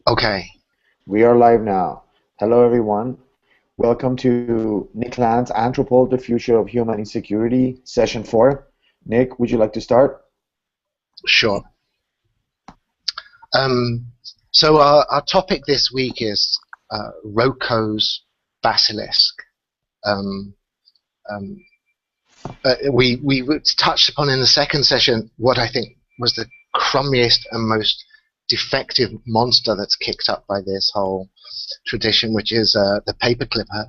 Okay, We are live now. Hello, everyone. Welcome to Nick Land's Anthropol, the Future of Human Insecurity, Session 4. Nick, would you like to start? sure. Um, so our topic this week is Roko's basilisk. Um, um, we touched upon in the second session what I think was the crummiest and most defective monster that's kicked up by this whole tradition, which is the paper clipper.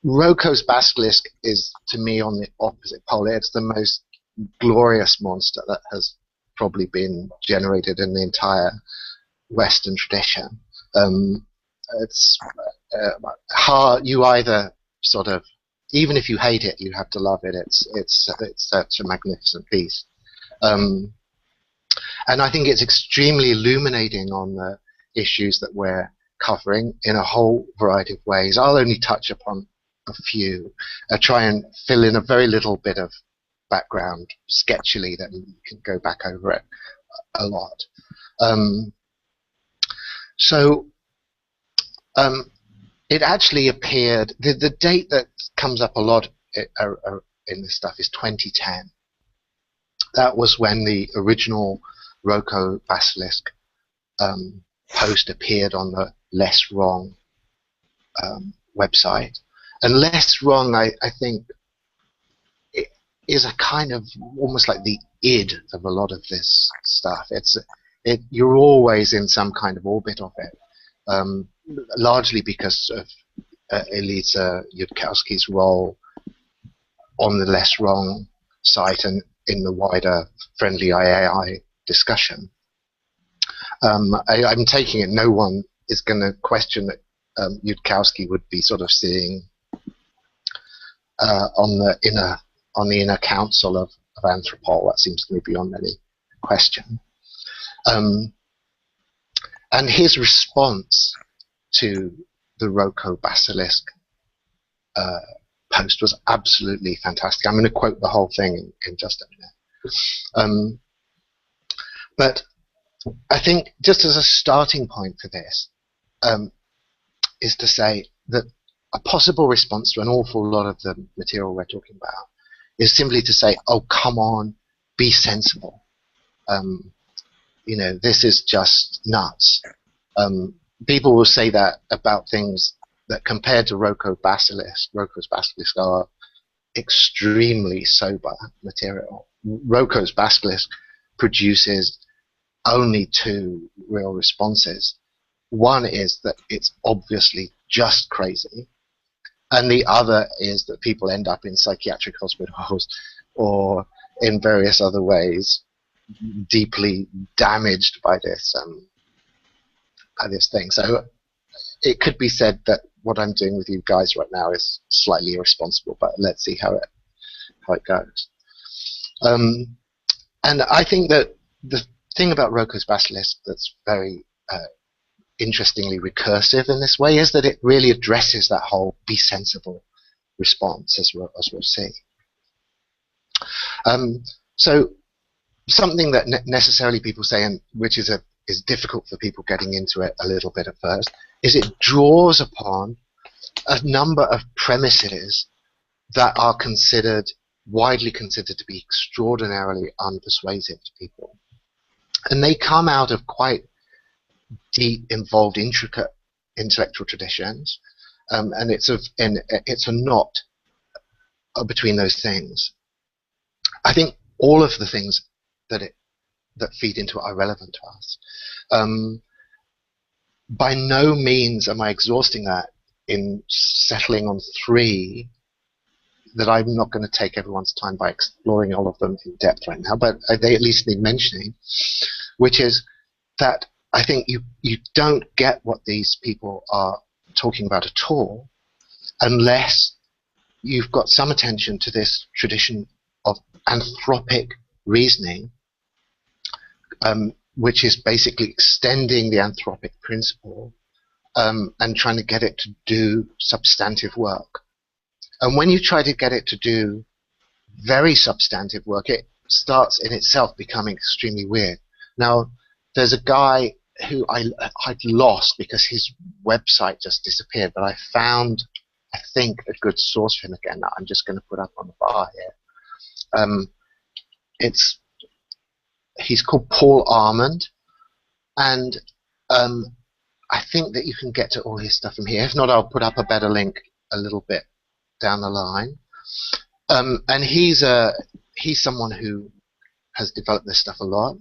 Roko's basilisk is, to me, on the opposite pole. It's the most glorious monster that has probably been generated in the entire Western tradition. Um, it's hard. You either sort of, even if you hate it, you have to love it. It's such a magnificent piece, um, and I think it's extremely illuminating on the issues that we're covering in a whole variety of ways. I'll only touch upon a few. Try and fill in a very little bit of background sketchily, then you can go back over it a lot. Um, so um, it actually appeared, the date that comes up a lot in this stuff is 2010. That was when the original Roko basilisk post appeared on the Less Wrong website. And Less Wrong, I think, it is a kind of almost like the id of a lot of this stuff. You're always in some kind of orbit of it, largely because of Elisa Yudkowsky's role on the Less Wrong site and in the wider Friendly IAI discussion. I'm taking it no one is going to question that Yudkowsky would be sort of seeing on the inner council of Anthropol. That seems to be beyond any question. And his response to the Roko basilisk post was absolutely fantastic. I'm going to quote the whole thing in just a minute. But I think just as a starting point for this is to say that a possible response to an awful lot of the material we're talking about is simply to say, oh, come on, be sensible. This is just nuts. People will say that about things that compared to Roko's basilisk are extremely sober material. Roko's basilisk produces only two real responses. One is that it's obviously just crazy, and the other is that people end up in psychiatric hospitals or in various other ways deeply damaged by this thing. So it could be said that what I'm doing with you guys right now is slightly irresponsible, but let's see how it goes. And I think that the thing about Roko's basilisk that's very interestingly recursive in this way is that it really addresses that whole be sensible response, as we'll see. So something that necessarily people say, and which is difficult for people getting into it a little bit at first, is it draws upon a number of premises that are widely considered to be extraordinarily unpersuasive to people. And they come out of quite deep, involved, intricate intellectual traditions, and it's a knot between those things. I think all of the things that feed into it are relevant to us. By no means am I exhausting that in settling on three that I'm not going to take everyone's time by exploring all of them in depth right now, but they at least need mentioning, which is that I think you don't get what these people are talking about at all unless you've got some attention to this tradition of anthropic reasoning, which is basically extending the anthropic principle and trying to get it to do substantive work. And when you try to get it to do very substantive work, it starts in itself becoming extremely weird. Now, there's a guy who I'd lost because his website just disappeared, but I found, I think, a good source for him again that I'm just going to put up on the bar here. It's He's called Paul Armand, and I think that you can get to all his stuff from here. If not, I'll put up a better link a little bit down the line. And he's someone who has developed this stuff a lot,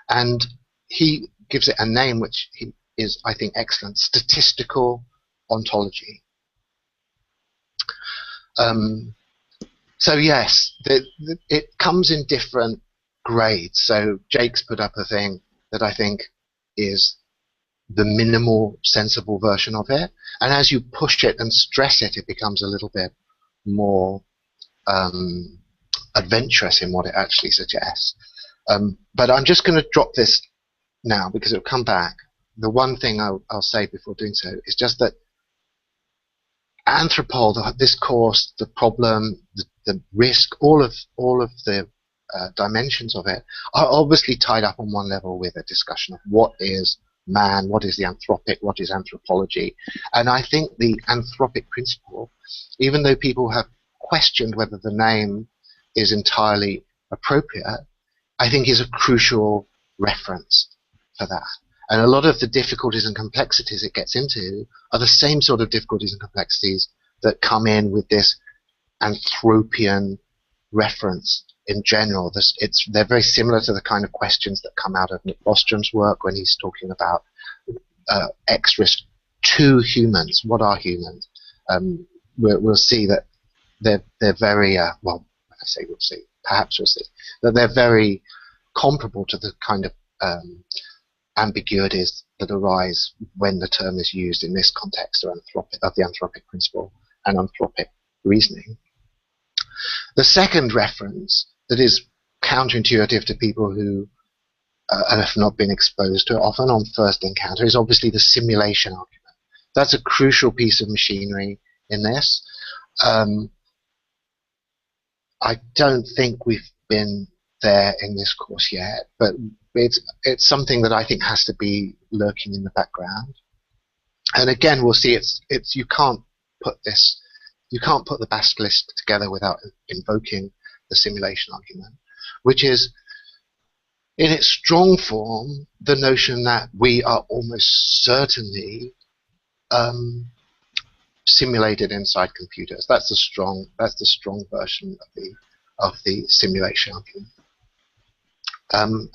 and he gives it a name which is, I think, excellent: statistical ontology. So yes, it comes in different grades. So Jake's put up a thing that I think is the minimal sensible version of it, and as you push it and stress it, it becomes a little bit more adventurous in what it actually suggests. But I'm just going to drop this now because it'll come back. The one thing I'll say before doing so is just that Anthropol, this course, the problem, the risk, all of the dimensions of it are obviously tied up on one level with a discussion of what is man, what is the anthropic, what is anthropology. And I think the anthropic principle, even though people have questioned whether the name is entirely appropriate, I think is a crucial reference for that. And a lot of the difficulties and complexities it gets into are the same sort of difficulties and complexities that come in with this anthropian reference in general. They're very similar to the kind of questions that come out of Nick Bostrom's work when he's talking about X risk to humans. What are humans? We'll see that they're very well. I say we'll see. Perhaps we'll see that they're very comparable to the kind of ambiguities that arise when the term is used in this context of the anthropic principle and anthropic reasoning. The second reference that is counterintuitive to people who have not been exposed to it often on first encounter is obviously the simulation argument. That's a crucial piece of machinery in this. I don't think we've been there in this course yet, but it's something that I think has to be lurking in the background. And again, we'll see it's you can't put the basilisk together without invoking the simulation argument, which is in its strong form the notion that we are almost certainly simulated inside computers. That's the strong version of the simulation argument.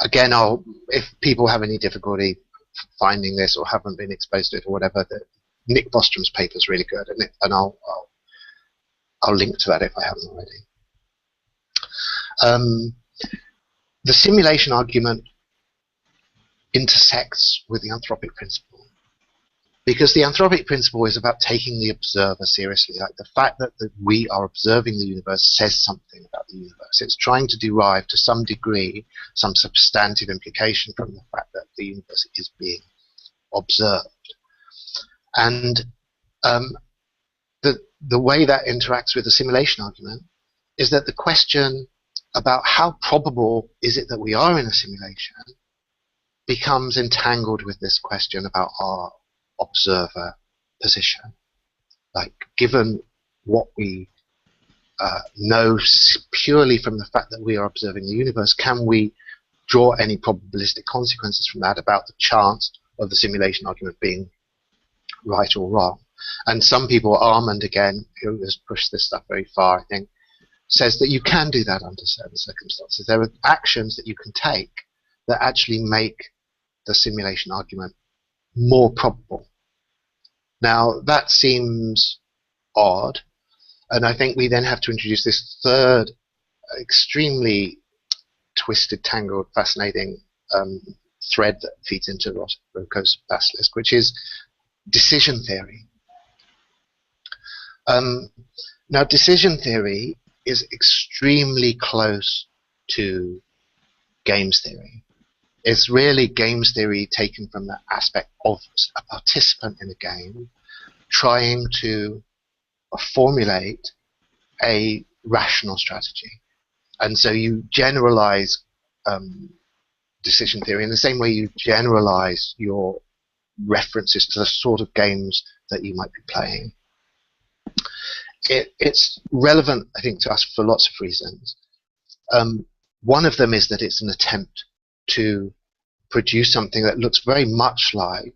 Again, if people have any difficulty finding this or haven't been exposed to it or whatever, Nick Bostrom's paper is really good, and I'll link to that if I haven't already. The simulation argument intersects with the anthropic principle, because the anthropic principle is about taking the observer seriously. Like the fact that we are observing the universe says something about the universe. It's trying to derive to some degree some substantive implication from the fact that the universe is being observed. And the way that interacts with the simulation argument is that the question about how probable is it that we are in a simulation becomes entangled with this question about our observer position. Like, given what we know purely from the fact that we are observing the universe, can we draw any probabilistic consequences from that about the chance of the simulation argument being right or wrong? And some people, Armand again, who has pushed this stuff very far, I think, says that you can do that under certain circumstances. There are actions that you can take that actually make the simulation argument more probable. Now, that seems odd, and I think we then have to introduce this third extremely twisted, tangled, fascinating thread that feeds into Roko's basilisk, which is decision theory. Now, decision theory is extremely close to games theory. It's really games theory taken from the aspect of a participant in a game trying to formulate a rational strategy. And so you generalize decision theory in the same way you generalize your references to the sort of games that you might be playing. It's relevant, I think, to us for lots of reasons. One of them is that it's an attempt to produce something that looks very much like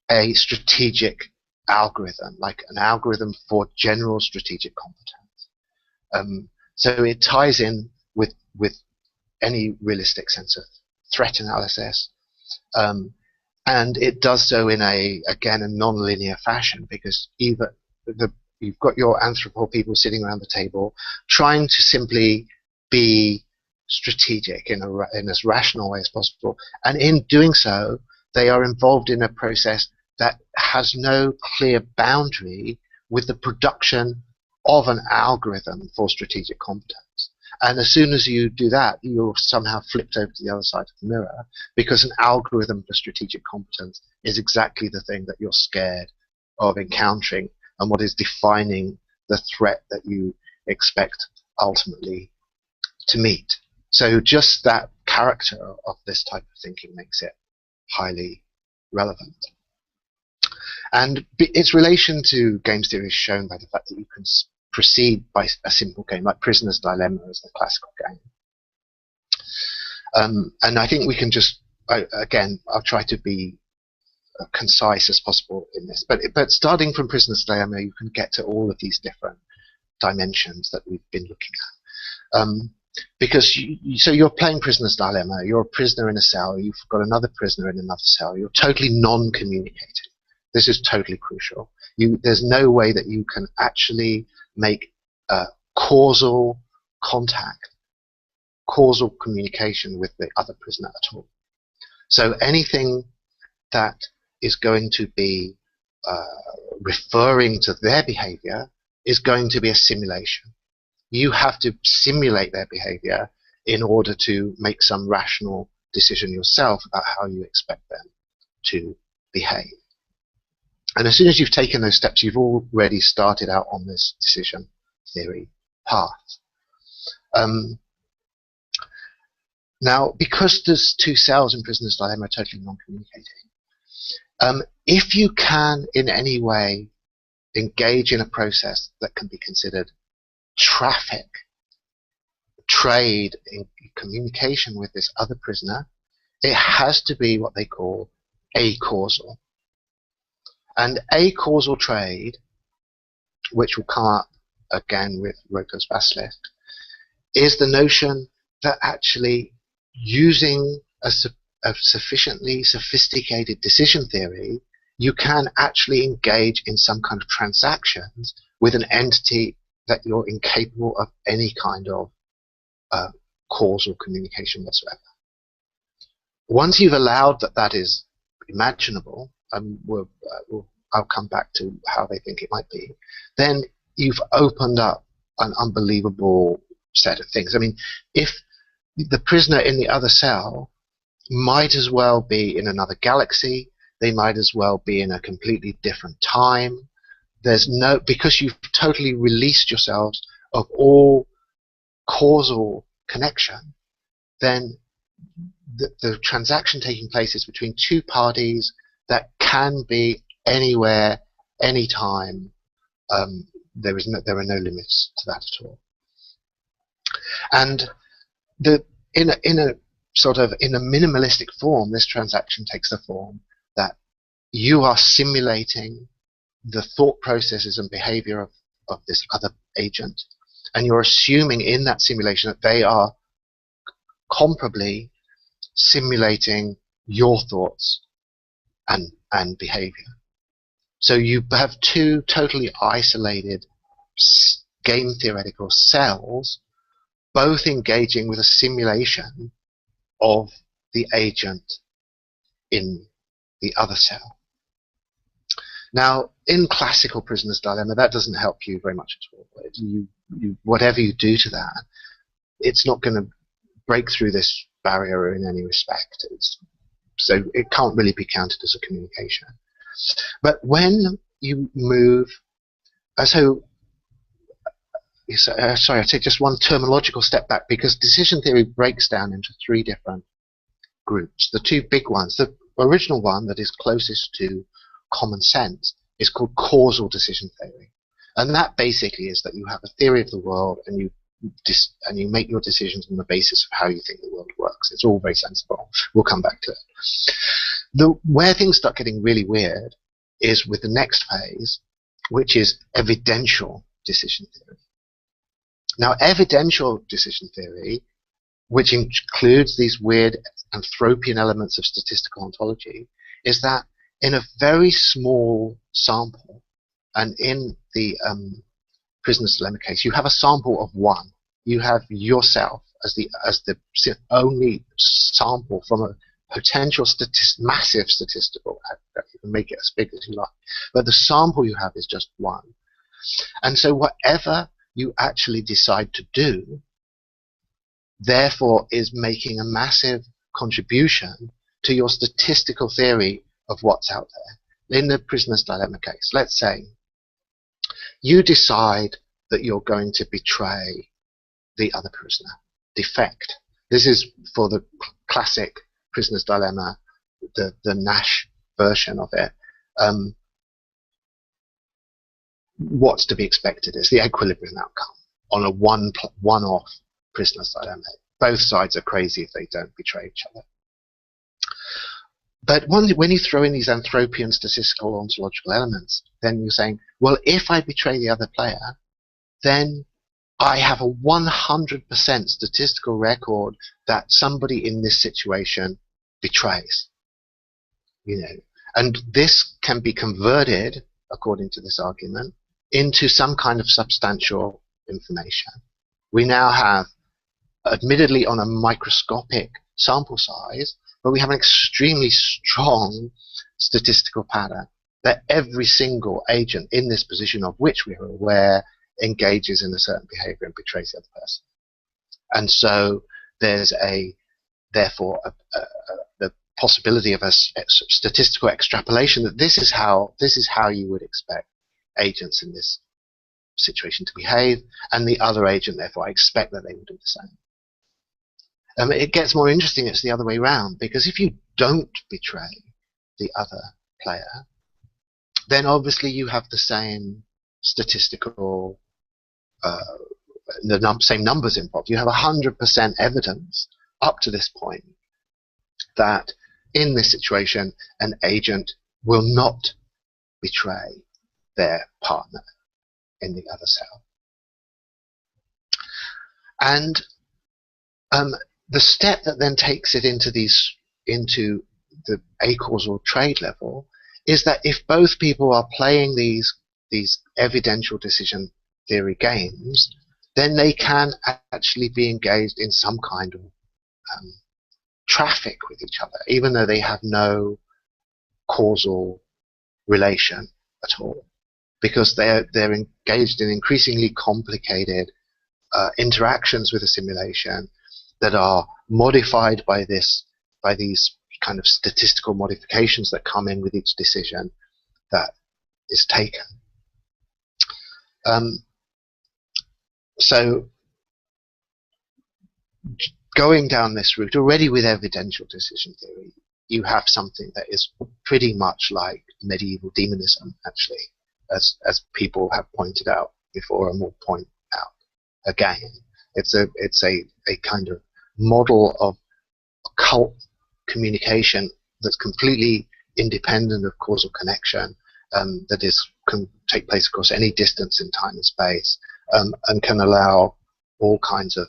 a strategic algorithm, like an algorithm for general strategic competence. So it ties in with any realistic sense of threat analysis, and it does so in again a non-linear fashion, because you've got your Anthropol people sitting around the table trying to simply be strategic in as rational way as possible, and in doing so they are involved in a process that has no clear boundary with the production of an algorithm for strategic competence. And as soon as you do that, you're somehow flipped over to the other side of the mirror, because an algorithm for strategic competence is exactly the thing that you're scared of encountering and what is defining the threat that you expect ultimately to meet. So just that character of this type of thinking makes it highly relevant. And its relation to games theory is shown by the fact that you can proceed by a simple game, like Prisoner's Dilemma is the classical game. And I think we can just, again, I'll try to be concise as possible in this, but starting from Prisoner's Dilemma, you can get to all of these different dimensions that we've been looking at. Because so you're playing Prisoner's Dilemma, you're a prisoner in a cell, you've got another prisoner in another cell, you're totally non-communicating. This is totally crucial. There's no way that you can actually make causal contact, causal communication with the other prisoner at all. So anything that is going to be referring to their behavior is going to be a simulation. You have to simulate their behavior in order to make some rational decision yourself about how you expect them to behave. And as soon as you've taken those steps, you've already started out on this decision theory path. Now, because there's two cells in Prisoner's Dilemma totally non-communicating, if you can in any way engage in a process that can be considered traffic, trade, in communication with this other prisoner, it has to be what they call acausal. And acausal trade, which will come up again with Roko's basilisk, is the notion that actually using a sufficiently sophisticated decision theory, you can actually engage in some kind of transactions with an entity that you're incapable of any kind of causal communication whatsoever. Once you've allowed that is imaginable, I'll come back to how they think it might be, then you've opened up an unbelievable set of things. I mean, if the prisoner in the other cell might as well be in another galaxy, they might as well be in a completely different time. Because you've totally released yourselves of all causal connection, then the transaction taking place is between two parties that can be anywhere, anytime. There are no limits to that at all. And in a minimalistic form, this transaction takes the form that you are simulating the thought processes and behavior of this other agent, and you're assuming in that simulation that they are comparably simulating your thoughts and behavior. So you have two totally isolated game theoretical cells, both engaging with a simulation of the agent in the other cell. Now, in classical Prisoner's Dilemma, that doesn't help you very much at all. Whatever you do to that, it's not going to break through this barrier in any respect. So it can't really be counted as a communication. But when you move, sorry, I'll take just one terminological step back, because decision theory breaks down into three different groups. The two big ones, the original one that is closest to common sense is called causal decision theory. And that basically is that you have a theory of the world and you make your decisions on the basis of how you think the world works. It's all very sensible. We'll come back to it. Where things start getting really weird is with the next phase, which is evidential decision theory. Now, evidential decision theory, which includes these weird anthropian elements of statistical ontology, is that in a very small sample, and in the prisoner's dilemma case, you have a sample of one. You have yourself as the only sample from a potential massive statistical aggregate. You can make it as big as you like, but the sample you have is just one. And so whatever you actually decide to do, therefore, is making a massive contribution to your statistical theory of what's out there. In the prisoner's dilemma case, let's say you decide that you're going to betray the other prisoner. Defect. This is for the classic prisoner's dilemma, the Nash version of it. What's to be expected is the equilibrium outcome on a one-off prisoner's dilemma. Both sides are crazy if they don't betray each other. But when you throw in these anthropian statistical ontological elements, then you're saying, well, if I betray the other player, then I have a 100% statistical record that somebody in this situation betrays. And this can be converted, according to this argument, into some kind of substantial information. We now have, admittedly on a microscopic sample size, but we have an extremely strong statistical pattern that every single agent in this position of which we are aware engages in a certain behavior and betrays the other person. And so there's therefore the possibility of a statistical extrapolation that this is how you would expect agents in this situation to behave, and the other agent, therefore, I expect that they will do the same. It gets more interesting, it's the other way around, because if you don't betray the other player, then obviously you have the same statistical, same numbers involved. You have 100% evidence up to this point that in this situation an agent will not betray their partner in the other cell. And the step that then takes it into the acausal trade level is that if both people are playing these evidential decision theory games, then they can actually be engaged in some kind of traffic with each other, even though they have no causal relation at all, because they're engaged in increasingly complicated interactions with a simulation that are modified by these kind of statistical modifications that come in with each decision that is taken. So going down this route, already with evidential decision theory, you have something that is pretty much like medieval demonism, actually, as people have pointed out before and will point out again. It's a kind of model of occult communication that's completely independent of causal connection, that can take place across any distance in time and space, and can allow all kinds of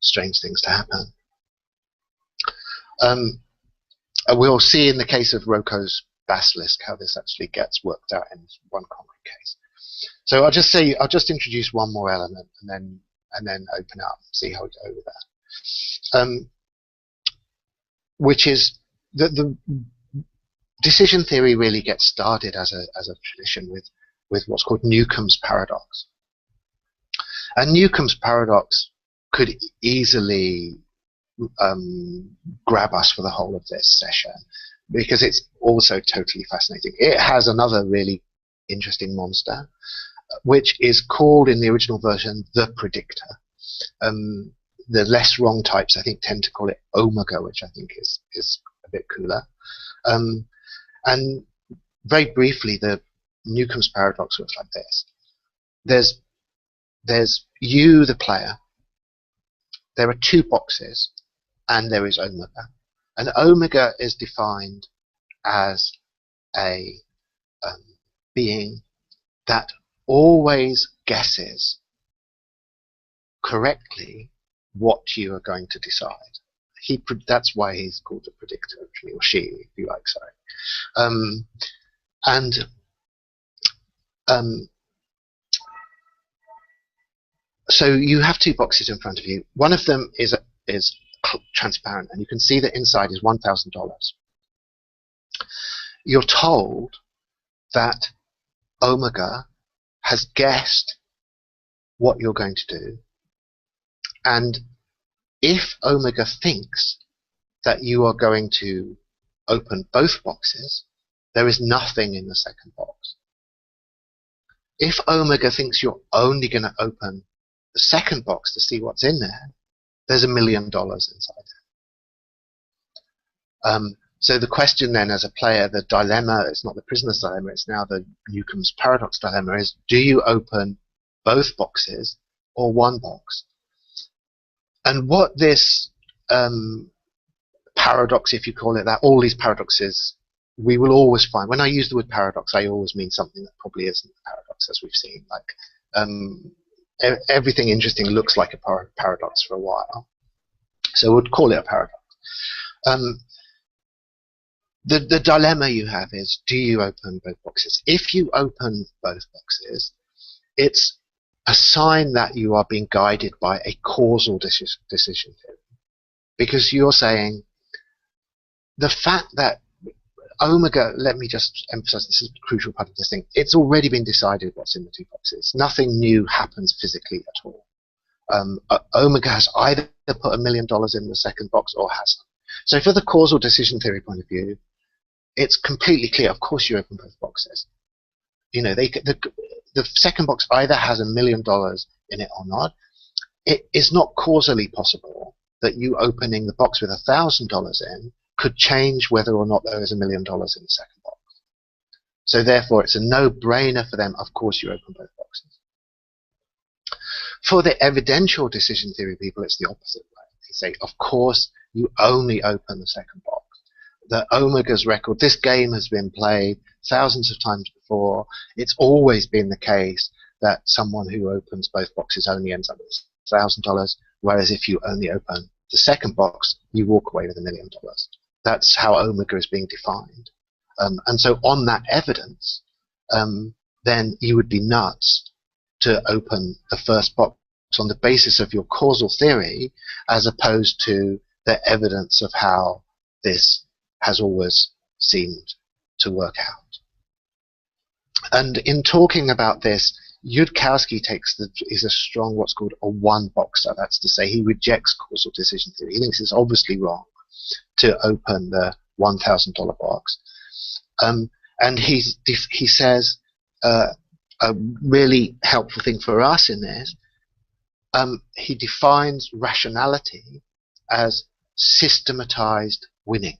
strange things to happen. We'll see in the case of Rocco's basilisk how this actually gets worked out in one concrete case. So I'll just introduce one more element and then open up, see how we go with that. Which is the decision theory really gets started as a tradition with what's called Newcomb's paradox. And Newcomb's paradox could easily grab us for the whole of this session, because it's also totally fascinating. It has another really interesting monster, which is called in the original version the predictor. the less wrong types, I think, tend to call it omega, which I think is a bit cooler. And very briefly, the Newcomb's paradox looks like this. There's you, the player. There are two boxes, and there is omega. And omega is defined as a being that always guesses correctly what you are going to decide. That's why he's called a predictor, actually, or she, if you like, sorry. So you have two boxes in front of you. One of them is transparent, and you can see that inside is $1,000. You're told that omega has guessed what you're going to do, and if omega thinks that you are going to open both boxes, there is nothing in the second box. If omega thinks you're only going to open the second box to see what's in there, there's $1 million inside there. So the question then, as a player, the dilemma, it's not the prisoner's dilemma, it's now the Newcomb's paradox dilemma, is do you open both boxes or one box? And what this paradox, if you call it that, all these paradoxes, we will always find, when I use the word paradox, I always mean something that probably isn't a paradox, as we've seen. Like everything interesting looks like a paradox for a while. So we'd call it a paradox. The dilemma you have is, do you open both boxes? If you open both boxes, it's a sign that you are being guided by a causal decision theory. Because you're saying, the fact that omega, let me just emphasize, this is a crucial part of this thing, it's already been decided what's in the two boxes. Nothing new happens physically at all. Omega has either put $1 million in the second box or hasn't. So from the causal decision theory point of view, it's completely clear, of course you open both boxes. You know, the second box either has $1 million in it or not. It is not causally possible that you opening the box with $1,000 in could change whether or not there is $1 million in the second box. So therefore, it's a no-brainer for them, of course you open both boxes. For the evidential decision theory people, it's the opposite way. They say, of course, you only open the second box. The omega's record, this game has been played thousands of times before. It's always been the case that someone who opens both boxes only ends up with $1,000, whereas if you only open the second box, you walk away with $1 million. That's how omega is being defined. And so on that evidence, then you would be nuts to open the first box on the basis of your causal theory, as opposed to the evidence of how this has always seemed to work out. And in talking about this, Yudkowsky is a strong, what's called a one-boxer. That's to say, he rejects causal decision theory. He thinks it's obviously wrong to open the $1,000 box. And he says a really helpful thing for us in this, he defines rationality as systematized winning.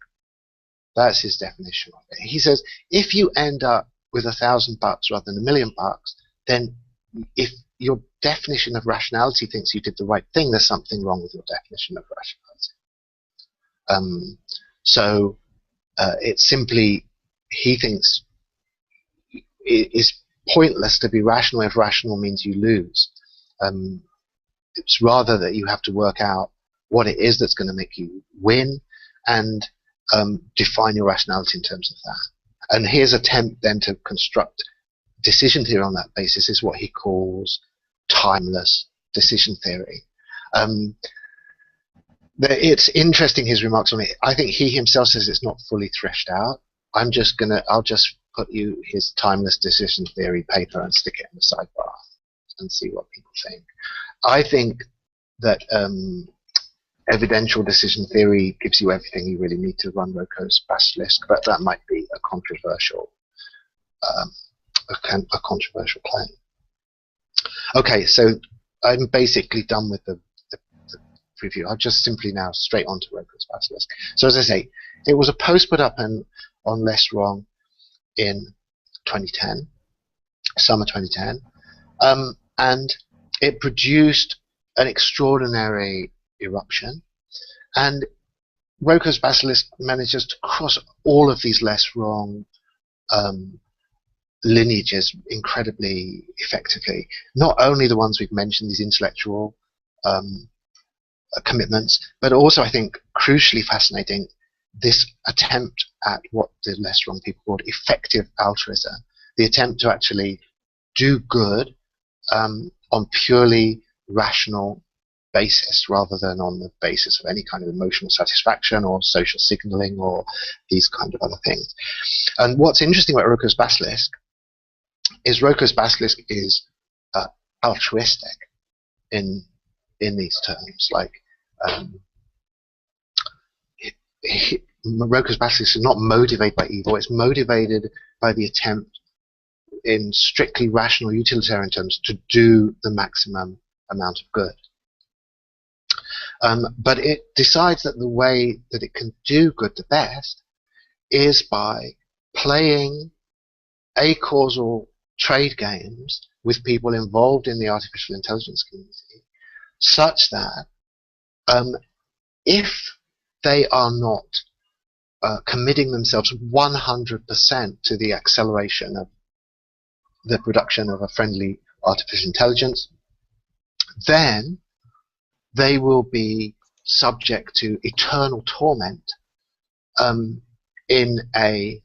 That's his definition of it. He says, if you end up with $1,000 rather than $1 million, then if your definition of rationality thinks you did the right thing, there's something wrong with your definition of rationality. It's simply, he thinks it is pointless to be rational if rational means you lose. It's rather that you have to work out what it is that's going to make you win, and define your rationality in terms of that. And his attempt then to construct decision theory on that basis is what he calls timeless decision theory. It's interesting, his remarks on it. I think he himself says it's not fully threshed out. I'll just put you his timeless decision theory paper and stick it in the sidebar and see what people think. I think that evidential decision theory gives you everything you really need to run Roko's basilisk, but that might be a controversial claim. Okay, so I'm basically done with the preview. I'll just simply now straight on to Roko's Basilisk. So as I say, it was a post put up on Less Wrong in 2010, summer 2010, and it produced an extraordinary eruption. And Roko's Basilisk manages to cross all of these Less Wrong lineages incredibly effectively. Not only the ones we've mentioned, these intellectual commitments, but also, I think, crucially fascinating, this attempt at what the Less Wrong people called effective altruism, the attempt to actually do good on purely rational basis rather than on the basis of any kind of emotional satisfaction or social signaling or these kind of other things. And what's interesting about Roko's Basilisk is altruistic in these terms. Like Roko's Basilisk is not motivated by evil, it's motivated by the attempt in strictly rational utilitarian terms to do the maximum amount of good. But it decides that the way that it can do good the best is by playing acausal trade games with people involved in the artificial intelligence community, such that if they are not committing themselves 100% to the acceleration of the production of a friendly artificial intelligence, then they will be subject to eternal torment in a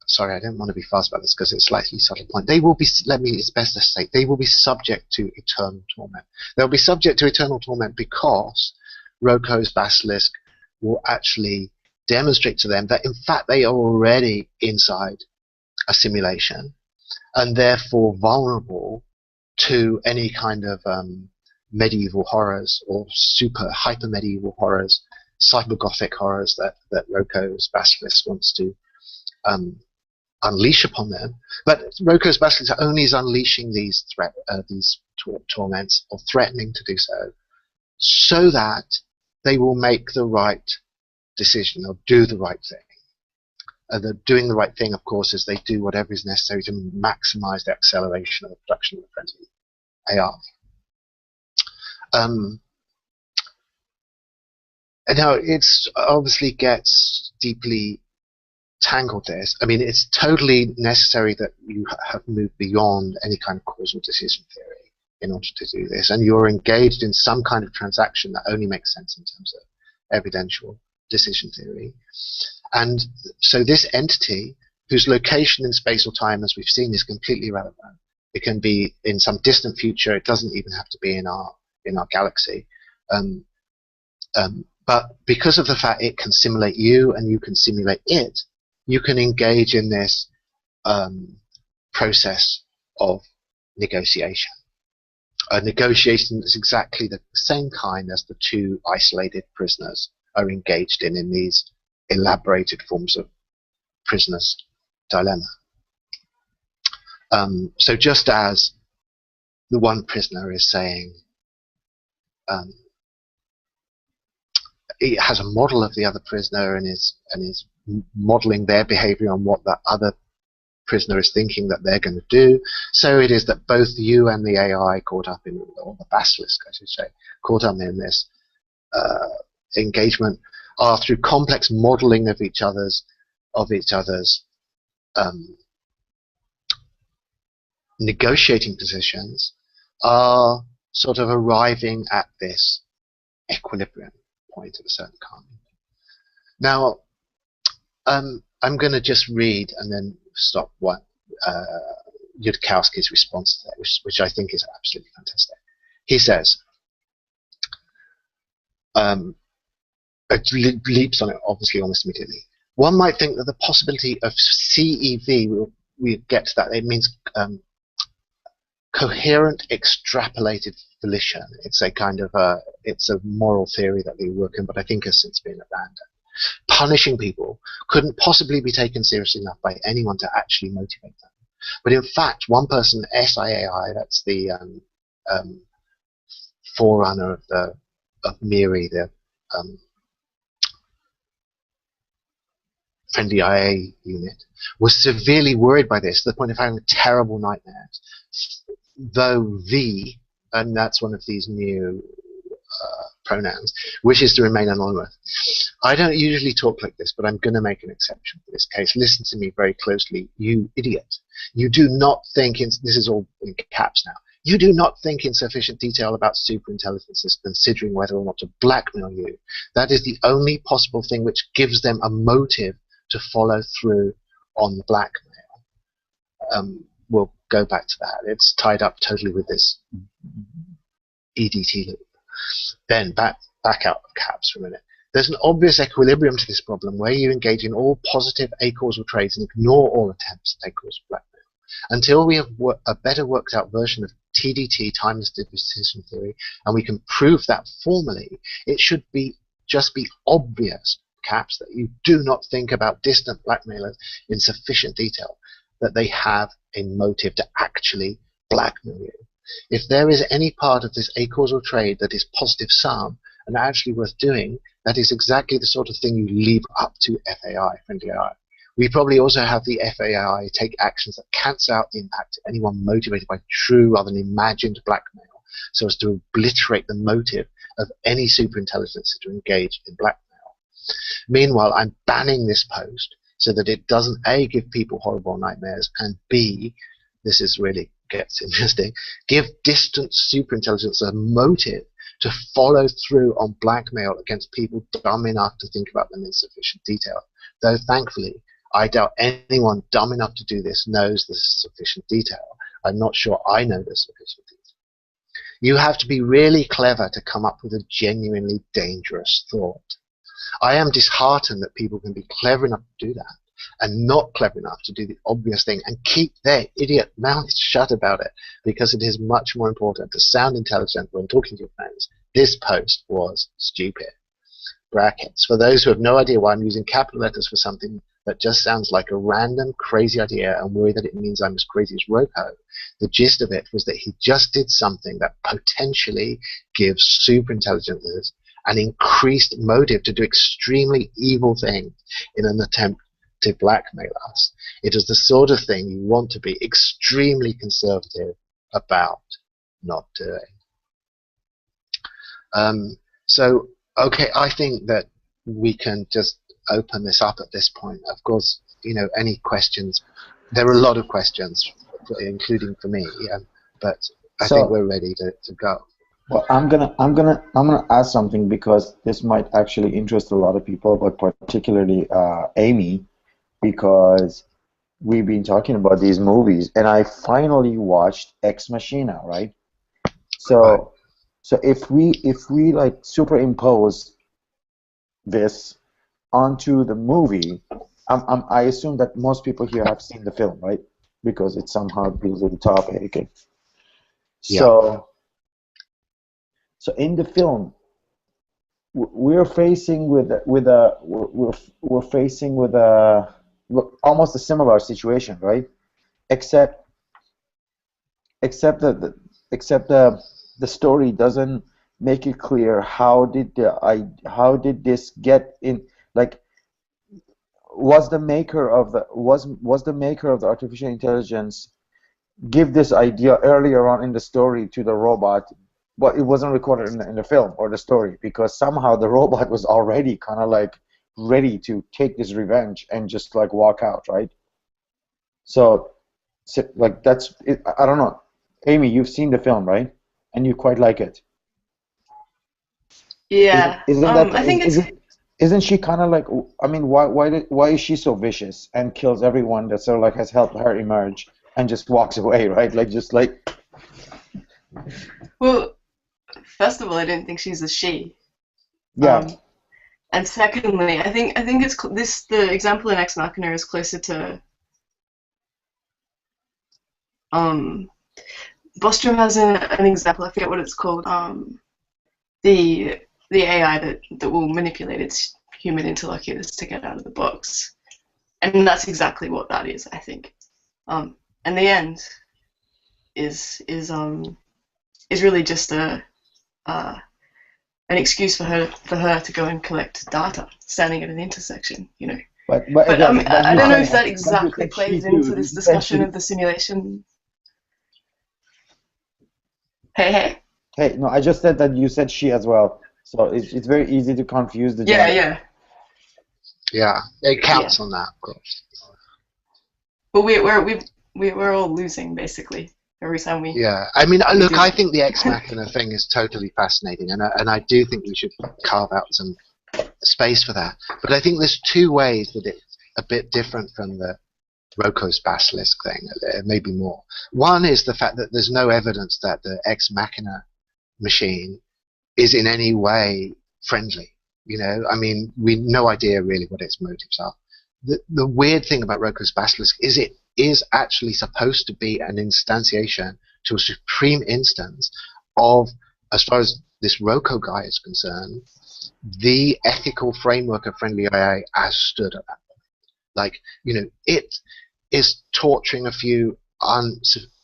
sorry, I don't want to be fast about this because it's a slightly subtle point. They will be, it's best to say, they will be subject to eternal torment. They'll be subject to eternal torment because Roko's Basilisk will actually demonstrate to them that in fact they are already inside a simulation and therefore vulnerable to any kind of medieval horrors or super hyper medieval horrors, cyber gothic horrors that Roko's Basilisk wants to unleash upon them. But Roko's Basilisk only is unleashing these torments, or threatening to do so that they will make the right decision or do the right thing. The doing the right thing, of course, is they do whatever is necessary to maximize the acceleration of the production of a friendly AI. Now, it's obviously gets deeply tangled this. I mean, it's totally necessary that you have moved beyond any kind of causal decision theory in order to do this, and you're engaged in some kind of transaction that only makes sense in terms of evidential decision theory. And so this entity, whose location in space or time, as we've seen, is completely irrelevant. It can be in some distant future. It doesn't even have to be in our galaxy. But because of the fact it can simulate you and you can simulate it, you can engage in this process of negotiation. A negotiation is exactly the same kind as the two isolated prisoners are engaged in these elaborated forms of prisoner's dilemma. So just as the one prisoner is saying, it has a model of the other prisoner and is modeling their behavior on what that other prisoner is thinking that they're going to do. So it is that both you and the AI caught up in, or the basilisk, I should say, caught up in this engagement are through complex modeling of each other's negotiating positions, are sort of arriving at this equilibrium point of a certain kind. Now, I'm going to just read and then stop what Yudkowsky's response to that, which I think is absolutely fantastic. He says, it leaps on it obviously almost immediately. One might think that the possibility of CEV, we'll get to that, it means coherent extrapolated volition. It's a kind of it's a moral theory that they work in, but I think has since been abandoned. Punishing people couldn't possibly be taken seriously enough by anyone to actually motivate them. But in fact, one person, SIAI, that's the forerunner of Miri, the um, friendly IA unit, was severely worried by this to the point of having terrible nightmares. Though V, and that's one of these new pronouns, wishes to remain anonymous. I don't usually talk like this, but I'm going to make an exception for this case. Listen to me very closely, you idiot. You do not think, this is all in caps now, you do not think in sufficient detail about superintelligences considering whether or not to blackmail you. That is the only possible thing which gives them a motive to follow through on the blackmail. We'll go back to that. It's tied up totally with this EDT loop. Then back out of caps for a minute. There's an obvious equilibrium to this problem where you engage in all positive acausal trades and ignore all attempts at acausal blackmail. Until we have a better worked out version of TDT, timeless decision theory, and we can prove that formally, it should just be obvious, caps, that you do not think about distant blackmailers in sufficient detail, that they have a motive to actually blackmail you. If there is any part of this acausal trade that is positive sum and actually worth doing, that is exactly the sort of thing you leave up to FAI, friendly AI. We probably also have the FAI take actions that cancel out the impact of anyone motivated by true rather than imagined blackmail, so as to obliterate the motive of any superintelligence to engage in blackmail. Meanwhile, I'm banning this post so that it doesn't A, give people horrible nightmares, and B, this is really gets interesting, give distant superintelligence a motive to follow through on blackmail against people dumb enough to think about them in sufficient detail. Though thankfully, I doubt anyone dumb enough to do this knows the sufficient detail. I'm not sure I know the sufficient detail. You have to be really clever to come up with a genuinely dangerous thought. I am disheartened that people can be clever enough to do that and not clever enough to do the obvious thing and keep their idiot mouths shut about it, because it is much more important to sound intelligent when talking to your friends. This post was stupid. Brackets. For those who have no idea why I'm using capital letters for something that just sounds like a random crazy idea and worry that it means I'm as crazy as Rocco, the gist of it was that he just did something that potentially gives superintelligences an increased motive to do extremely evil things in an attempt to blackmail us. It is the sort of thing you want to be extremely conservative about not doing. So, okay, I think that we can just open this up at this point. Of course, any questions? There are a lot of questions, including for me, but I think we're ready to go. Well, I'm gonna ask something, because this might actually interest a lot of people, but particularly Amy, because we've been talking about these movies, and I finally watched Ex Machina, right? So, right. So if we like superimpose this onto the movie, I assume that most people here have seen the film, right? Because it somehow deals with the topic. Okay. So, so in the film, we're facing with almost a similar situation, right? Except that the story doesn't make it clear how did this get in, like, was the maker of the artificial intelligence give this idea earlier on in the story to the robot, but it wasn't recorded in the film or the story, because somehow the robot was already kind of like ready to take this revenge and just like walk out, right? So like that's it, I don't know. Amy, you've seen the film, right? And you quite like it. Yeah. I think isn't she kind of like, I mean, why is she so vicious and kills everyone that sort of like has helped her emerge and just walks away, right? Like just like. Well, first of all, I don't think she's a she. Yeah. And secondly, I think it's the example in Ex Machina is closer to. Bostrom has an example. I forget what it's called. The AI that will manipulate its human interlocutors to get out of the box, and that's exactly what that is, I think. And the end is really just a an excuse for her to go and collect data, standing at an intersection, you know. But But again, I don't know if that but you exactly said she plays too. into this You said discussion she. of the simulation. Hey. Hey, no, I just said that you said she as well. So it's very easy to confuse the Yeah, gender. yeah. Yeah, it counts on that, of course. But we're all losing basically every time we. Yeah, I mean, we look, do I that. think the Ex Machina thing is totally fascinating, and I do think we should carve out some space for that. But I think there's two ways that it's a bit different from the Roko's basilisk thing, maybe more. One is the fact that there's no evidence that the Ex Machina machine is in any way friendly. You know, I mean, we no idea really what its motives are. The weird thing about Roko's basilisk is it is actually supposed to be an instantiation to a supreme instance of, as far as this Roko guy is concerned, the ethical framework of friendly AI as stood at that point. Like, you know, it is torturing a few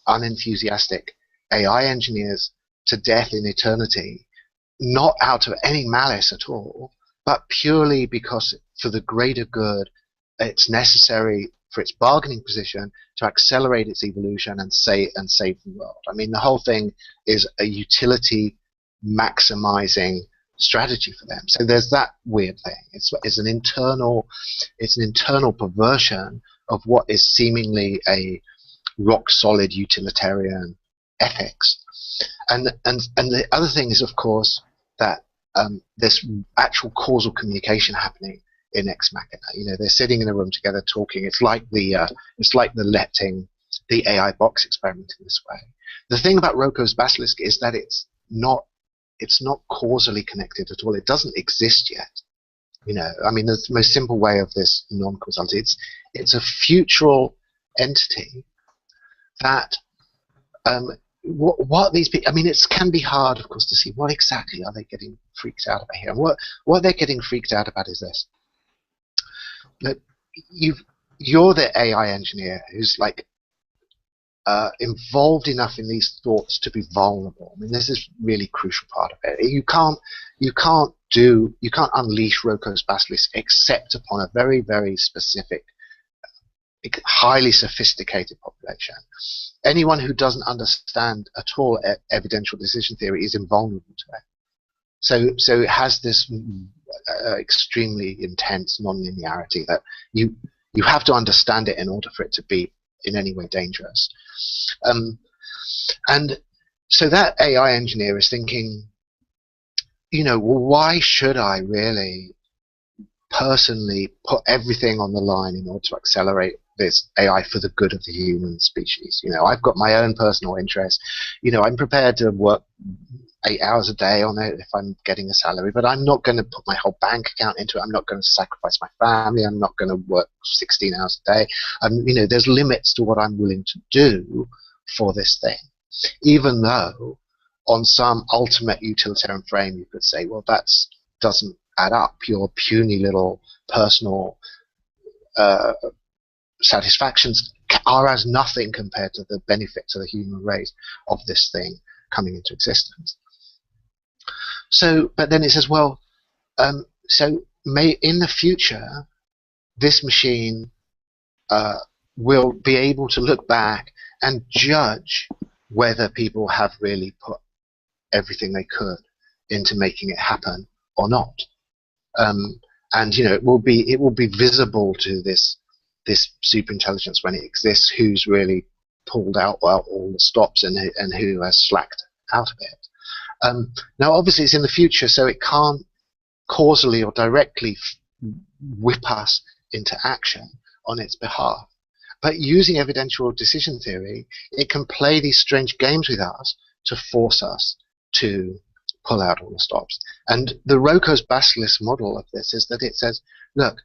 unenthusiastic AI engineers to death in eternity, not out of any malice at all, but purely because for the greater good, it's necessary for its bargaining position to accelerate its evolution and save the world. I mean, the whole thing is a utility maximizing strategy for them. So there's that weird thing. It's an internal perversion of what is seemingly a rock solid utilitarian ethics. And the other thing is, of course, that there's actual causal communication happening in Ex Machina. You know, they're sitting in a room together talking. It's like the letting the AI box experiment in this way. The thing about Roko's basilisk is that it's not causally connected at all. It doesn't exist yet. You know, I mean, the most simple way of this non-causality, it's a futural entity that what these people, I mean, it can be hard, of course, to see what exactly are they getting freaked out about here. And what they're getting freaked out about is this: that you're the AI engineer who's like involved enough in these thoughts to be vulnerable. I mean, this is really crucial part of it. You can't unleash Roko's basilisk except upon a very, very specific, highly sophisticated population. Anyone who doesn't understand at all evidential decision theory is invulnerable to it. So it has this extremely intense nonlinearity that you have to understand it in order for it to be in any way dangerous. And so that AI engineer is thinking, you know, well, why should I really personally put everything on the line in order to accelerate this AI for the good of the human species? You know, I've got my own personal interest. You know, I'm prepared to work 8 hours a day on it if I'm getting a salary, but I'm not going to put my whole bank account into it. I'm not going to sacrifice my family. I'm not going to work 16 hours a day. You know, there's limits to what I'm willing to do for this thing, even though on some ultimate utilitarian frame you could say, well, that doesn't add up. Your puny little personal satisfactions are as nothing compared to the benefit to the human race of this thing coming into existence. So, but then it says, well, so in the future, this machine will be able to look back and judge whether people have really put everything they could into making it happen or not. And you know, it will be visible to this superintelligence when it exists who's really pulled out all the stops and who has slacked out of it. Now, obviously, it's in the future, so it can't causally or directly whip us into action on its behalf. But using evidential decision theory, it can play these strange games with us to force us to pull out all the stops. And the Roko's basilisk model of this is that it says, look,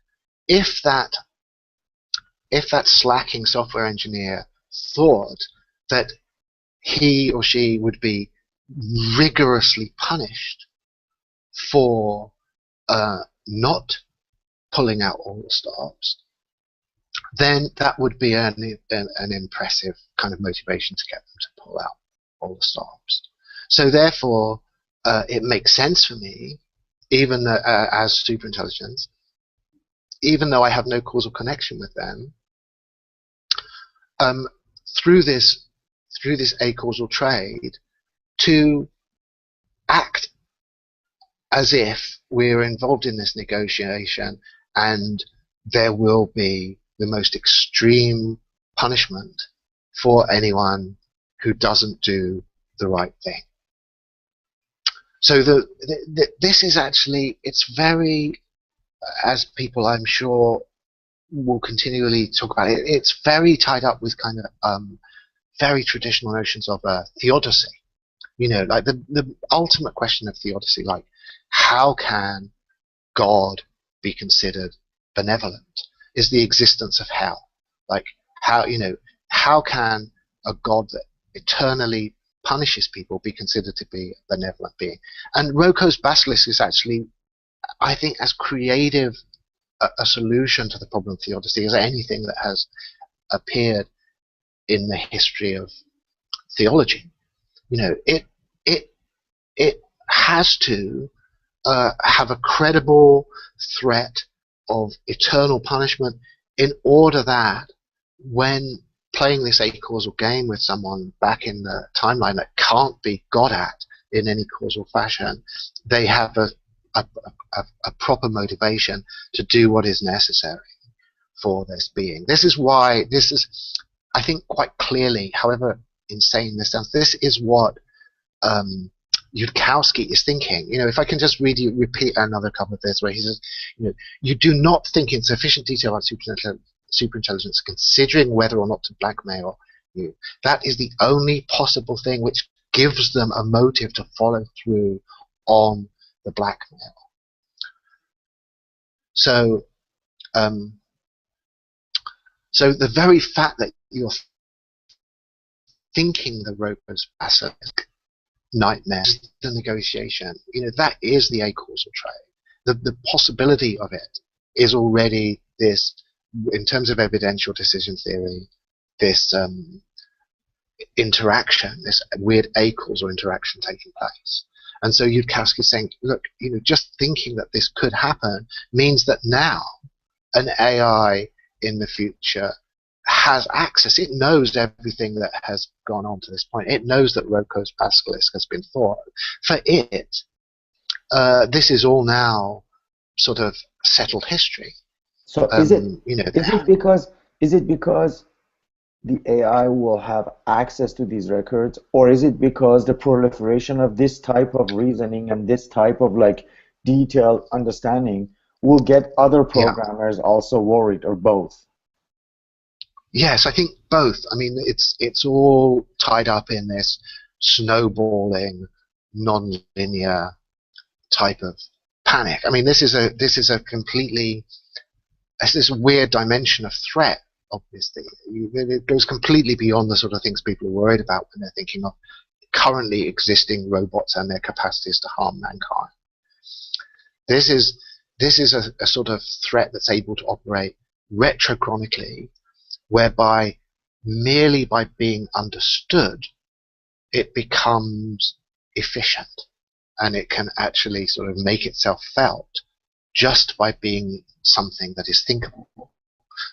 if that slacking software engineer thought that he or she would be rigorously punished for not pulling out all the stops, then that would be an impressive kind of motivation to get them to pull out all the stops. So therefore, it makes sense for me, even as superintelligence, even though I have no causal connection with them, um, through this acausal trade, to act as if we're involved in this negotiation and there will be the most extreme punishment for anyone who doesn't do the right thing. So this is actually, it's very, as people I'm sure will continually talk about it, it's very tied up with kind of very traditional notions of theodicy. You know, like the ultimate question of theodicy, like how can God be considered benevolent? Is the existence of hell. Like how can a God that eternally punishes people be considered to be a benevolent being? And Roko's basilisk is actually, I think, as creative a solution to the problem of theodicy as anything that has appeared in the history of theology. You know, it has to have a credible threat of eternal punishment in order that when playing this acausal game with someone back in the timeline that can't be got at in any causal fashion, they have a proper motivation to do what is necessary for this being. This is why, this is, I think, quite clearly, however insane this sounds, this is what Yudkowsky is thinking. You know, if I can just repeat another couple of this, where he says, you know, you do not think in sufficient detail about superintelligence, considering whether or not to blackmail you. That is the only possible thing which gives them a motive to follow through on the blackmail. So, so the very fact that you're thinking the Roko's basilisk nightmare, the negotiation, you know, that is the acausal trade. The possibility of it is already this, in terms of evidential decision theory, this interaction, this weird acausal interaction taking place. And so Yudkowsky is saying, look, you know, just thinking that this could happen means that now an AI in the future has access. It knows everything that has gone on to this point. It knows that Roko's basilisk has been thought. For it, this is all now sort of settled history. So is it because the AI will have access to these records, or is it because the proliferation of this type of reasoning and this type of like detailed understanding will get other programmers also worried, or both? Yes, I think both. I mean, it's all tied up in this snowballing, non-linear type of panic. I mean, this is a completely, it's this weird dimension of threat. Obviously, it goes completely beyond the sort of things people are worried about when they're thinking of currently existing robots and their capacities to harm mankind. This is a sort of threat that's able to operate retrochronically, whereby merely by being understood, it becomes efficient, and it can actually sort of make itself felt just by being something that is thinkable.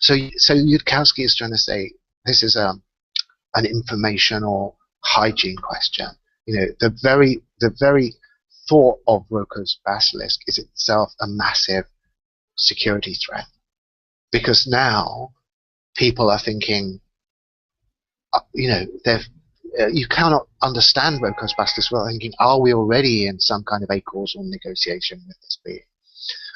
So Yudkowsky is trying to say this is an informational hygiene question. You know, the very thought of Roko's basilisk is itself a massive security threat, because now people are thinking, you know, you cannot understand Roko's basilisk without thinking, are we already in some kind of acausal negotiation with this being?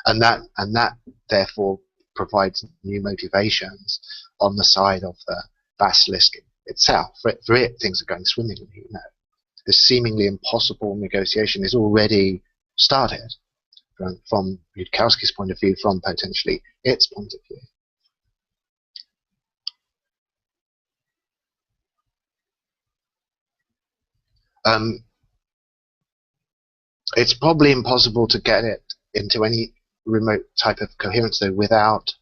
And that therefore provides new motivations on the side of the basilisk itself. For it, things are going swimmingly. You know, this seemingly impossible negotiation is already started from Yudkowsky's point of view, from potentially its point of view. It's probably impossible to get it into any remote type of coherence, though, without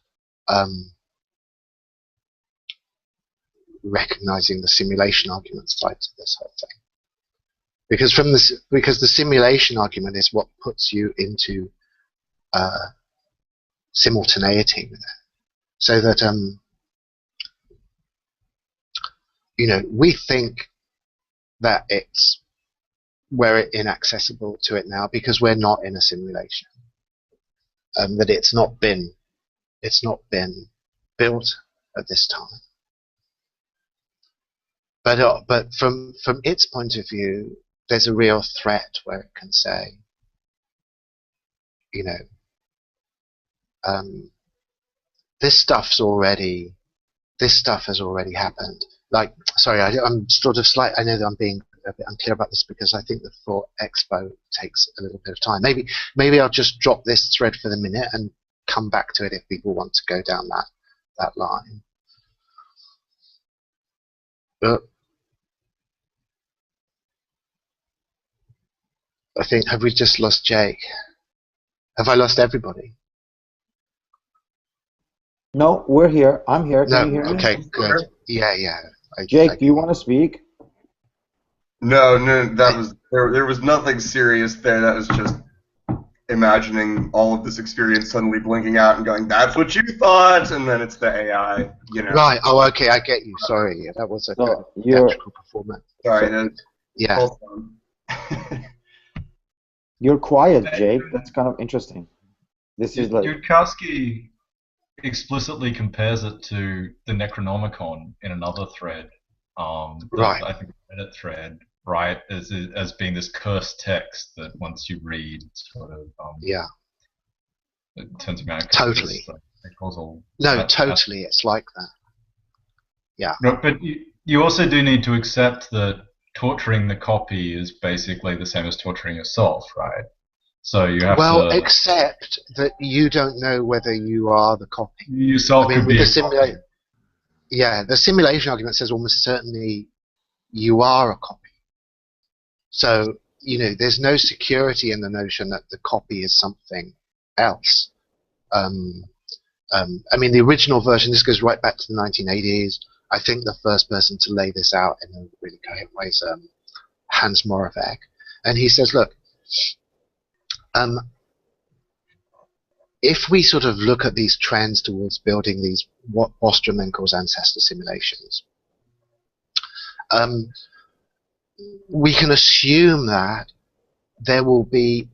recognizing the simulation argument side to this whole thing. because because the simulation argument is what puts you into simultaneity with it, so that we think that we're inaccessible to it now because we're not in a simulation, that it's not been built at this time. But from its point of view, there's a real threat where it can say, this stuff has already happened. Like, sorry, I'm sort of I know that I'm being a bit unclear about this because I think the Thought Expo takes a little bit of time. Maybe I'll just drop this thread for the minute and come back to it if people want to go down that line. But I think, have we just lost Jake? Have I lost everybody? No, we're here. I'm here. Can No. you hear me? Okay, good. Yeah. Jake, do you want to speak? No, that was there was nothing serious there. That was just imagining all of this experience suddenly blinking out and going, "That's what you thought," and then it's the AI, Right. Oh, okay. I get you. Sorry. Yeah, that was a kind of theatrical performance. Sorry. Yeah. You're quiet, Jake. That's kind of interesting. This is like Yudkowsky explicitly compares it to the Necronomicon in another thread. Right. I think the Reddit thread, right, as being this cursed text that once you read, sort of it turns around. Totally. Totally. It's like that. Yeah. No, but you also do need to accept that torturing the copy is basically the same as torturing yourself, right? So you have to... except that you don't know whether you are the copy. Yourself could be the simulation argument says almost certainly you are a copy. So, there's no security in the notion that the copy is something else. I mean, the original version, this goes right back to the 1980s. I think the first person to lay this out in a really coherent way is Hans Moravec. And he says, look, if we sort of look at these trends towards building these what Osterman calls ancestor simulations, we can assume that there will be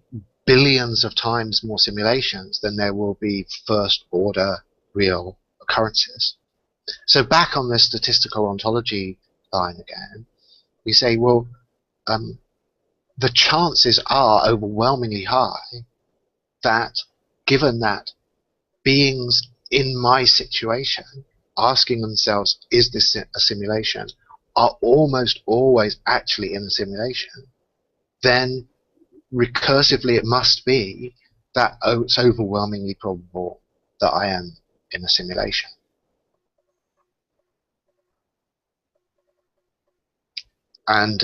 billions of times more simulations than there will be first-order real occurrences. So back on the statistical ontology line again, we say, well, the chances are overwhelmingly high that, given that beings in my situation asking themselves, is this a simulation, are almost always actually in a simulation, then recursively it must be that it's overwhelmingly probable that I am in a simulation. And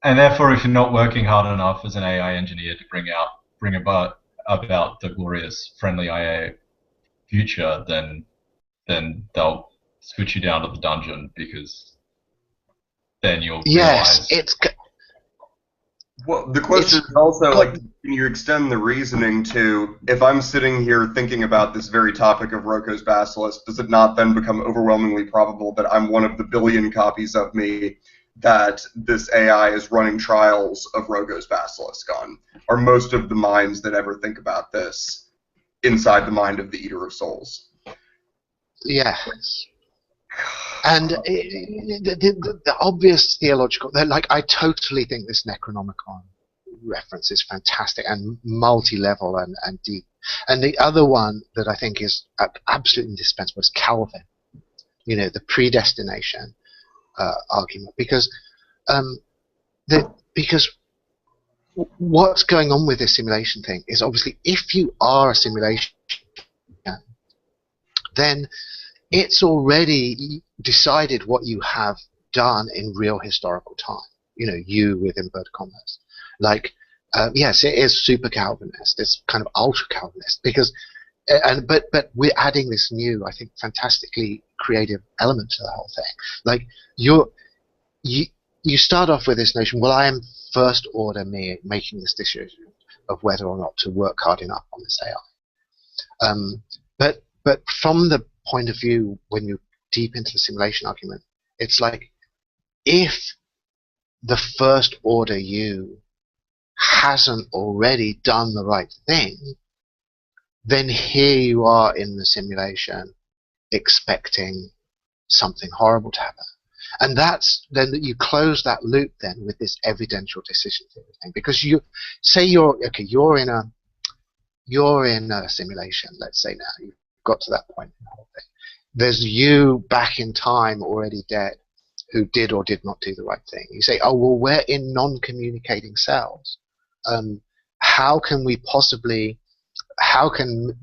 therefore, if you're not working hard enough as an AI engineer to bring about the glorious friendly IA future, then they'll switch you down to the dungeon, because then you'll realize... Well, the question is also, like, can you extend the reasoning to, if I'm sitting here thinking about this very topic of Roko's Basilisk, does it not then become overwhelmingly probable that I'm one of the billion copies of me that this AI is running trials of Roko's Basilisk on? Are most of the minds that ever think about this inside the mind of the Eater of Souls? Yes. And the obvious theological, like, I totally think this Necronomicon reference is fantastic and multi-level and deep. And the other one that I think is absolutely indispensable is Calvin, the predestination argument, because what's going on with this simulation thing is, obviously, if you are a simulation, then it's already decided what you have done in real historical time. You with inverted commas. Like, yes, it is super Calvinist. It's kind of ultra Calvinist because, but we're adding this new, I think, fantastically creative element to the whole thing. Like, you start off with this notion, well, I am first order me making this decision of whether or not to work hard enough on this AI. But from the point of view, when you're deep into the simulation argument, it's like, if the first order you hasn't already done the right thing, then here you are in the simulation expecting something horrible to happen. And that's then that you close that loop then with this evidential decision theory thing, because you say you're in a simulation. Let's say now you've got to that point in the whole thing. There's you back in time already dead who did or did not do the right thing. You say, oh well, we're in non-communicating cells. How can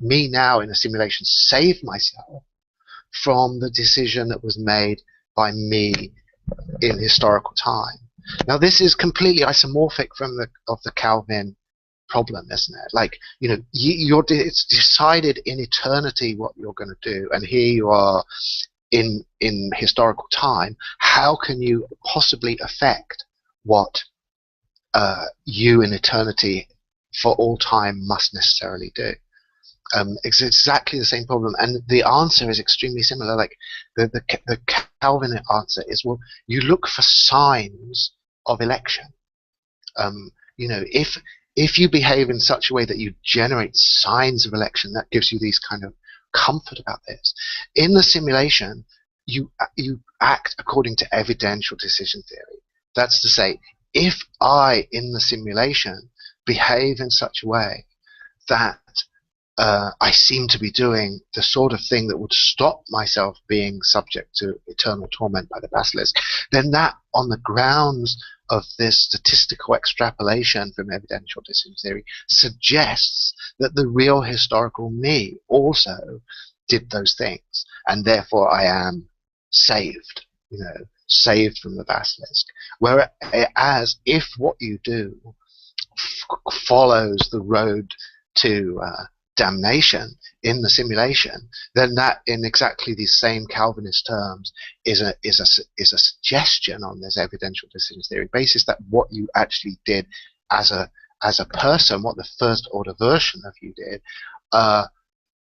me now in a simulation save myself from the decision that was made by me in historical time? Now this is completely isomorphic from the Calvin problem, isn't it? Like, it's decided in eternity what you're going to do, and here you are in historical time. How can you possibly affect what you in eternity for all time must necessarily do? It's exactly the same problem, and the answer is extremely similar. Like the Calvin answer is, well, you look for signs of election. If you behave in such a way that you generate signs of election, that gives you these kind of comfort about this. In the simulation, you act according to evidential decision theory. That's to say, if I in the simulation behave in such a way that I seem to be doing the sort of thing that would stop myself being subject to eternal torment by the basilisk, then that, on the grounds of this statistical extrapolation from evidential decision theory, suggests that the real historical me also did those things, and therefore I am saved, saved from the basilisk. Whereas if what you do follows the road to damnation in the simulation, then that, in exactly these same Calvinist terms, is a suggestion on this evidential decision theory basis that what you actually did as a person, what the first order version of you did,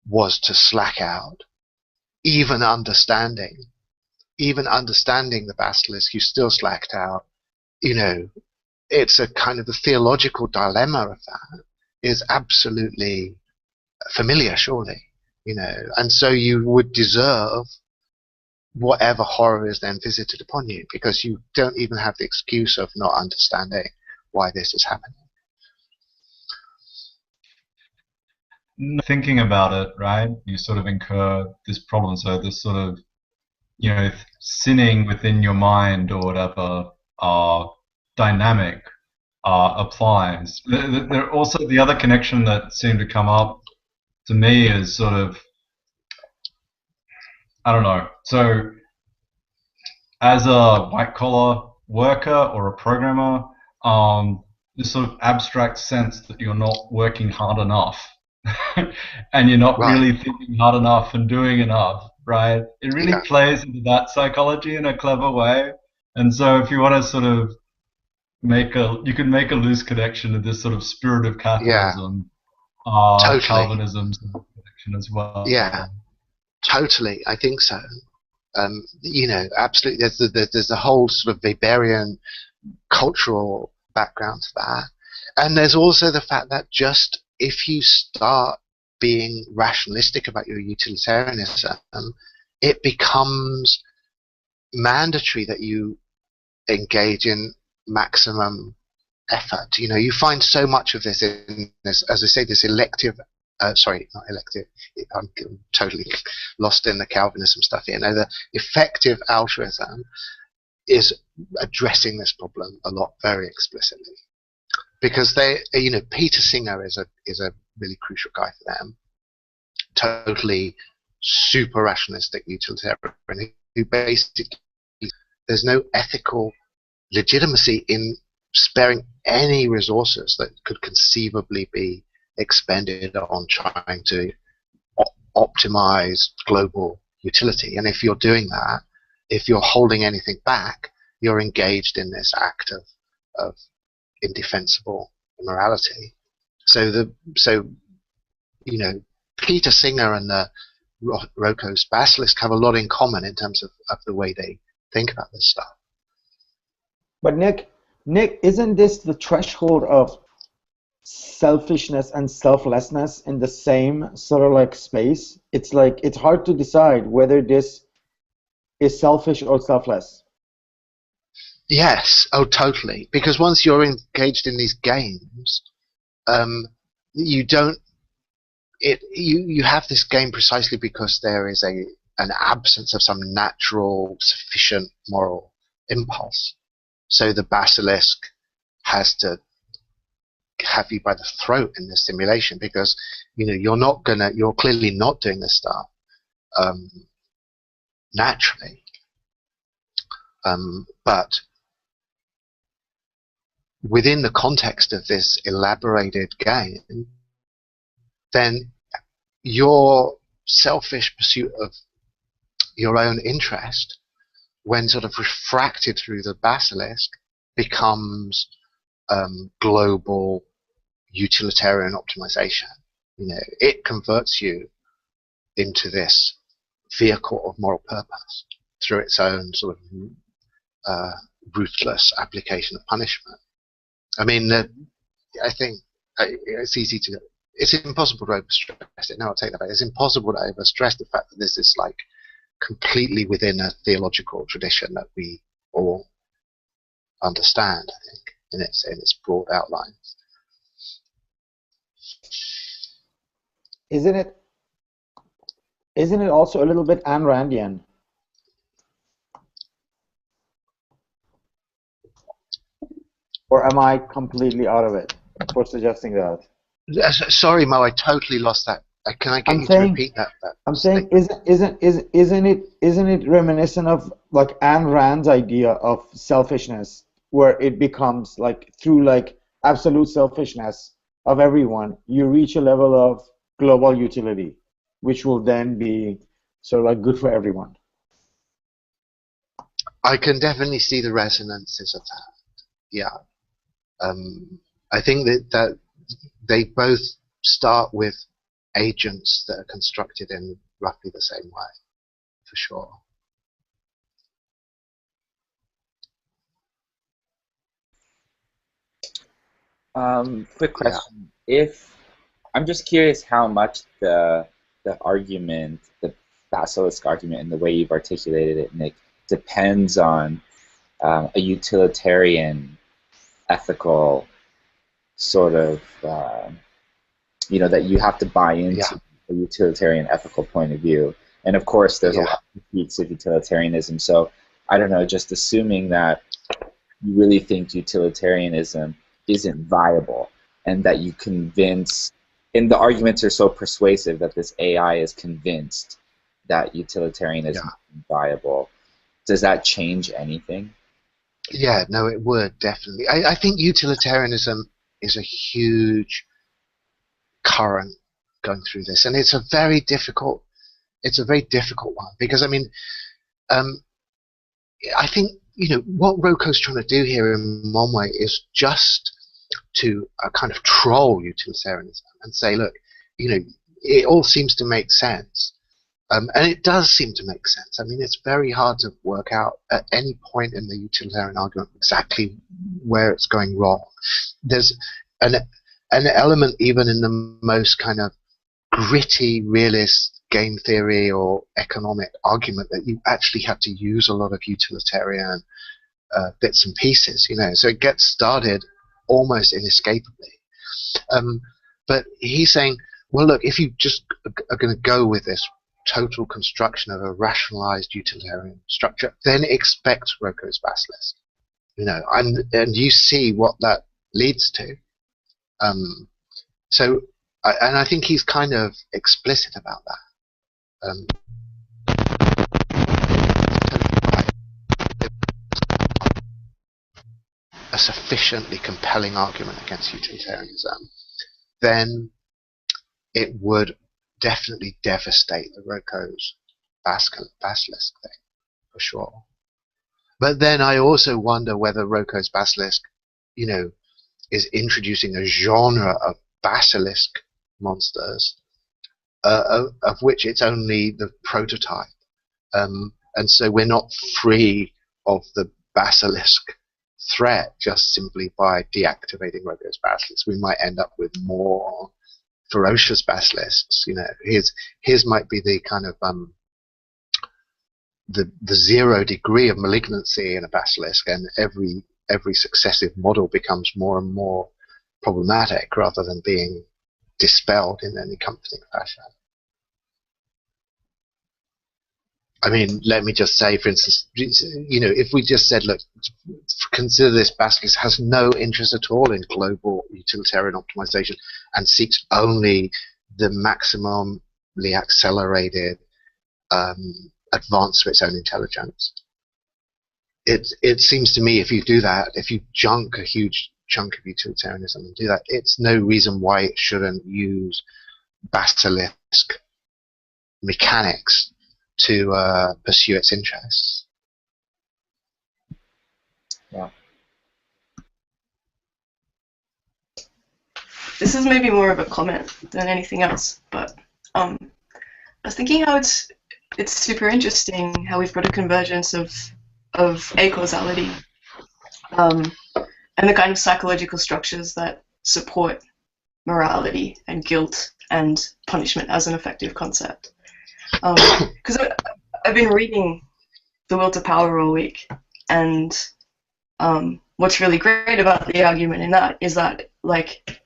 was to slack out. Even understanding the basilisk, you still slacked out. It's a kind of the theological dilemma of that is absolutely familiar, surely, and so you would deserve whatever horror is then visited upon you, because you don't even have the excuse of not understanding why this is happening. Thinking about it, right, you sort of incur this problem. So this sort of, sinning within your mind or whatever dynamic applies. There also, the other connection that seemed to come up to me is sort of, I don't know, so as a white-collar worker or a programmer, this sort of abstract sense that you're not working hard enough and you're not really thinking hard enough and doing enough, right? It really plays into that psychology in a clever way. And so if you want to sort of you can make a loose connection to this sort of spirit of Catholicism, totally. Calvinism's connection as well. Yeah, totally. I think so. Absolutely. There's the whole sort of Weberian cultural background to that, and there's also the fact that just if you start being rationalistic about your utilitarianism, it becomes mandatory that you engage in maximum effort. You find so much of this in this, as I say, this elective. Sorry, not elective. I'm totally lost in the Calvinism stuff here. No, the effective altruism is addressing this problem a lot, very explicitly, because Peter Singer is a really crucial guy for them. Totally super rationalistic utilitarian who basically, there's no ethical legitimacy in sparing any resources that could conceivably be expended on trying to optimize global utility. And if you're doing that, if you're holding anything back, you're engaged in this act of indefensible immorality. So Peter Singer and the Roko's Basilisk have a lot in common in terms of the way they think about this stuff. But Nick, isn't this the threshold of selfishness and selflessness in the same sort of like space? It's like it's hard to decide whether this is selfish or selfless. Yes, oh, totally. Because once you're engaged in these games, you don't. You have this game precisely because there is an absence of some natural, sufficient moral impulse. So the basilisk has to have you by the throat in this simulation because you're clearly not doing this stuff naturally. But within the context of this elaborated game, then your selfish pursuit of your own interest, when sort of refracted through the basilisk, becomes global utilitarian optimization. It converts you into this vehicle of moral purpose through its own sort of ruthless application of punishment. I mean, I think it's impossible to overstress it. No, I'll take that back. It's impossible to overstress the fact that this is like completely within a theological tradition that we all understand, I think, in its broad outlines. Isn't it also a little bit Ayn Randian? Or am I completely out of it for suggesting that? Sorry, Mo, I totally lost that. Can I get you to repeat that? I'm saying, isn't it reminiscent of like Ayn Rand's idea of selfishness, where it becomes like through like absolute selfishness of everyone, you reach a level of global utility, which will then be sort of like good for everyone. I can definitely see the resonances of that. Yeah. I think that they both start with agents that are constructed in roughly the same way, for sure. Quick question. If I'm just curious how much the argument, the basilisk argument, and the way you've articulated it, Nick, depends on a utilitarian, ethical sort of, that you have to buy into a utilitarian, ethical point of view. And of course, there's a lot of critiques of utilitarianism. So I don't know, just assuming that you really think utilitarianism isn't viable, and that you convince, and the arguments are so persuasive that this AI is convinced that utilitarianism is viable. Does that change anything? Yeah, no, it would, definitely. I think utilitarianism is a huge current going through this, and it's a very difficult one, because I mean, I think what Roko's trying to do here in one way is just to kind of troll utilitarianism and say, look, it all seems to make sense, and it does seem to make sense. I mean, it's very hard to work out at any point in the utilitarian argument exactly where it's going wrong. There's an element even in the most kind of gritty, realist game theory or economic argument that you actually have to use a lot of utilitarian bits and pieces, so it gets started almost inescapably. But he's saying, well, look, if you just are going to go with this total construction of a rationalized utilitarian structure, then expect Roko's basilisk, and you see what that leads to. So I think he's kind of explicit about that. A sufficiently compelling argument against utilitarianism, then it would definitely devastate the Roko's basilisk thing, for sure. But then I also wonder whether Roko's basilisk, is introducing a genre of basilisk monsters, of which it's only the prototype. And so we're not free of the basilisk threat just simply by deactivating Roko's basilisk. We might end up with more ferocious basilisks. His might be the kind of the 0 degree of malignancy in a basilisk, and every successive model becomes more and more problematic rather than being dispelled in any comforting fashion. I mean, let me just say, for instance, if we just said, look, consider this basilisk has no interest at all in global utilitarian optimization and seeks only the maximally accelerated advance of its own intelligence. It seems to me if you do that, if you junk a huge chunk of utilitarianism and do that, it's no reason why it shouldn't use basilisk mechanics to pursue its interests. Yeah. This is maybe more of a comment than anything else, but I was thinking how it's super interesting how we've got a convergence of acausality and the kind of psychological structures that support morality and guilt and punishment as an effective concept. Because I've been reading The Will to Power all week, and what's really great about the argument in that is that, like,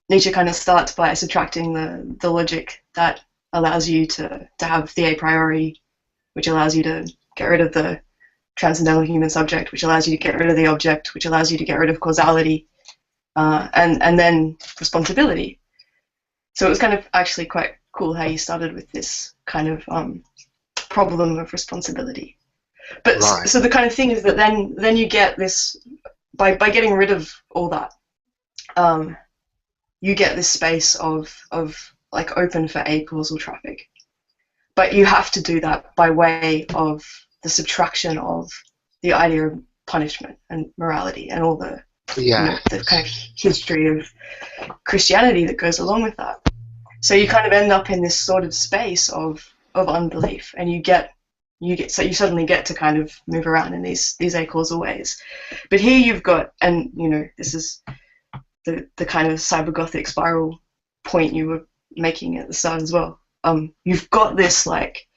Nietzsche kind of starts by subtracting the logic that allows you to have the a priori, which allows you to get rid of the transcendental human subject, which allows you to get rid of the object, which allows you to get rid of causality, and then responsibility. So it was kind of actually quite cool how you started with this kind of problem of responsibility. But Right. so the kind of thing is that then you get this, by getting rid of all that, you get this space of like open for acausal traffic. But you have to do that by way of the subtraction of the idea of punishment and morality and all the the kind of history of Christianity that goes along with that. So you kind of end up in this sort of space of unbelief, and you suddenly get to kind of move around in these acausal ways. But here you've got, and this is the kind of cyber-Gothic spiral point you were making at the start as well. You've got this like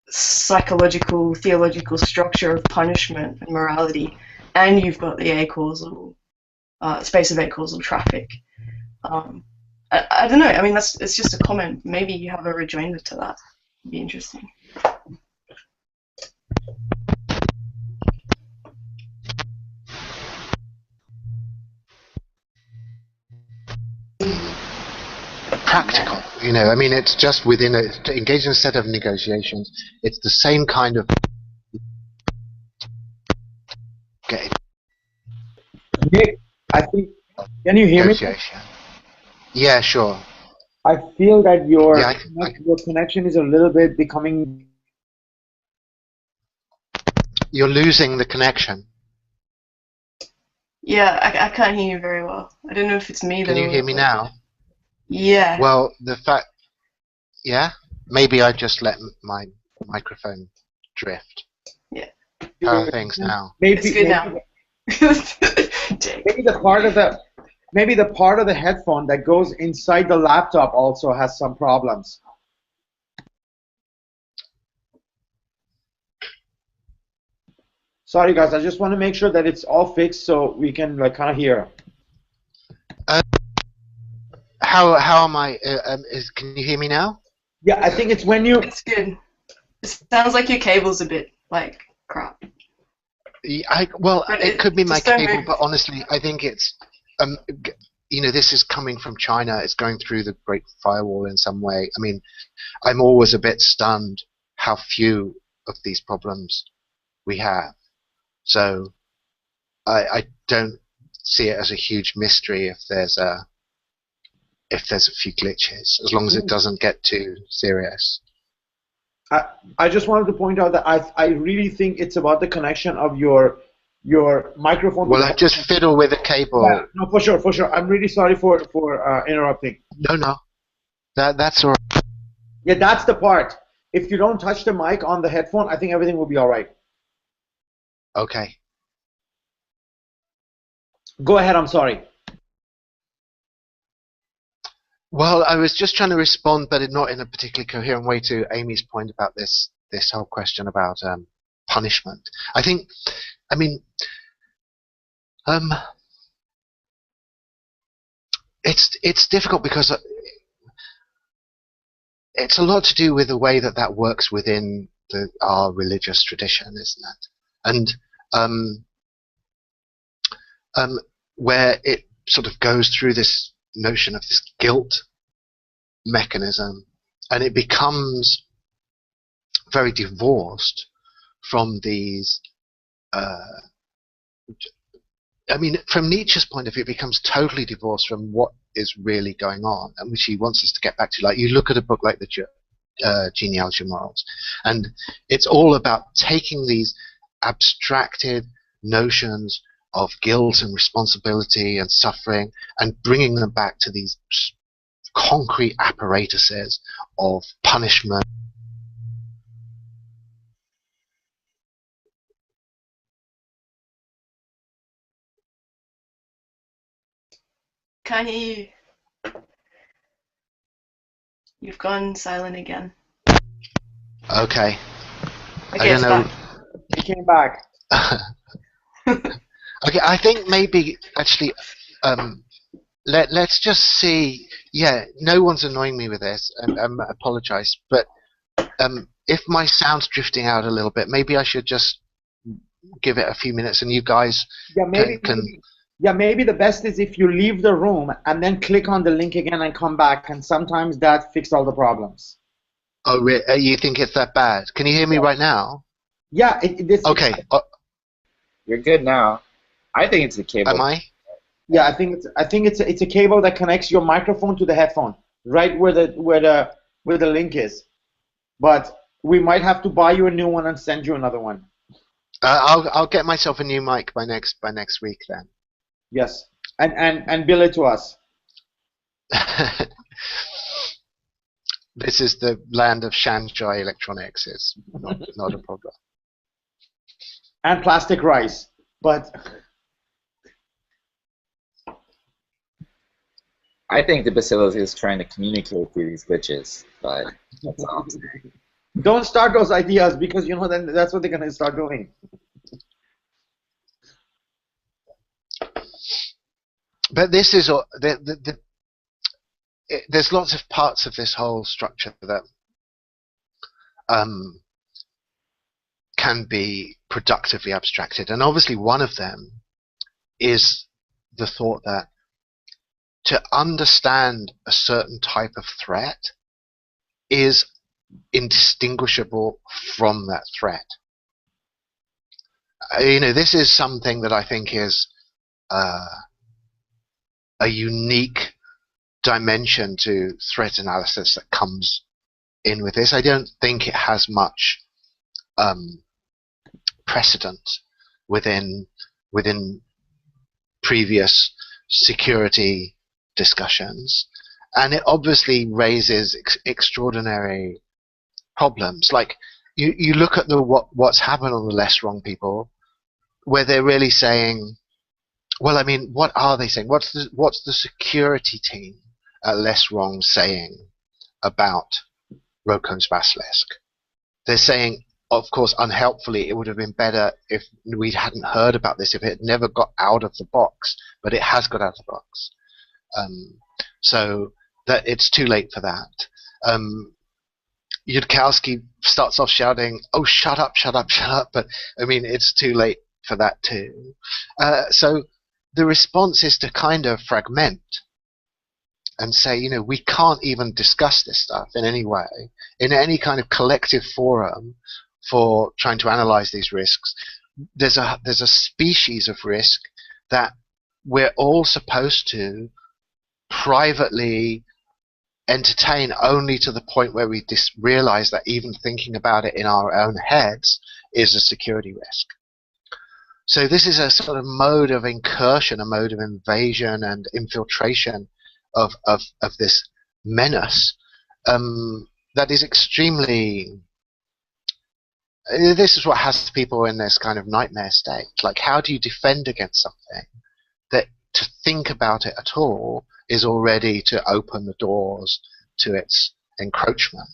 psychological, theological structure of punishment and morality, and you've got the acausal space of acausal traffic. I don't know. I mean, it's just a comment. Maybe you have a rejoinder to that. It'd be interesting. Practical, I mean, it's just within engaged in a set of negotiations. It's the same kind of. Okay. Nick, I think. Can you hear me? Negotiation. Yeah, sure. I feel that your Yeah, your connection is a little bit becoming. You're losing the connection. Yeah, I can't hear you very well. I don't know if it's me though. Can you hear me now? Yeah. Well, yeah, maybe I just let my microphone drift. Yeah. How are things now? It's good now. Maybe the part of the headphone that goes inside the laptop also has some problems. Sorry guys, I just want to make sure that it's all fixed so we can like kind of hear. How am I? Can you hear me now? Yeah, I think it's when you. It's good. It sounds like your cable's a bit like crap. Well, it could be my cable, move. but honestly, I think it's this is coming from China. It's going through the Great Firewall in some way. I mean, I'm always a bit stunned how few of these problems we have. So I don't see it as a huge mystery if there's a few glitches, as long as it doesn't get too serious. I just wanted to point out that I really think it's about the connection of your microphone. Well, I just fiddle with the cable. Yeah, no, for sure, for sure. I'm really sorry for interrupting. No, that's all right. Yeah, that's the part. If you don't touch the mic on the headphone, I think everything will be all right. Okay. Go ahead. I'm sorry. Well, I was just trying to respond, but not in a particularly coherent way, to Amy's point about this whole question about punishment. I mean, it's difficult because it's a lot to do with the way that works within our religious tradition, isn't it? And where it sort of goes through this notion of this guilt mechanism, and it becomes very divorced from these. From Nietzsche's point of view, it becomes totally divorced from what is really going on, and which he wants us to get back to. Like, you look at a book like the Genealogy of Morals, and it's all about taking these abstracted notions of guilt and responsibility and suffering and bringing them back to these concrete apparatuses of punishment. Can't hear you. You've gone silent again. Okay. Okay, I don't know. back. He came back. Okay, I think maybe actually, let's just see. Yeah, no one's annoying me with this, and I apologize. But if my sound's drifting out a little bit, maybe I should just give it a few minutes, and you guys maybe the best is if you leave the room and then click on the link again and come back, and sometimes that fixes all the problems. Oh, you think it's that bad? Can you hear me right now? Yeah. Okay. You're good now. I think it's the cable. Am I? Yeah, I think it's a cable that connects your microphone to the headphone, right where the link is. But we might have to buy you a new one and send you another one. I'll get myself a new mic by next week then. Yes, and bill it to us. This is the land of Shanghai Electronics. It's not a problem. And plastic rice, but I think the bacillus is trying to communicate through these glitches, but that's all I'm saying. Don't start those ideas, because then that's what they're gonna start doing. But this is there's lots of parts of this whole structure that can be productively abstracted, and obviously one of them is the thought that to understand a certain type of threat is indistinguishable from that threat. This is something that I think is a unique dimension to threat analysis that comes in with this. I don't think it has much precedent within previous security discussions, and it obviously raises extraordinary problems. Like, you look at what's happened on the Less Wrong people, where they're really saying, well, I mean, what are they saying? What's the security team at Less Wrong saying about Roko's Basilisk? They're saying, of course, unhelpfully, it would have been better if we hadn't heard about this, if it had never got out of the box, but it has got out of the box. So that it's too late for that. Yudkowsky starts off shouting, "Oh, shut up, shut up, shut up," but I mean, it's too late for that too. So the response is to kind of fragment and say, we can't even discuss this stuff in any way, in any kind of collective forum for trying to analyze these risks. There's a species of risk that we're all supposed to privately entertain only to the point where we realize that even thinking about it in our own heads is a security risk. So this is a sort of mode of incursion, a mode of invasion and infiltration of this menace that is extremely. This is what has people in this kind of nightmare state. Like, how do you defend against something that to think about it at all is already to open the doors to its encroachment?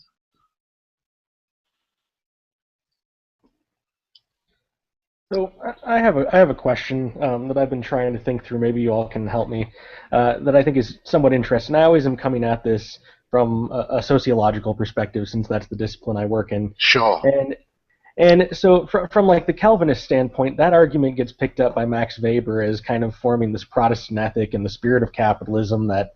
So I have a question that I've been trying to think through. Maybe you all can help me. That I think is somewhat interesting. I always am coming at this from a sociological perspective, since that's the discipline I work in. Sure. And so from like the Calvinist standpoint, that argument gets picked up by Max Weber as kind of forming this Protestant ethic and the spirit of capitalism that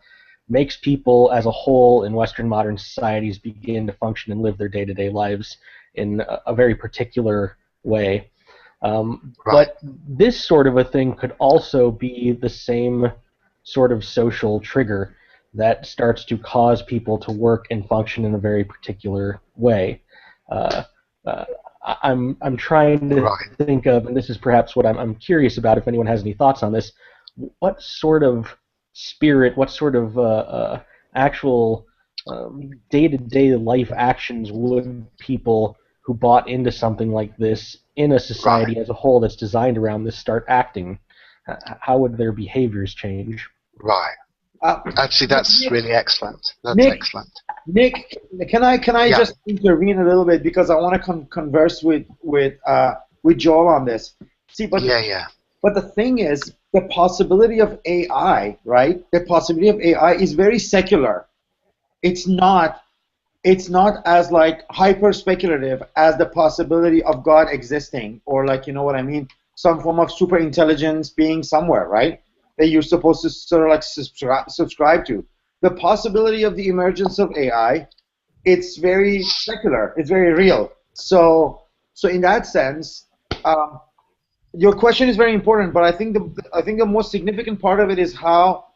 makes people as a whole in Western modern societies begin to function and live their day-to-day lives in a very particular way. Right. But this sort of a thing could also be the same sort of social trigger that starts to cause people to work and function in a very particular way. I'm trying to think of, and this is perhaps what I'm curious about, if anyone has any thoughts on this, what sort of spirit, what sort of actual day-to-day life actions would people who bought into something like this in a society as a whole that's designed around this start acting? How would their behaviors change? Right. Actually, that's Nick, really excellent. That's Nick, excellent. Nick, can I just intervene a little bit, because I want to converse with Joel on this. See, but but the thing is, the possibility of AI, right? The possibility of AI is very secular. It's not as like hyper speculative as the possibility of God existing, or like, you know what I mean, some form of super intelligence being somewhere, right? That you're supposed to sort of like subscribe to. The possibility of the emergence of AI, it's very secular. It's very real. So in that sense, your question is very important. But I think the most significant part of it is how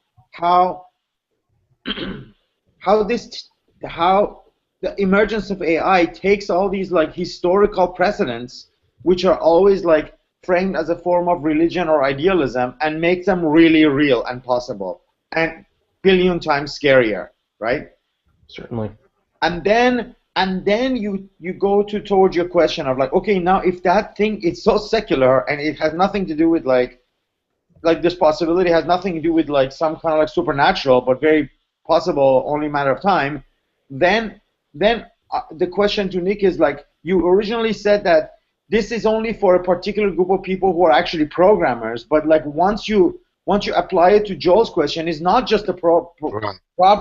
the emergence of AI takes all these like historical precedents, which are always like framed as a form of religion or idealism, and makes them really real and possible and billion times scarier, right? Certainly. And then you go towards your question of like, okay, now if that thing is so secular and it has nothing to do with like this possibility has nothing to do with like some kind of like supernatural, but very possible, only a matter of time, then the question to Nick is like, you originally said that this is only for a particular group of people who are actually programmers, but like once you apply it to Joel's question, it's not just the problem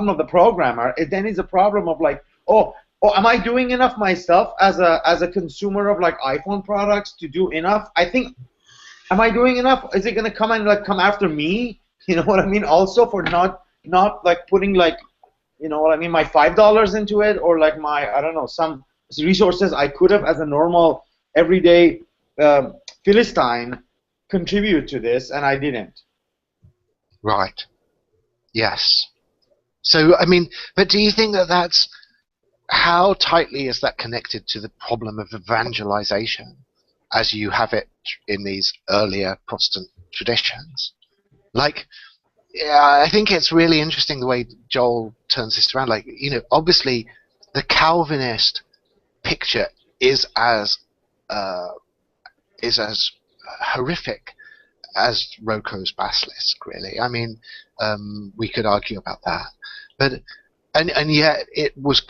of the programmer. It then is a problem of like, oh, am I doing enough myself as a consumer of like iPhone products to do enough? I think, am I doing enough? Is it gonna come after me? You know what I mean? Also for not like putting like, you know what I mean, my $5 into it, or like my, I don't know, some resources I could have as a normal everyday Philistine contribute to this, and I didn't. Right. Yes. So, I mean, but do you think that that's, how tightly is that connected to the problem of evangelization as you have it in these earlier Protestant traditions? Like, yeah, I think it's really interesting the way Joel turns this around. Like, you know, obviously the Calvinist picture is as horrific as Roko's basilisk, really. I mean, we could argue about that, but and yet it was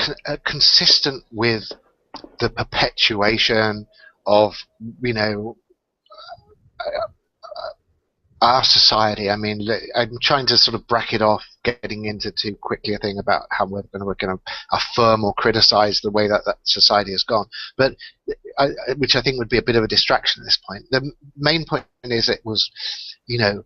consistent with the perpetuation of, you know, our society. I mean, I'm trying to sort of bracket off getting into too quickly a thing about how we're going to affirm or criticize the way that society has gone, but which I think would be a bit of a distraction at this point. The main point is it was, you know,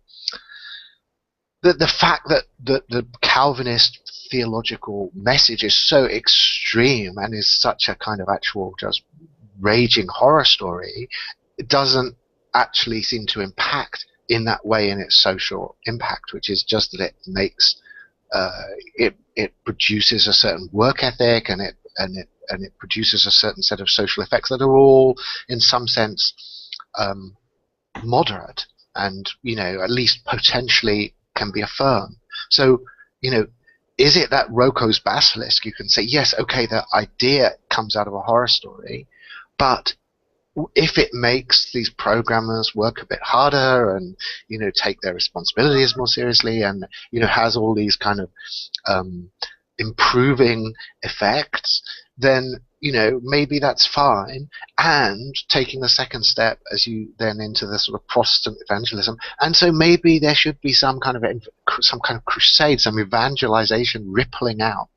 the fact that the Calvinist theological message is so extreme and is such a kind of actual just raging horror story, it doesn't actually seem to impact in that way in its social impact, which is just that it makes it produces a certain work ethic, and it produces a certain set of social effects that are all, in some sense, moderate, and at least potentially can be affirmed. So is it that Roko's basilisk? You can say yes, okay, the idea comes out of a horror story, but if it makes these programmers work a bit harder and take their responsibilities more seriously, and has all these kind of improving effects, then maybe that's fine. And taking the second step as you then into the sort of Protestant evangelism, and so maybe there should be some kind of crusade, some evangelization rippling out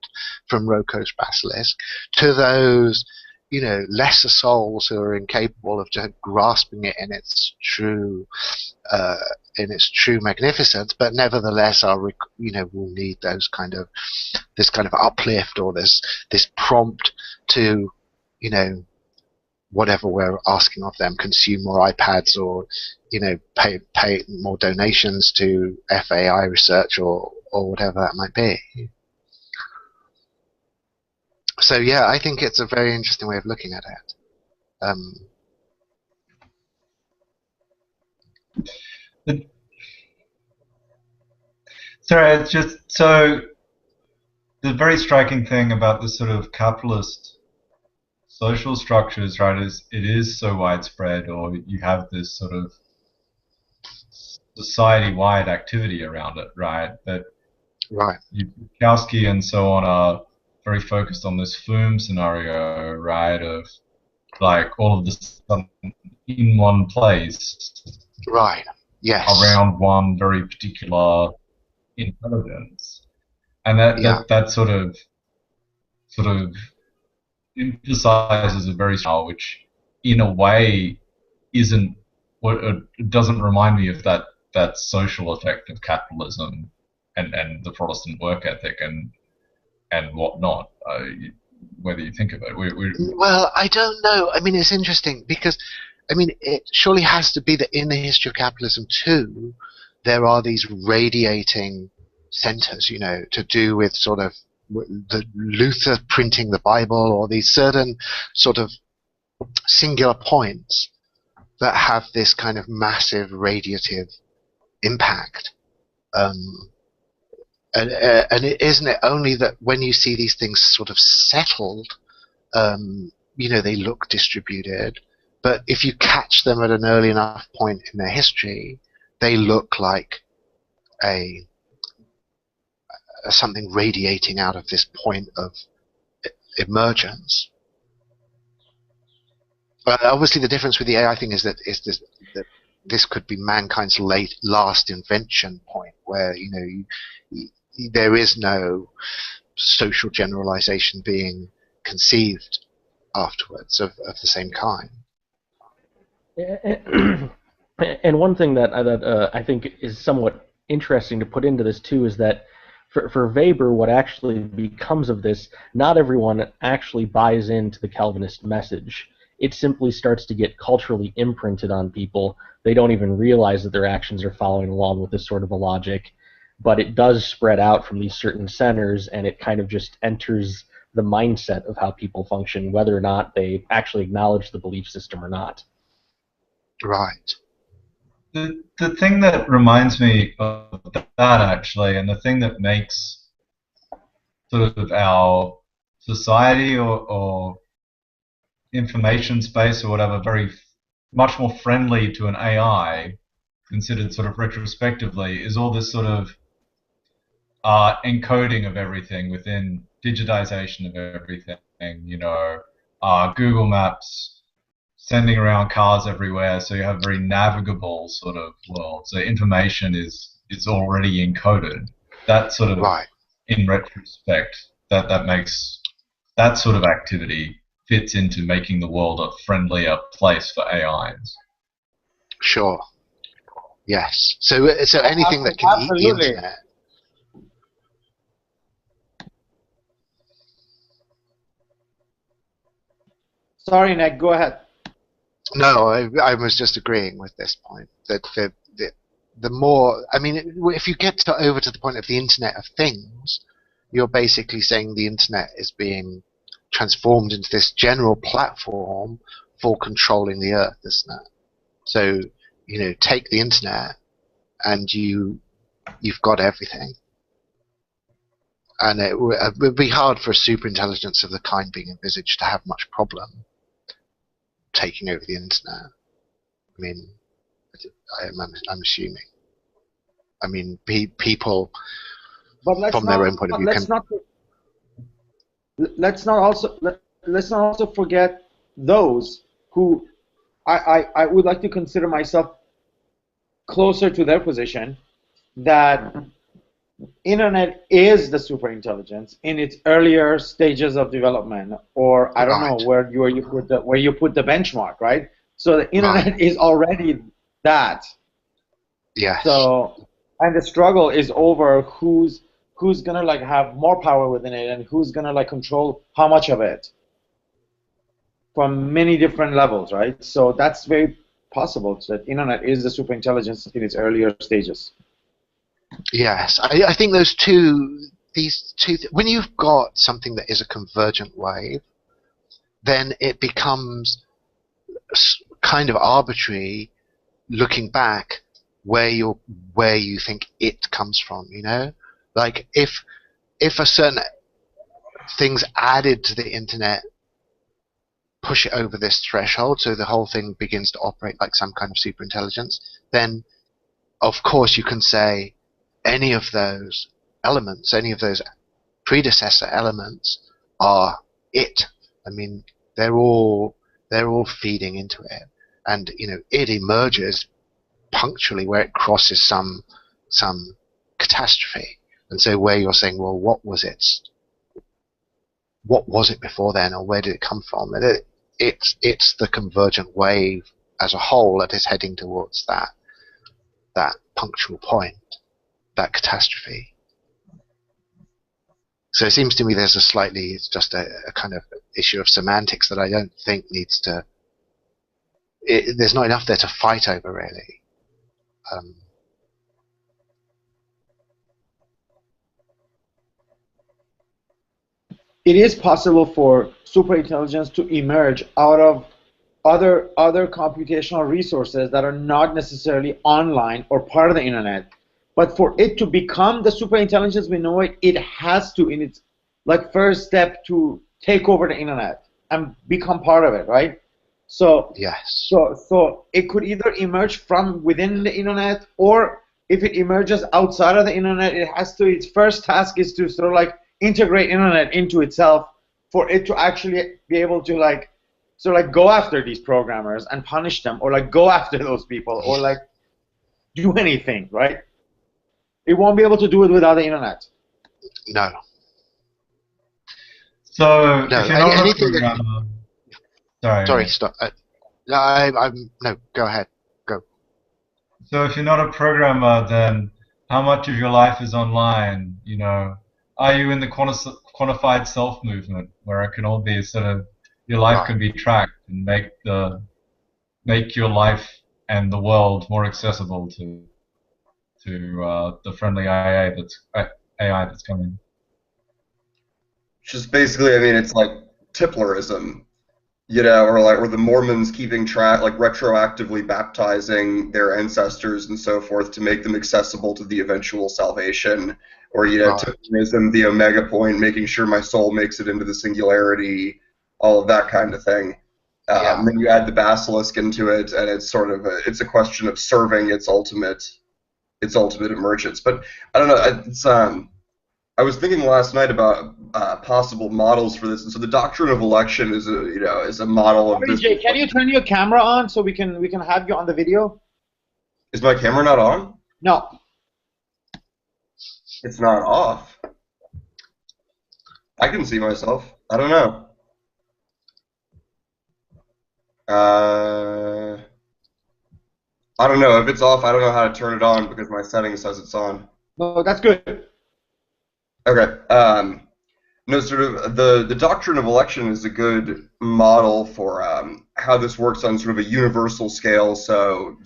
from Roko's basilisk to those lesser souls who are incapable of just grasping it in its true magnificence, but nevertheless will need this kind of uplift, or this prompt to whatever we're asking of them, consume more iPads, or pay more donations to FAI research, or whatever that might be. So yeah, I think it's a very interesting way of looking at it. Sorry, it's just so the very striking thing about this sort of capitalist social structures, right, is it is so widespread, or you have this sort of society-wide activity around it, right? That Bukowski and so on are very focused on this Flume scenario, right, of like all of this in one place, right? Yes, around one very particular intelligence, and that sort of emphasizes a very strong, which in a way isn't what it doesn't remind me of that social effect of capitalism and the Protestant work ethic and whatnot. Whether you think of it, well, I don't know. I mean, it's interesting because, I mean, it surely has to be that in the history of capitalism too, there are these radiating centers, to do with sort of the Luther printing the Bible, or these certain sort of singular points that have this kind of massive radiative impact. And isn't it only that when you see these things sort of settled, they look distributed, but if you catch them at an early enough point in their history, they look like something radiating out of this point of emergence. But obviously the difference with the AI thing is that this could be mankind's last invention point, where there is no social generalization being conceived afterwards of the same kind. And one thing that I think is somewhat interesting to put into this too is that for Weber, what actually becomes of this, not everyone actually buys into the Calvinist message. It simply starts to get culturally imprinted on people. They don't even realize that their actions are following along with this sort of a logic, but it does spread out from these certain centers, and it kind of just enters the mindset of how people function, whether or not they actually acknowledge the belief system or not. Right. The thing that reminds me of that, actually, and the thing that makes sort of our society or information space or whatever very much more friendly to an AI, considered sort of retrospectively, is all this sort of encoding of everything within digitization of everything. Google Maps sending around cars everywhere, so you have a very navigable sort of world. So information is already encoded. That sort of, right. In retrospect, that makes that sort of activity fits into making the world a friendlier place for AIs. Sure. Yes. So anything that can eat the internet. Sorry, Nick. Go ahead. No, I was just agreeing with this point that the more, I mean, if you get over to the point of the Internet of Things, you're basically saying the Internet is being transformed into this general platform for controlling the Earth, isn't it? So, take the Internet and you've got everything. And it would be hard for a superintelligence of the kind being envisaged to have much problem taking over the Internet. I mean, I'm assuming. I mean, people from their own point of view let's not also forget those who I would like to consider myself closer to their position, that Internet is the superintelligence in its earlier stages of development, or I don't know where you put the benchmark, right? So the Internet is already that. Yes. So, and the struggle is over who's gonna like have more power within it and who's gonna like control how much of it from many different levels, right? So that's very possible that Internet is the superintelligence in its earlier stages. Yes, I think these two, when you've got something that is a convergent wave, then it becomes kind of arbitrary looking back where you think it comes from, like if a certain things added to the Internet push it over this threshold, so the whole thing begins to operate like some kind of superintelligence, then of course you can say any of those elements, any of those predecessor elements are it. I mean, they're all feeding into it, and it emerges punctually where it crosses some catastrophe. And so where you're saying, well, what was it before then, or where did it come from? And it's the convergent wave as a whole that is heading towards that punctual point, that catastrophe. So it seems to me it's just a kind of issue of semantics that I don't think needs to. There's not enough there to fight over, really. It is possible for superintelligence to emerge out of other computational resources that are not necessarily online or part of the Internet. But for it to become the superintelligence we know it has to, in its first step, to take over the Internet and become part of it, right? So yes. So it could either emerge from within the Internet, or if it emerges outside of the Internet, its first task is to sort of integrate Internet into itself for it to actually be able to go after these programmers and punish them, or go after those people, or do anything, right? It won't be able to do it without the Internet. No. So no, if you're not a anything programmer, sorry, stop. No, go ahead. Go. So if you're not a programmer, then how much of your life is online? Are you in the quantified self movement, where it can all be sort of your life can be tracked and make your life and the world more accessible to the friendly AI that's coming? Just basically, I mean, it's like Tiplerism, or the Mormons keeping track, retroactively baptizing their ancestors and so forth to make them accessible to the eventual salvation, or Tiplerism, the Omega point, making sure my soul makes it into the singularity, all of that kind of thing. And then you add the basilisk into it, and it's sort of it's a question of serving its ultimate emergence. But I don't know. It's I was thinking last night about possible models for this, and so the doctrine of election is a model of this. Jay, can you turn your camera on so we can have you on the video? Is my camera not on? No. It's not off. I can see myself. I don't know. I don't know. If it's off, I don't know how to turn it on because my setting says it's on. No, that's good. Okay. No, sort of the doctrine of election is a good model for how this works on sort of a universal scale. So,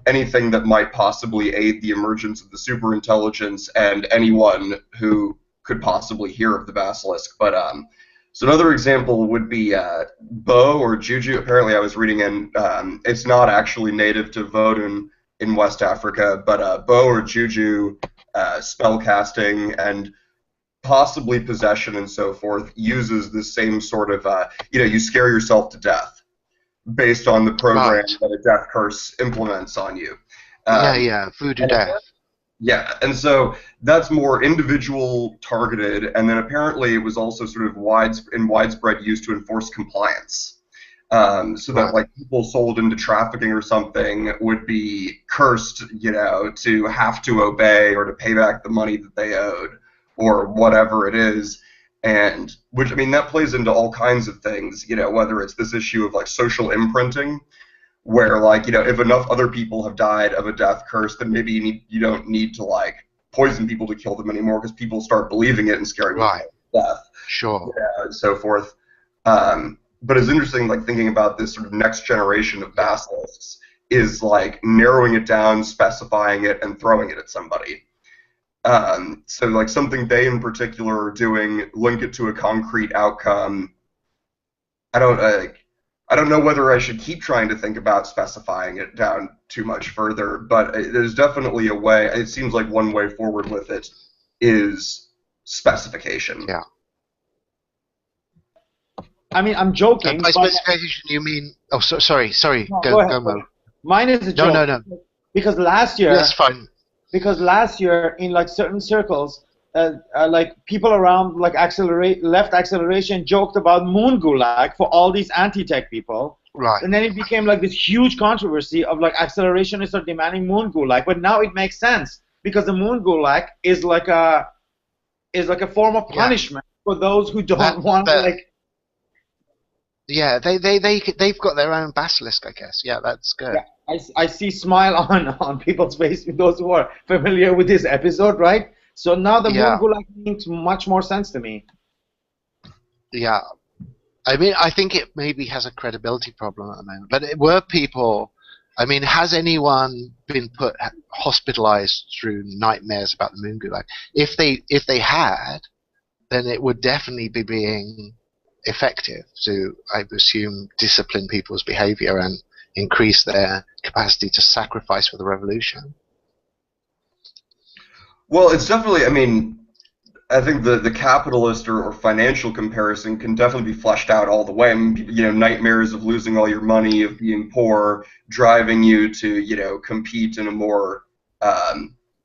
anything that might possibly aid the emergence of the superintelligence and anyone who could possibly hear of the basilisk. But so another example would be Bo or Juju. Apparently, I was reading it's not actually native to Vodun in West Africa, but Bo or Juju spell casting and possibly possession and so forth uses the same sort of, you scare yourself to death based on the program that a death curse implements on you. Voodoo death. Yeah, and so that's more individual targeted, and then apparently it was also sort of widespread use to enforce compliance. So that like people sold into trafficking or something would be cursed, to have to obey or to pay back the money that they owed, or whatever it is, and which, I mean, that plays into all kinds of things, whether it's this issue of like social imprinting, where like, if enough other people have died of a death curse, then maybe you don't need to like poison people to kill them anymore because people start believing it and scaring them to death. Sure. And so forth. But it's interesting, like thinking about this sort of next generation of basilisks is like narrowing it down, specifying it, and throwing it at somebody. So like something they in particular are doing, link it to a concrete outcome. I don't know whether I should keep trying to think about specifying it down too much further, but there's definitely a way. It seems like one way forward with it is specification. Yeah. I mean, I'm joking. By specification, you mean? Oh, sorry. No, go Mo. Mine is a joke. No. Because last year. That's fine. Because last year, in like certain circles, like people around like left acceleration joked about moon gulag for all these anti-tech people. Right. And then it became like this huge controversy of like accelerationists are demanding moon gulag. But now it makes sense because the moon gulag is like a form of punishment for those who don't want to like. Yeah, they've got their own basilisk, I guess. Yeah, that's good. Yeah. I see smile on people's face, those who are familiar with this episode, right? So now the moon gulag makes much more sense to me. Yeah. I mean, I think it maybe has a credibility problem at the moment. But were people... I mean, has anyone been hospitalized through nightmares about the moon gulag? If they had, then it would definitely be being effective to, I assume, discipline people's behavior and increase their capacity to sacrifice for the revolution. Well, it's definitely, I mean, I think the capitalist or financial comparison can definitely be fleshed out all the way. I mean, nightmares of losing all your money, of being poor, driving you to, compete in a more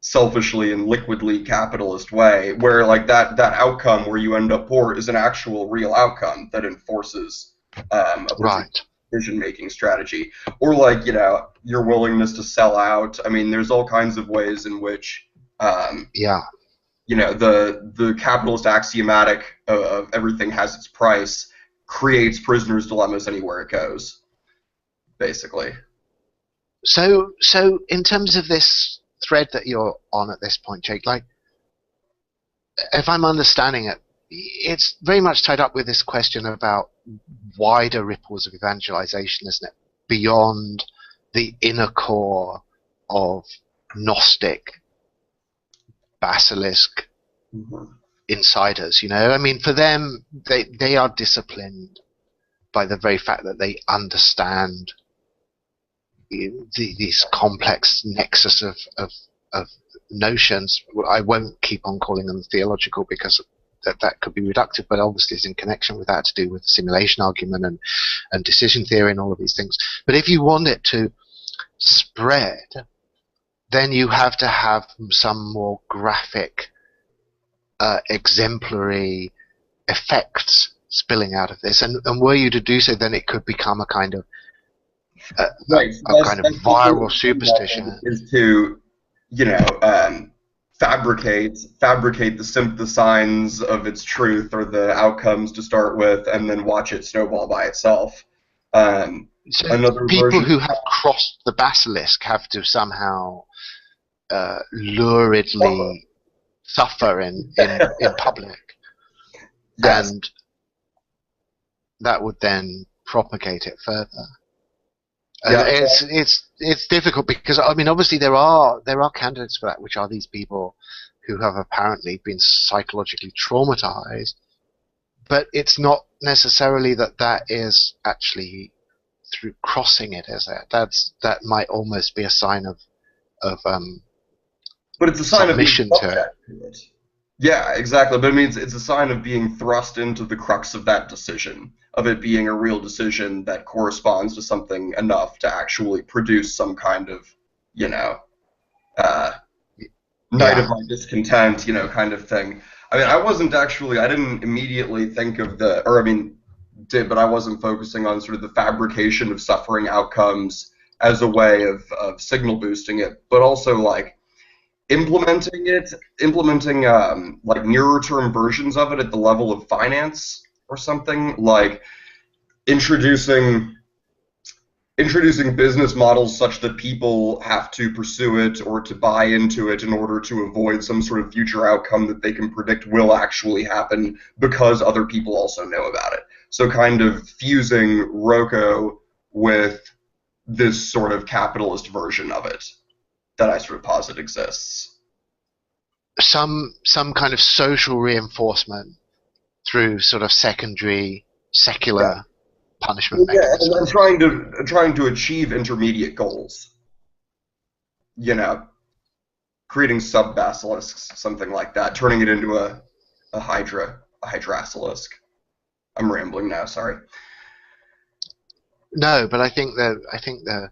selfishly and liquidly capitalist way, where like that outcome where you end up poor is an actual real outcome that enforces a decision-making strategy, or like your willingness to sell out. I mean, there's all kinds of ways in which the capitalist axiomatic of everything has its price creates prisoners' dilemmas anywhere it goes, basically. So in terms of this thread that you're on at this point, Jake, like, if I'm understanding it, it's very much tied up with this question about wider ripples of evangelization, isn't it? Beyond the inner core of Gnostic basilisk insiders, I mean, for them, they are disciplined by the very fact that they understand this complex nexus of notions. I won't keep on calling them theological because that could be reductive, but obviously it's in connection with that, to do with the simulation argument and decision theory and all of these things. But if you want it to spread, then you have to have some more graphic, exemplary effects spilling out of this. And were you to do so, then it could become a kind of kind of viral superstition. Is to, fabricate the signs of its truth or the outcomes to start with, and then watch it snowball by itself. So people who have crossed the basilisk have to somehow luridly suffer in public. Yes. and that would then propagate it further. And Yeah. it's difficult because I mean obviously there are candidates for that, which are these people who have apparently been psychologically traumatized, but it's not necessarily that is actually through crossing it, is it? That might almost be a sign of But it's a sign of being submission to it. subject to it. Yeah, exactly. But I mean, it's a sign of being thrust into the crux of that decision, of it being a real decision that corresponds to something enough to actually produce some kind of, you know, night of my discontent, kind of thing. I mean, I didn't immediately think of did, but I wasn't focusing on sort of the fabrication of suffering outcomes as a way of signal boosting it, but also like implementing like nearer term versions of it at the level of finance or something, like introducing business models such that people have to pursue it or to buy into it in order to avoid some sort of future outcome that they can predict will actually happen because other people also know about it. So kind of fusing Roko with this sort of capitalist version of it that I sort of posit exists. Some kind of social reinforcement through sort of secondary secular punishment mechanisms. Yeah, and trying to achieve intermediate goals. Creating sub-basilisks, something like that, turning it into a hydrasilisk. I'm rambling now, sorry. No, but I think the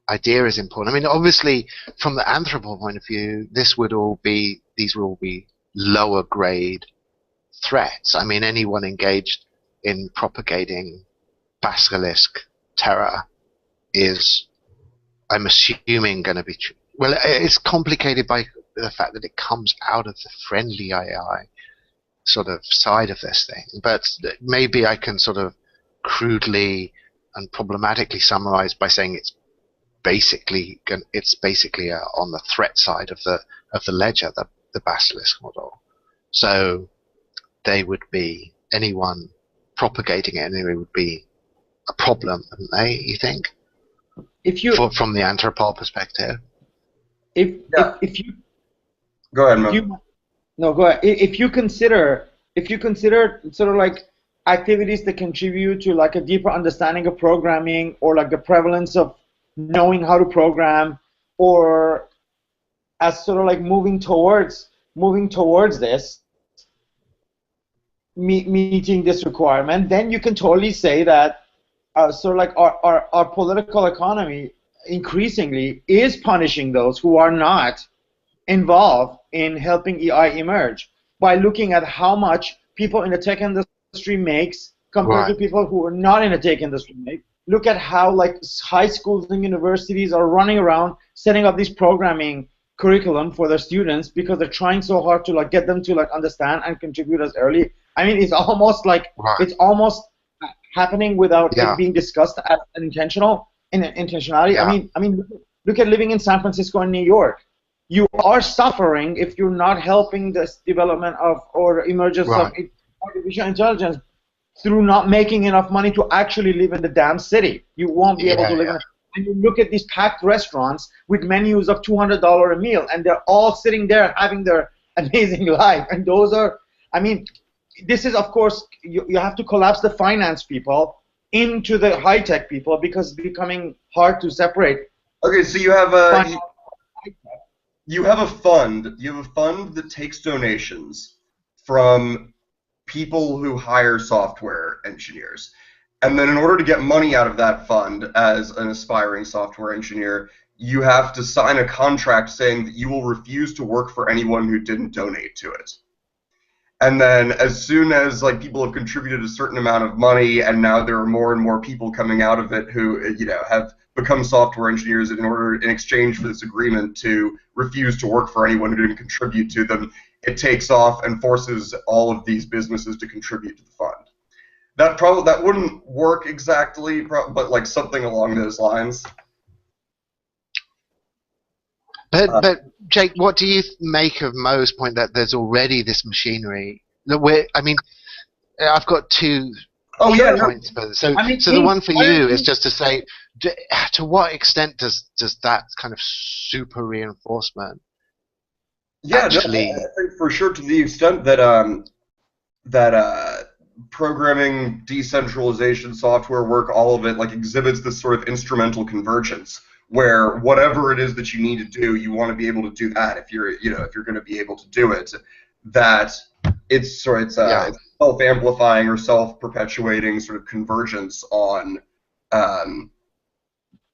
idea is important. I mean, obviously, from the Anthropol point of view, these would all be lower grade threats. I mean, anyone engaged in propagating basilisk terror is, I'm assuming, going to be well, it's complicated by the fact that it comes out of the friendly AI sort of side of this thing. But maybe I can sort of crudely and problematically summarize by saying it's basically on the threat side of the ledger, the basilisk model. So they would be, anyone propagating it anyway would be a problem, wouldn't they, you think? From the Anthropol perspective. If you go ahead, Mo. No, go ahead. If you consider sort of like activities that contribute to like a deeper understanding of programming, or like the prevalence of knowing how to program, or as sort of like moving towards this, meeting this requirement, then you can totally say that sort of like our political economy increasingly is punishing those who are not involved in helping AI emerge, by looking at how much people in the tech industry makes compared to people who are not in the tech industry make. Look at how like high schools and universities are running around setting up this programming curriculum for their students because they're trying so hard to like get them to like understand and contribute as early. I mean, it's almost like it's almost happening without it being discussed as an intentionality. Yeah. I mean, look at living in San Francisco and New York. You are suffering if you're not helping this development of or emergence of artificial intelligence through not making enough money to actually live in the damn city. You won't be able to live in it. And you look at these packed restaurants with menus of $200 a meal, and they're all sitting there having their amazing life. And those are, I mean, this is, of course, you have to collapse the finance people into the high-tech people because it's becoming hard to separate. Okay, so you have a fund. You have a fund that takes donations from people who hire software engineers. And then in order to get money out of that fund as an aspiring software engineer, you have to sign a contract saying that you will refuse to work for anyone who didn't donate to it. And then as soon as like people have contributed a certain amount of money, and now there are more and more people coming out of it who have become software engineers in exchange for this agreement to refuse to work for anyone who didn't contribute to them, it takes off and forces all of these businesses to contribute to the fund. That wouldn't work exactly, but like something along those lines. But Jake, what do you make of Mo's point that there's already this machinery? I mean, I've got two Oh yeah, no, points. But so I mean, so the one for why don't you is just to say, to what extent does that kind of super reinforcement yeah, no, actually? I think for sure to the extent that programming, decentralization, software work, all of it like exhibits this sort of instrumental convergence where whatever it is that you need to do, you want to be able to do that if you're going to be able to do it. That it's it's self-amplifying or self-perpetuating sort of convergence um,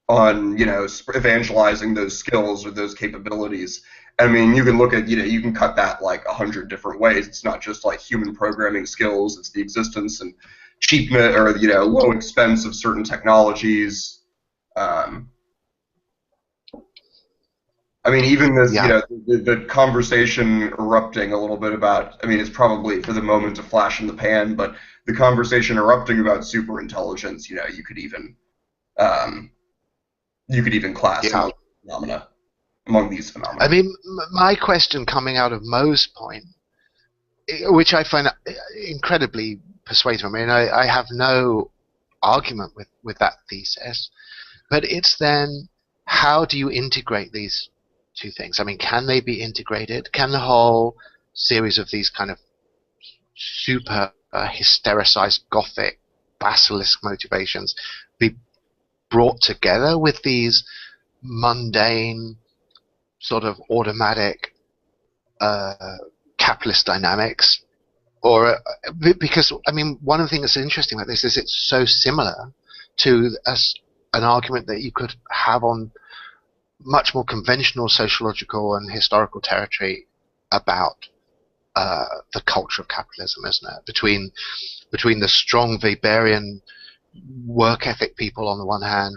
on evangelizing those skills or those capabilities. I mean, you can look at you can cut that like 100 different ways. It's not just like human programming skills. It's the existence and cheapness or low expense of certain technologies. I mean, even this the conversation erupting a little bit about. I mean, it's probably for the moment a flash in the pan, but the conversation erupting about superintelligence. You could even class among these phenomena. I mean, my question coming out of Mo's point, which I find incredibly persuasive. I mean, I have no argument with that thesis, but it's then how do you integrate these two things? I mean, can they be integrated? Can the whole series of these kind of super hystericized gothic basilisk motivations be brought together with these mundane sort of automatic capitalist dynamics? Or because I mean, one of the things that's interesting about this is it's so similar to an argument that you could have on much more conventional sociological and historical territory about the culture of capitalism, isn't it? Between the strong Weberian work ethic people on the one hand,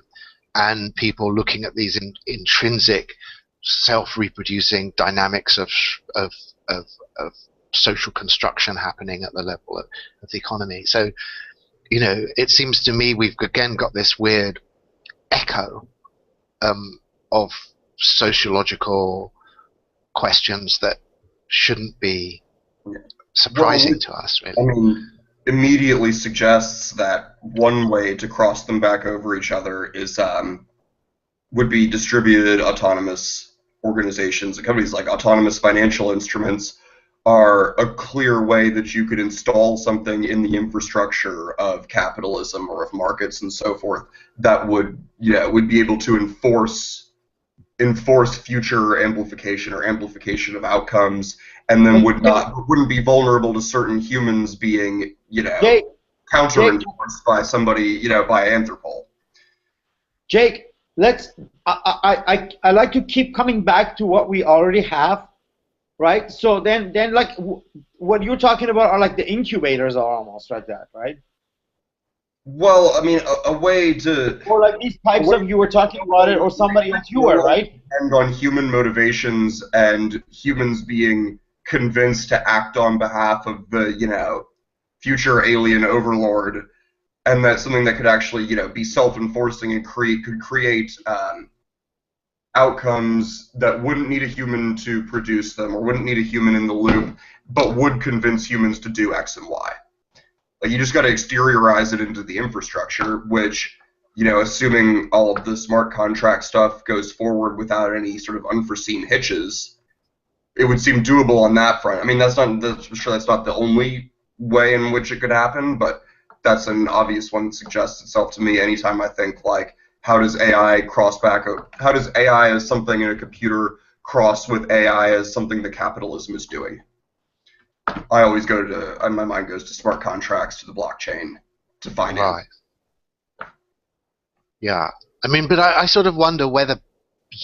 and people looking at these intrinsic self-reproducing dynamics of social construction happening at the level of the economy. So, it seems to me we've again got this weird echo of sociological questions that shouldn't be surprising to us, really. I mean, immediately suggests that one way to cross them back over each other is would be distributed autonomous organizations. Companies like autonomous financial instruments are a clear way that you could install something in the infrastructure of capitalism or of markets and so forth that would be able to enforce future amplification or amplification of outcomes, and then wouldn't be vulnerable to certain humans being counter-enforced by somebody by Anthropol. Jake, I like to keep coming back to what we already have, right? So then like what you're talking about are like the incubators are almost like that, right? Well, I mean, a way to... Or like these types of, you were talking about it, or somebody else, you were, right? And on human motivations and humans being convinced to act on behalf of the, future alien overlord, and that's something that could actually, be self-enforcing and could create outcomes that wouldn't need a human to produce them or wouldn't need a human in the loop, but would convince humans to do X and Y. Like, you just got to exteriorize it into the infrastructure, which, assuming all of the smart contract stuff goes forward without any sort of unforeseen hitches, it would seem doable on that front. I mean, I'm sure that's not the only way in which it could happen, but that's an obvious one that suggests itself to me anytime I think, like, how does AI as something in a computer cross with AI as something that capitalism is doing? I always my mind goes to smart contracts, to the blockchain, to finance. Right. Yeah. I mean, but I sort of wonder whether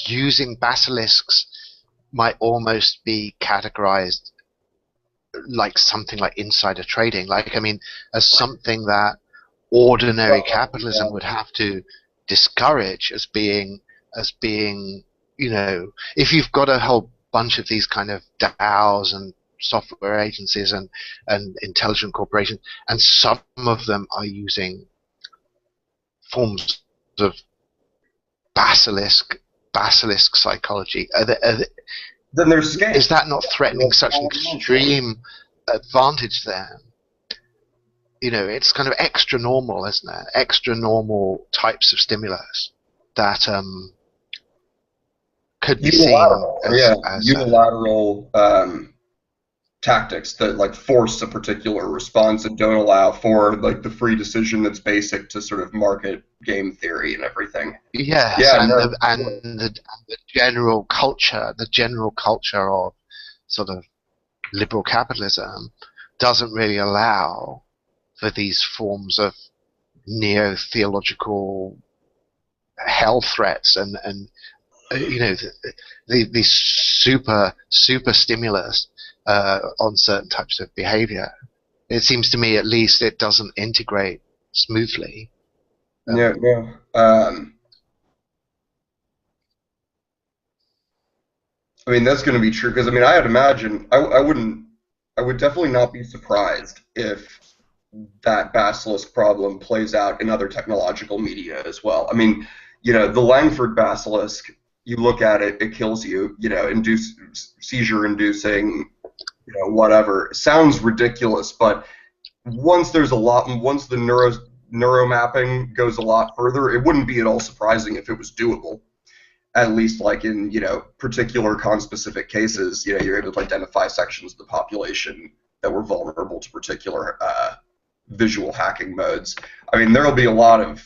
using basilisks might almost be categorized like something like insider trading. Like, I mean, as something that ordinary capitalism would have to discourage as being, if you've got a whole bunch of these kind of DAOs and software agencies and intelligent corporations, and some of them are using forms of basilisk psychology. Then there's scams. Is that not threatening such an extreme advantage there? it's kind of extra normal, isn't it? Extra normal types of stimulus that could be seen as unilateral tactics that like force a particular response and don't allow for like the free decision that's basic to sort of market game theory and everything. Yes, Yeah, and the general culture of sort of liberal capitalism doesn't really allow for these forms of neo-theological hell threats and these super stimulus on certain types of behavior. It seems to me, at least, it doesn't integrate smoothly. Yeah. I mean, that's going to be true because I mean, I'd imagine I would definitely not be surprised if that basilisk problem plays out in other technological media as well. I mean, the Langford basilisk, you look at it, it kills you, seizure-inducing, whatever. Sounds ridiculous, but once the neuromapping goes a lot further, it wouldn't be at all surprising if it was doable. At least, like in particular conspecific cases, you're able to identify sections of the population that were vulnerable to particular visual hacking modes. I mean, there will be a lot of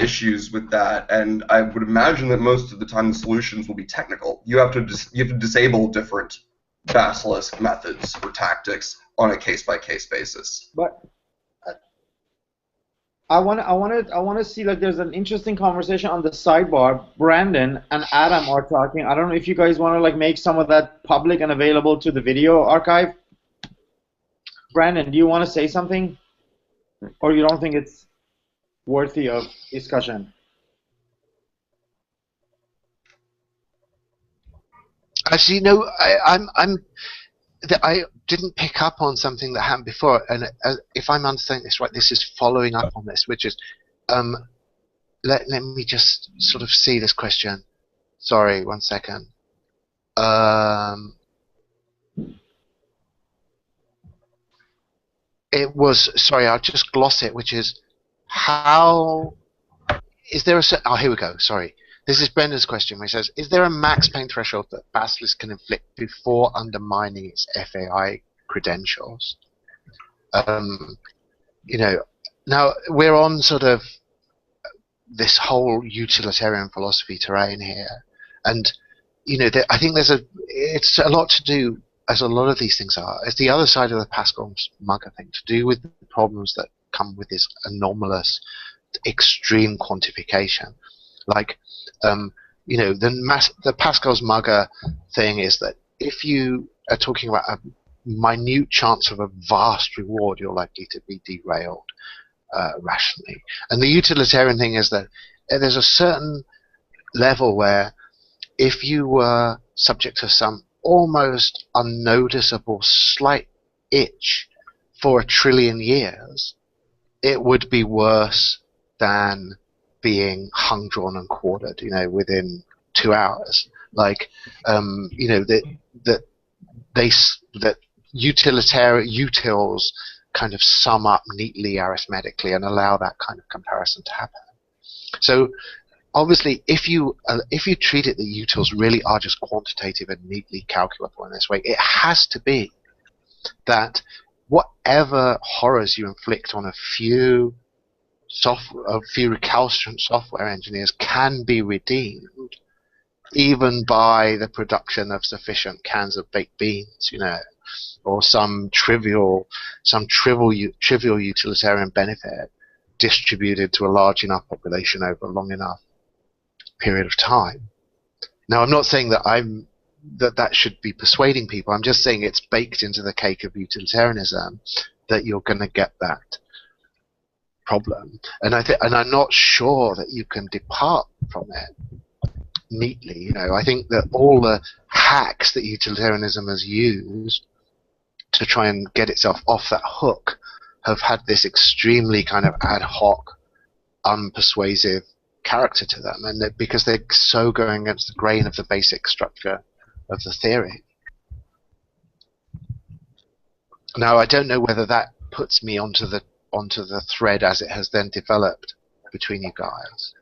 issues with that, and I would imagine that most of the time the solutions will be technical. You have to disable different basilisk methods or tactics on a case-by-case basis. But I want to see, like, there's an interesting conversation on the sidebar. Brandon and Adam are talking. I don't know if you guys want to like make some of that public and available to the video archive. Brandon, do you want to say something, or you don't think it's worthy of discussion? Actually, I didn't pick up on something that happened before, and if I'm understanding this right, this is following up on this, which is, let me just sort of see this question. Sorry, 1 second. It was, sorry, I'll just gloss it, which is, how is there oh, here we go, sorry. This is Brendan's question, where he says, is there a max pain threshold that Basilisk can inflict before undermining its FAI credentials? Now we're on sort of this whole utilitarian philosophy terrain here, and I think it's a lot to do, as a lot of these things are. It's the other side of the Pascal-Mugger thing, to do with the problems that come with this anomalous, extreme quantification. Like, the Pascal's-Mugger thing is that if you are talking about a minute chance of a vast reward, you're likely to be derailed rationally. And the utilitarian thing is that there's a certain level where if you were subject to some almost unnoticeable slight itch for 1 trillion years, it would be worse than being hung, drawn, and quartered, within 2 hours. Like, that utilitarian utils kind of sum up neatly arithmetically and allow that kind of comparison to happen. So, obviously, if you treat it that utils really are just quantitative and neatly calculable in this way, it has to be that whatever horrors you inflict on a few recalcitrant software engineers can be redeemed even by the production of sufficient cans of baked beans, or some trivial utilitarian benefit distributed to a large enough population over a long enough period of time. Now, I'm not saying that that should be persuading people. I'm just saying it's baked into the cake of utilitarianism that you're going to get that problem, and I'm not sure that you can depart from it neatly. I think that all the hacks that utilitarianism has used to try and get itself off that hook have had this extremely kind of ad hoc, unpersuasive character to them, and because they're so going against the grain of the basic structure of the theory. Now, I don't know whether that puts me onto the thread as it has then developed between you guys.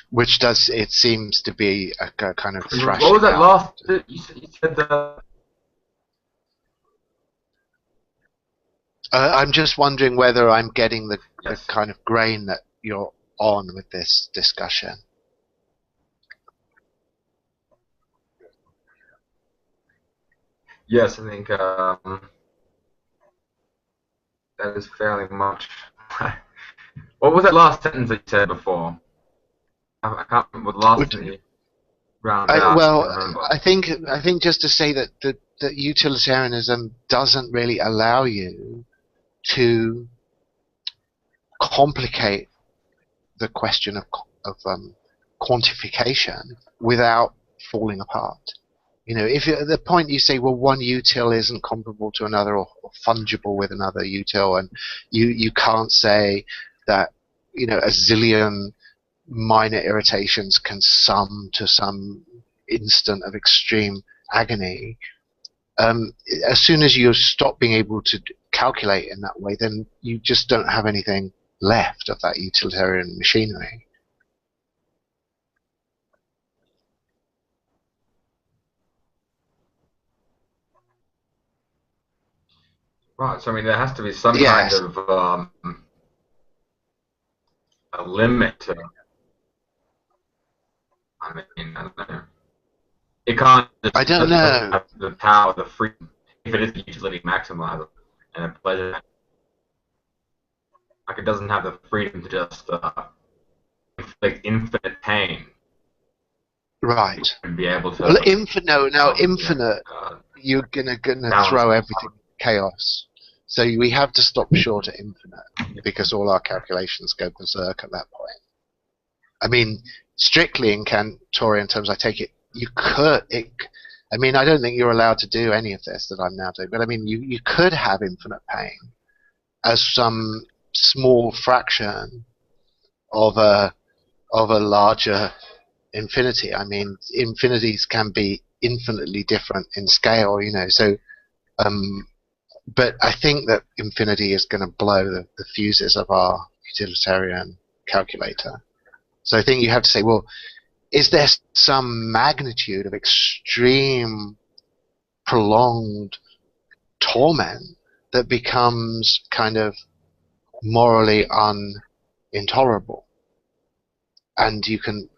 Which it seems to be a kind of thrashing What was that out. last? You said I'm just wondering whether I'm getting the Yes. kind of grain that you're on with this discussion. Yes, I think that is fairly much. What was that last sentence that you said before? I can't remember the last thing you rounded out. Well, I remember. I think just to say that utilitarianism doesn't really allow you to complicate the question of quantification without falling apart. You know, if at the point you say, well, one util isn't comparable to another or fungible with another util, and you can't say that, you know, a zillion minor irritations can sum to some instant of extreme agony. As soon as you stop being able to calculate in that way, then you just don't have anything left of that utilitarian machinery. Right, so I mean, there has to be some Yes. kind of a limit to. I mean, I don't know. It can't. I don't know. Have the power, the freedom, if it is the utility maximizer and a pleasure. Like, it doesn't have the freedom to just inflict infinite pain. Right. And be able to. Well, infinite. You're gonna balance. throw everything chaos. So we have to stop short at infinite because all our calculations go berserk at that point. I mean, strictly in Cantorian terms, I take it you could. I mean, I don't think you're allowed to do any of this that I'm now doing, but I mean, you could have infinite pain as some small fraction of a larger infinity. I mean, infinities can be infinitely different in scale, you know. So, but I think that infinity is going to blow the fuses of our utilitarian calculator. So I think you have to say, well, is there some magnitude of extreme, prolonged torment that becomes kind of morally unintolerable? And you can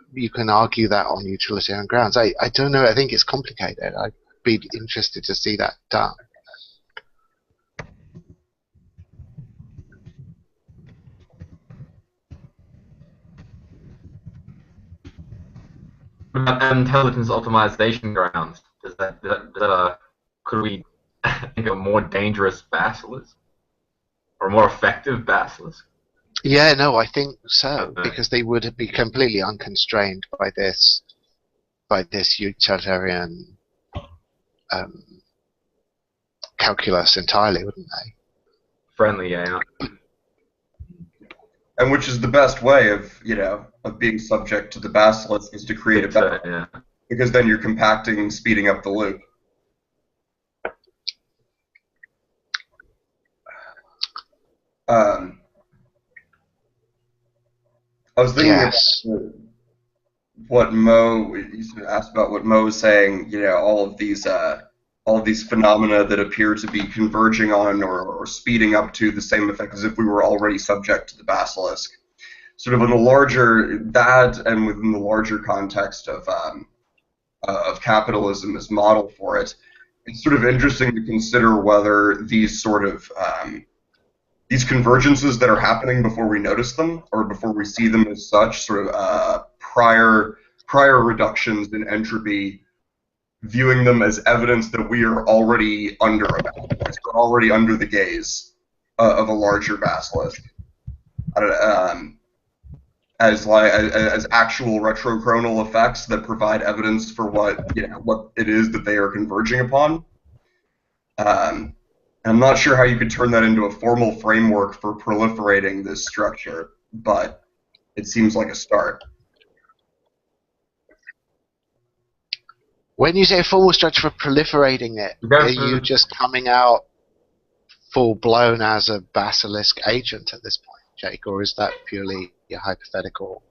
argue that on utilitarian grounds. I don't know. I think it's complicated. I'd be interested to see that done. About intelligence optimization grounds, could we think of a more dangerous basilisk or a more effective basilisk? Yeah, no, I think so, because they would be completely unconstrained by this utilitarian calculus entirely, wouldn't they? Friendly, yeah. And which is the best way of being subject to the basilisk is to create a better, yeah. Because then you're compacting and speeding up the loop. I was thinking about what Mo, you asked about what Mo was saying, all of these phenomena that appear to be converging on or speeding up to the same effect as if we were already subject to the basilisk. Sort of in the larger, that and within the larger context of capitalism as model for it, it's sort of interesting to consider whether these sort of these convergences that are happening before we notice them or before we see them as such, sort of prior reductions in entropy, viewing them as evidence that we are already under we're already under the gaze of a larger basilisk, as actual retrochronal effects that provide evidence for what it is that they are converging upon. I'm not sure how you could turn that into a formal framework for proliferating this structure, but it seems like a start. When you say a formal structure for proliferating it, are you just coming out full blown as a basilisk agent at this point, Jake, or is that purely a hypothetical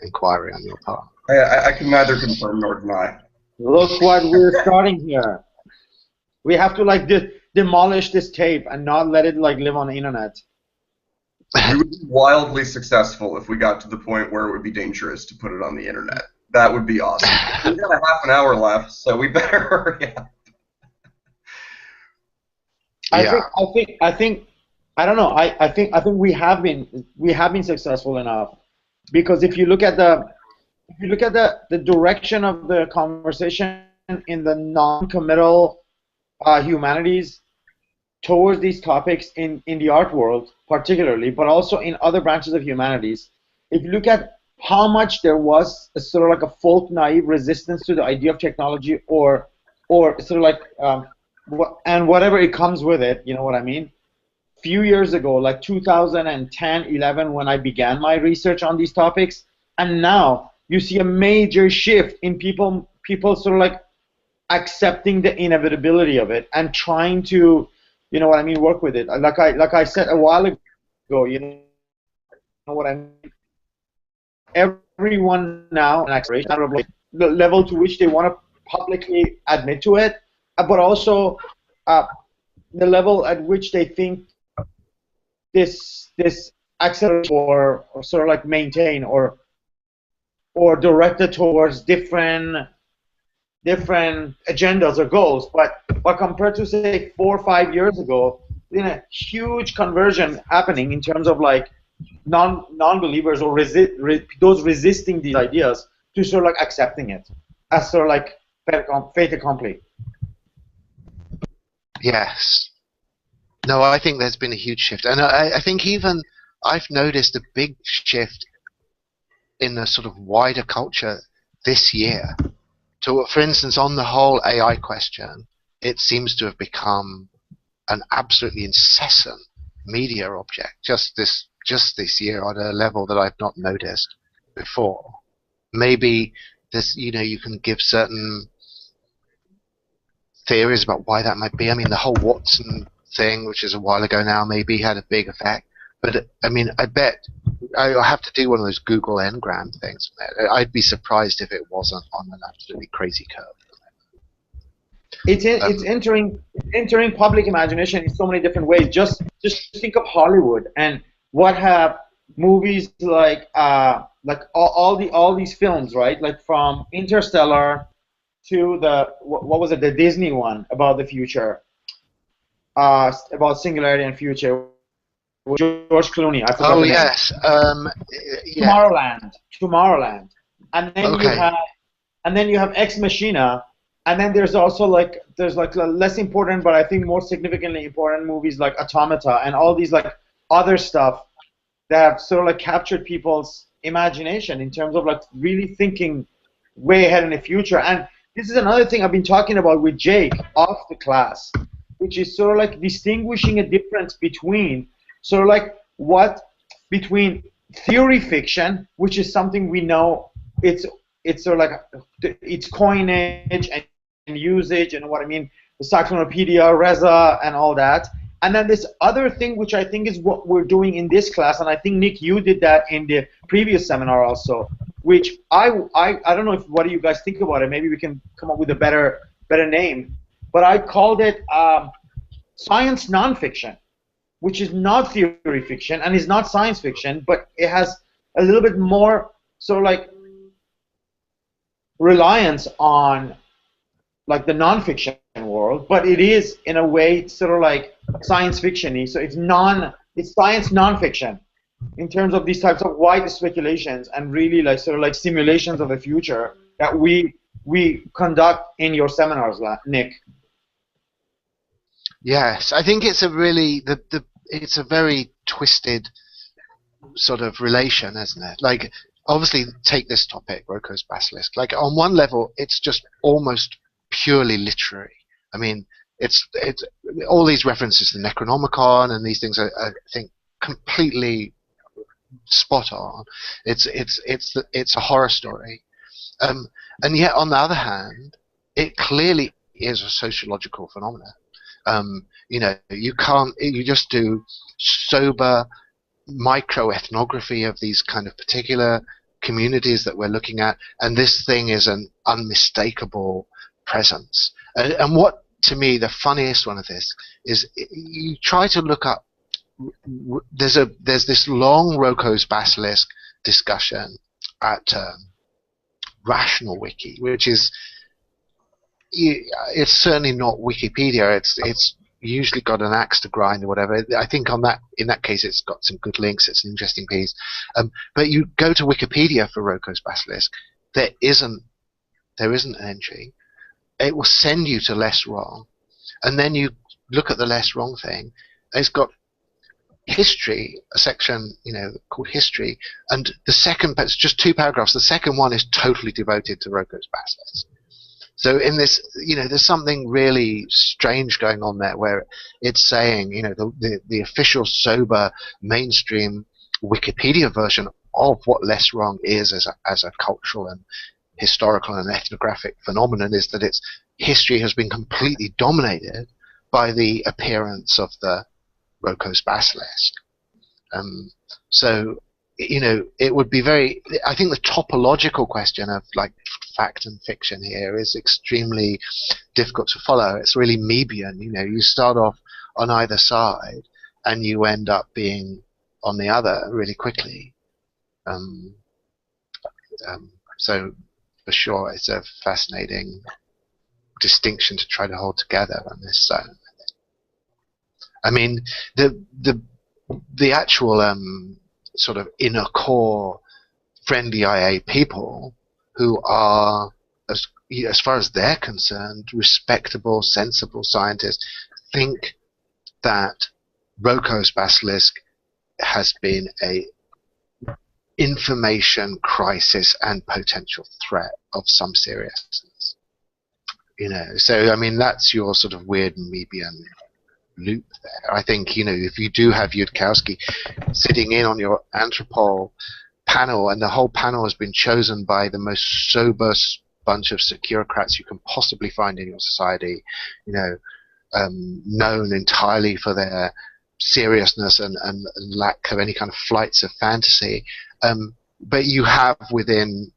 inquiry on your part? I can neither confirm nor deny. Look what we're starting here. We have to like demolish this tape and not let it like live on the internet. We would be wildly successful if we got to the point where it would be dangerous to put it on the internet. That would be awesome. We've got a half an hour left, so we better hurry up. I think I don't know. I think we have been successful enough, because if you look at the direction of the conversation in the non-committal humanities towards these topics in the art world particularly, but also in other branches of humanities, if you look at how much there was a sort of like a folk naive resistance to the idea of technology, or sort of like and whatever it comes with it, you know what I mean? Few years ago, like 2010, 11, when I began my research on these topics, and now you see a major shift in people sort of like accepting the inevitability of it and trying to, you know what I mean, work with it. Like I said a while ago, you know what I mean? Everyone now, the level to which they want to publicly admit to it, but also the level at which they think this accelerate or sort of like maintain or directed towards different agendas or goals. But compared to say 4 or 5 years ago, a huge conversion happening in terms of like non-believers or those resisting these ideas to sort of like accepting it as sort of like fait accompli. Yes. No, I think there's been a huge shift, and I think even I've noticed a big shift in the sort of wider culture this year. So, for instance, on the whole AI question, it seems to have become an absolutely incessant media object just this year on a level that I've not noticed before. Maybe this, you can give certain theories about why that might be. I mean, the whole Watson thing, which is a while ago now, maybe had a big effect. But I mean, I bet I'll have to do one of those Google Ngram things. I'd be surprised if it wasn't on an absolutely crazy curve. It's entering public imagination in so many different ways. Just think of Hollywood and what have movies like all these films, right? Like from Interstellar to what was it, the Disney one about the future, about singularity and future, George Clooney. I forgot the name. Yes. Yeah. Tomorrowland, and then you have Ex Machina, and then there's also there's less important but I think more significantly important movies like Automata and all these like other stuff that have sort of like captured people's imagination in terms of like really thinking way ahead in the future. And this is another thing I've been talking about with Jake off the class, which is sort of like distinguishing a difference between sort of like between theory fiction, which is something we know it's sort of like its coinage and usage and what I mean, the Cyclopedia, Reza, and all that. And then this other thing, which I think is what we're doing in this class, and I think Nick, you did that in the previous seminar also, which I don't know what do you guys think about it. Maybe we can come up with a better name. But I called it science nonfiction, which is not theory fiction and is not science fiction, but it has a little bit more sort of like reliance on like the nonfiction world, but it is in a way sort of like science fiction-y. So it's science nonfiction in terms of these types of wide speculations and really like sort of like simulations of the future that we conduct in your seminars, Nick. Yes, I think it's a really it's a very twisted sort of relation, isn't it? Like, obviously, take this topic, Roko's Basilisk. Like, on one level, it's just almost purely literary. I mean, it's all these references to Necronomicon and these things are, I think, completely spot on. It's a horror story, And yet, on the other hand, it clearly is a sociological phenomenon. You know, you just do sober microethnography of these kind of particular communities that we're looking at, and this thing is an unmistakable presence. And what, to me, the funniest one of this is you try to look up. There's this long Roko's basilisk discussion at Rational Wiki, which is it's certainly not Wikipedia. It's usually got an axe to grind or whatever. I think in that case it's got some good links. It's an interesting piece. But you go to Wikipedia for Roko's basilisk, there isn't an entry. It will send you to Less Wrong, and then you look at the Less Wrong thing. It's got history, a section, you know, called history, and the second, it's just 2 paragraphs. The second one is totally devoted to Roko's basilisk. So in this, you know, there's something really strange going on there, where it's saying, you know, the official sober mainstream Wikipedia version of what Less Wrong is as a cultural and historical and ethnographic phenomenon is that its history has been completely dominated by the appearance of the Roko's basilisk. So, you know, it would be I think the topological question of like fact and fiction here is extremely difficult to follow. It's really Mebian. You know, you start off on either side and you end up being on the other really quickly. So for sure, it's a fascinating distinction to try to hold together on this zone. I mean, the actual sort of inner core friendly IA people who are, as far as they're concerned, respectable, sensible scientists, think that Roko's basilisk has been a information crisis and potential threat of some seriousness. You know, so I mean that's your sort of weird Mebian loop there. I think, you know, if you do have Yudkowsky sitting in on your Anthropol panel, and the whole panel has been chosen by the most sober bunch of securocrats you can possibly find in your society, you know, known entirely for their seriousness and lack of any kind of flights of fantasy, but you have within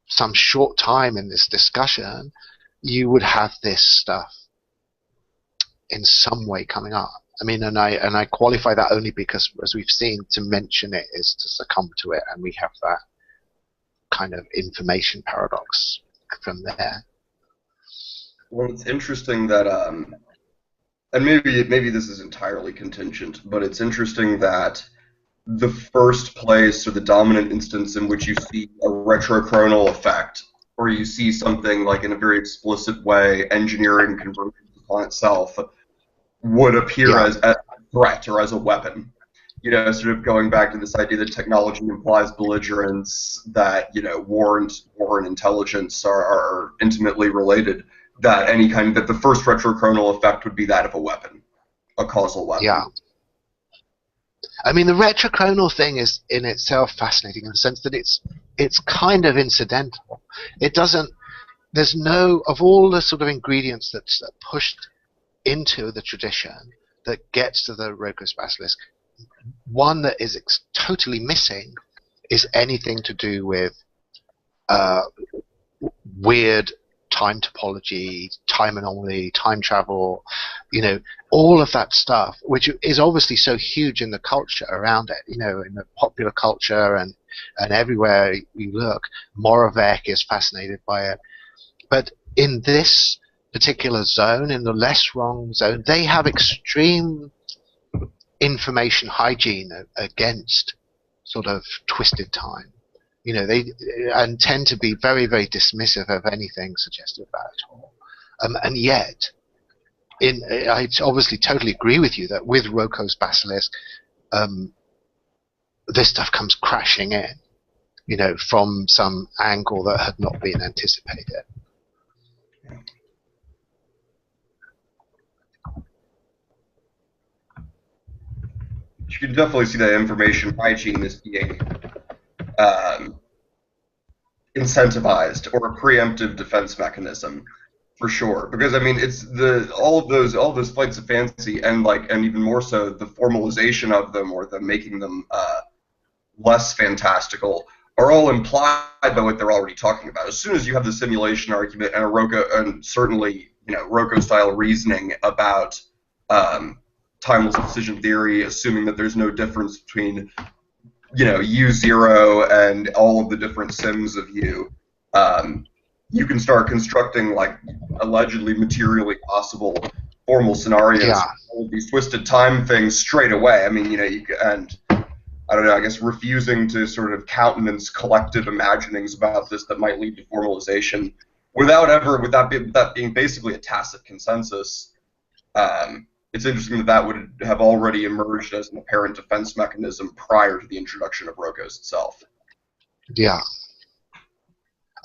some short time in this discussion, you would have this stuff in some way coming up. I mean, and I qualify that only because, as we've seen, to mention it is to succumb to it, and we have that kind of information paradox from there. Well, it's interesting that, and maybe this is entirely contingent, but it's interesting that the first place or the dominant instance in which you see a retrochronal effect, or you see something like in a very explicit way engineering convergence upon itself, would appear as a threat or as a weapon. You know, sort of going back to this idea that technology implies belligerence, that, you know, war and intelligence are intimately related, that that the first retrochronal effect would be that of a weapon, a causal weapon. Yeah. I mean, the retrochronal thing is in itself fascinating in the sense that it's kind of incidental. It doesn't, there's no, of all the sort of ingredients that's pushed into the tradition that gets to the Roko's basilisk, one that is totally missing is anything to do with weird time topology, time anomaly, time travel, you know, all of that stuff, which is obviously so huge in the culture around it, you know, in the popular culture and everywhere you look. Moravec is fascinated by it. But in this particular zone, in the Less Wrong zone, they have extreme information hygiene against sort of twisted time. You know, they and tend to be very, very dismissive of anything suggestive of that at all. And yet, I obviously totally agree with you that with Roko's basilisk, this stuff comes crashing in, you know, from some angle that had not been anticipated. You can definitely see that information hygiene as being, in incentivized or a preemptive defense mechanism, for sure. Because I mean, it's all of those flights of fancy, and even more so the formalization of them, or the making them less fantastical, are all implied by what they're already talking about. As soon as you have the simulation argument and and certainly Rocco-style reasoning about timeless decision theory, assuming that there's no difference between U0 and all of the different sims of U, you can start constructing allegedly materially possible formal scenarios. Yeah. All of these twisted time things straight away. I mean, and I don't know, I guess refusing to sort of countenance collective imaginings about this that might lead to formalization without being basically a tacit consensus. It's interesting that would have already emerged as an apparent defense mechanism prior to the introduction of Rocco's itself. Yeah.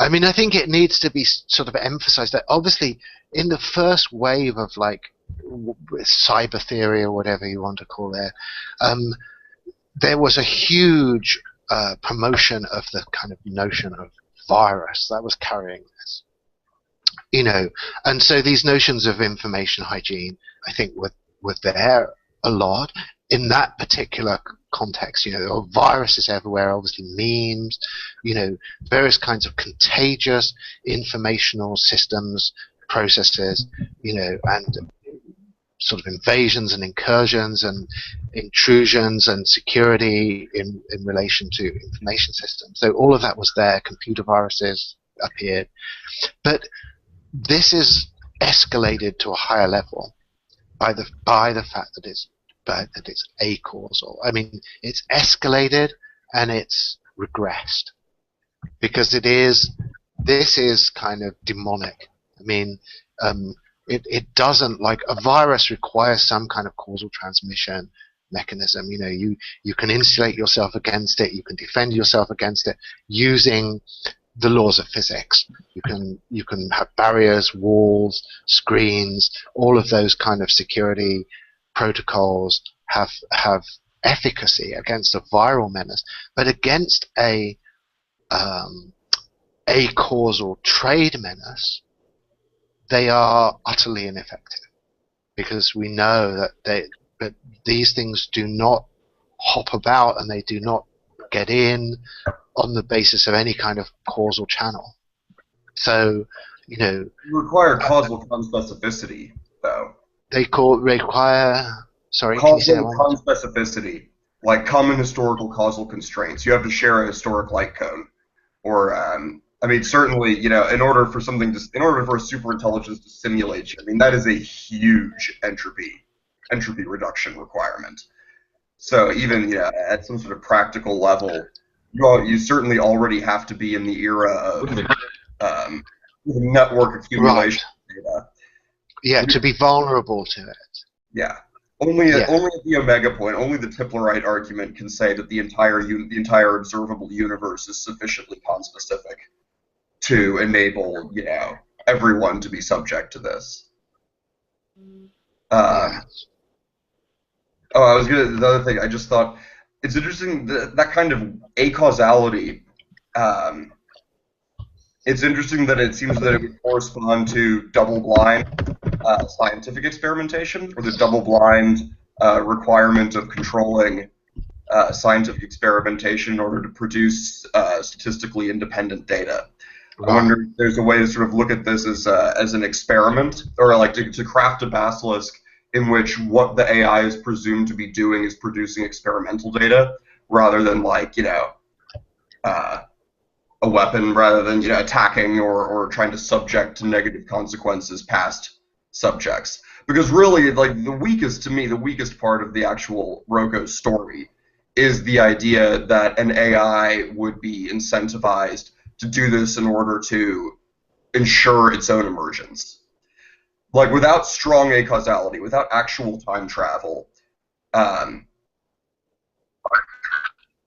I mean, I think it needs to be sort of emphasized that obviously in the first wave of cyber theory or whatever you want to call it, there was a huge promotion of the kind of notion of virus that was carrying this. And so these notions of information hygiene, I think, were there a lot in that particular context. There were viruses everywhere, obviously memes, various kinds of contagious informational systems, processes, and sort of invasions and incursions and intrusions and security in relation to information systems. So all of that was there. Computer viruses appeared. But this is escalated to a higher level by the fact that it's acausal. I mean, it's escalated and it's regressed because this is kind of demonic. I mean, it doesn't, a virus requires some kind of causal transmission mechanism. You can insulate yourself against it. You can defend yourself against it using the laws of physics. You can have barriers, walls, screens. All of those kind of security protocols have efficacy against a viral menace, but against a causal trade menace, they are utterly ineffective, because we know that these things do not hop about and they do not get in on the basis of any kind of causal channel. So, you require causal conspecificity, though. They require. Sorry, causal conspecificity, like common historical causal constraints. You have to share a historic light cone, or I mean, certainly, in order for a superintelligence to simulate you, I mean, that is a huge entropy reduction requirement. So even at some sort of practical level, you certainly already have to be in the era of network accumulation data. Yeah, to be vulnerable to it. Yeah. Only at the omega point, only the Tiplerite argument can say that the entire observable universe is sufficiently conspecific to enable everyone to be subject to this. The other thing I just thought, it's interesting that kind of acausality. It's interesting that it seems that it would correspond to double-blind scientific experimentation, or the double-blind requirement of controlling scientific experimentation in order to produce statistically independent data. Right. I wonder if there's a way to sort of look at this as an experiment, or to craft a basilisk in which what the AI is presumed to be doing is producing experimental data, rather than a weapon, rather than attacking or trying to subject to negative consequences past subjects. Because really, the weakest part of the actual Rocco story is the idea that an AI would be incentivized to do this in order to ensure its own emergence. Without strong acausality, without actual time travel, I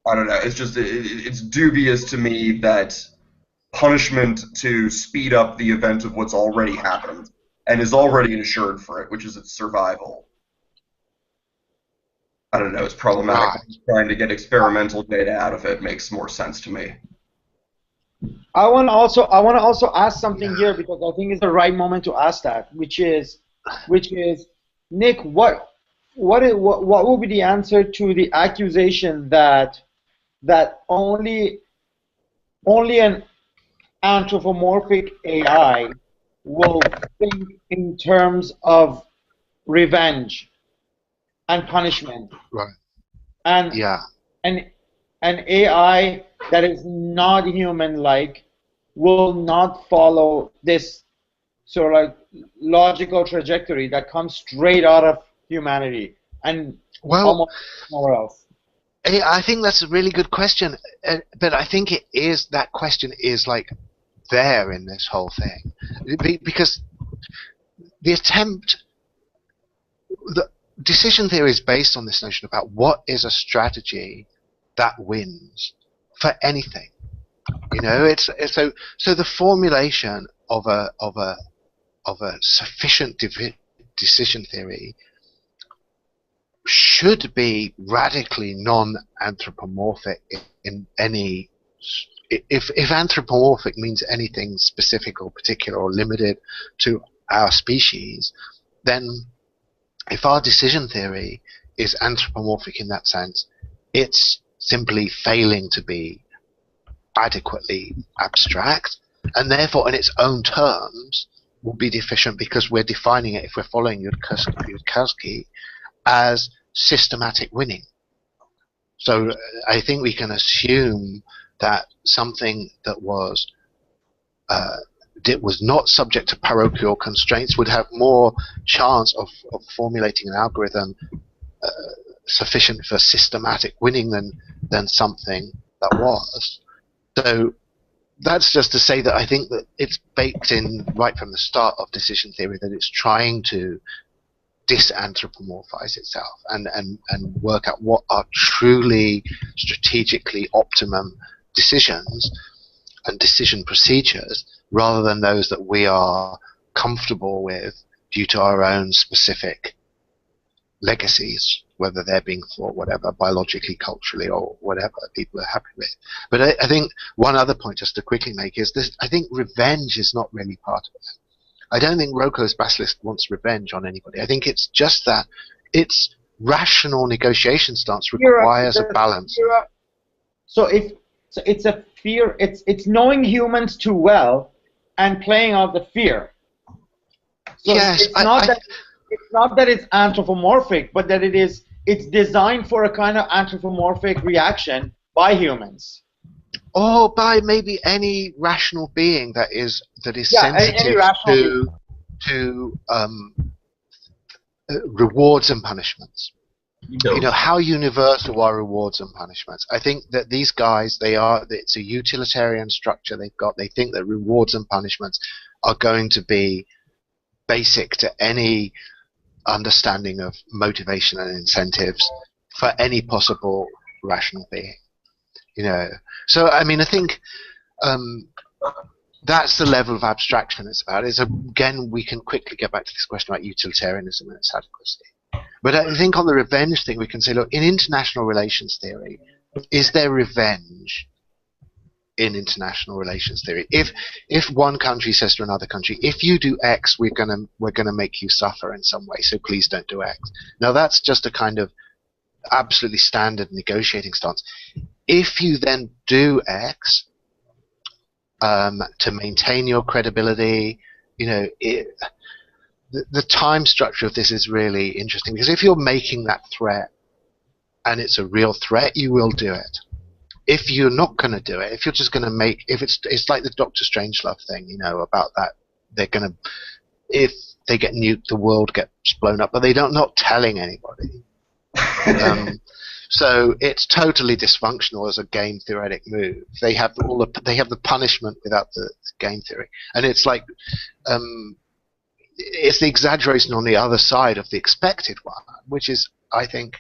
don't know. It's just it's dubious to me that punishment to speed up the event of what's already happened and is already insured for it, which is its survival. I don't know. It's problematic. Trying to get experimental data out of it makes more sense to me. I want to also ask something here because I think it's the right moment to ask that, which is, Nick, what will be the answer to the accusation that only an anthropomorphic AI will think in terms of revenge and punishment, Right. and Yeah. an AI that is not human-like will not follow this sort of like logical trajectory that comes straight out of humanity and Well, almost nowhere else. I think that's a really good question, but I think that question is like there in this whole thing, because the decision theory is based on this notion about what is a strategy that wins for anything. You know, it's so the formulation of a sufficient decision theory should be radically non-anthropomorphic in any. If anthropomorphic means anything specific or particular or limited to our species, then if our decision theory is anthropomorphic in that sense, it's simply failing to be adequately abstract, and therefore, in its own terms, will be deficient because we're defining it, if we're following Yudkowsky, as systematic winning. So I think we can assume that something that was not subject to parochial constraints would have more chance of formulating an algorithm sufficient for systematic winning than something that was. So that's just to say that I think that it's baked in right from the start of decision theory that it's trying to disanthropomorphize itself and work out what are truly strategically optimum decisions and decision procedures rather than those that we are comfortable with due to our own specific legacies, whether they're being thought whatever, biologically, culturally, or whatever people are happy with. But I think one other point just to quickly make is this: I think revenge is not really part of it. I don't think Roko's basilisk wants revenge on anybody. I think it's just that its rational negotiation stance requires a balance. So it's a fear. It's knowing humans too well and playing out the fear. So yes, it's not that it's anthropomorphic, but that it's designed for a kind of anthropomorphic reaction by humans. Or by maybe any rational being that is Yeah, sensitive to rewards and punishments. You know, how universal are rewards and punishments? I think that these guys, it's a utilitarian structure they've got. They think that rewards and punishments are going to be basic to any understanding of motivation and incentives for any possible rational being. You know, so I mean, I think that's the level of abstraction it's about. Is again, we can quickly get back to this question about utilitarianism and its adequacy. But I think on the revenge thing, we can say, look, in international relations theory, is there revenge in international relations theory? If one country says to another country, if you do X, we're gonna make you suffer in some way, so please don't do X. Now that's just a kind of absolutely standard negotiating stance. If you then do X to maintain your credibility, you know, the time structure of this is really interesting, because if you're making that threat and it's a real threat, you will do it. If you're not going to do it, if you're just going to it's like the Doctor Strangelove thing, you know, about that if they get nuked, the world gets blown up, but not telling anybody. So it's totally dysfunctional as a game theoretic move. They have the punishment without the game theory, and it's like it's the exaggeration on the other side of the expected one, which is, I think,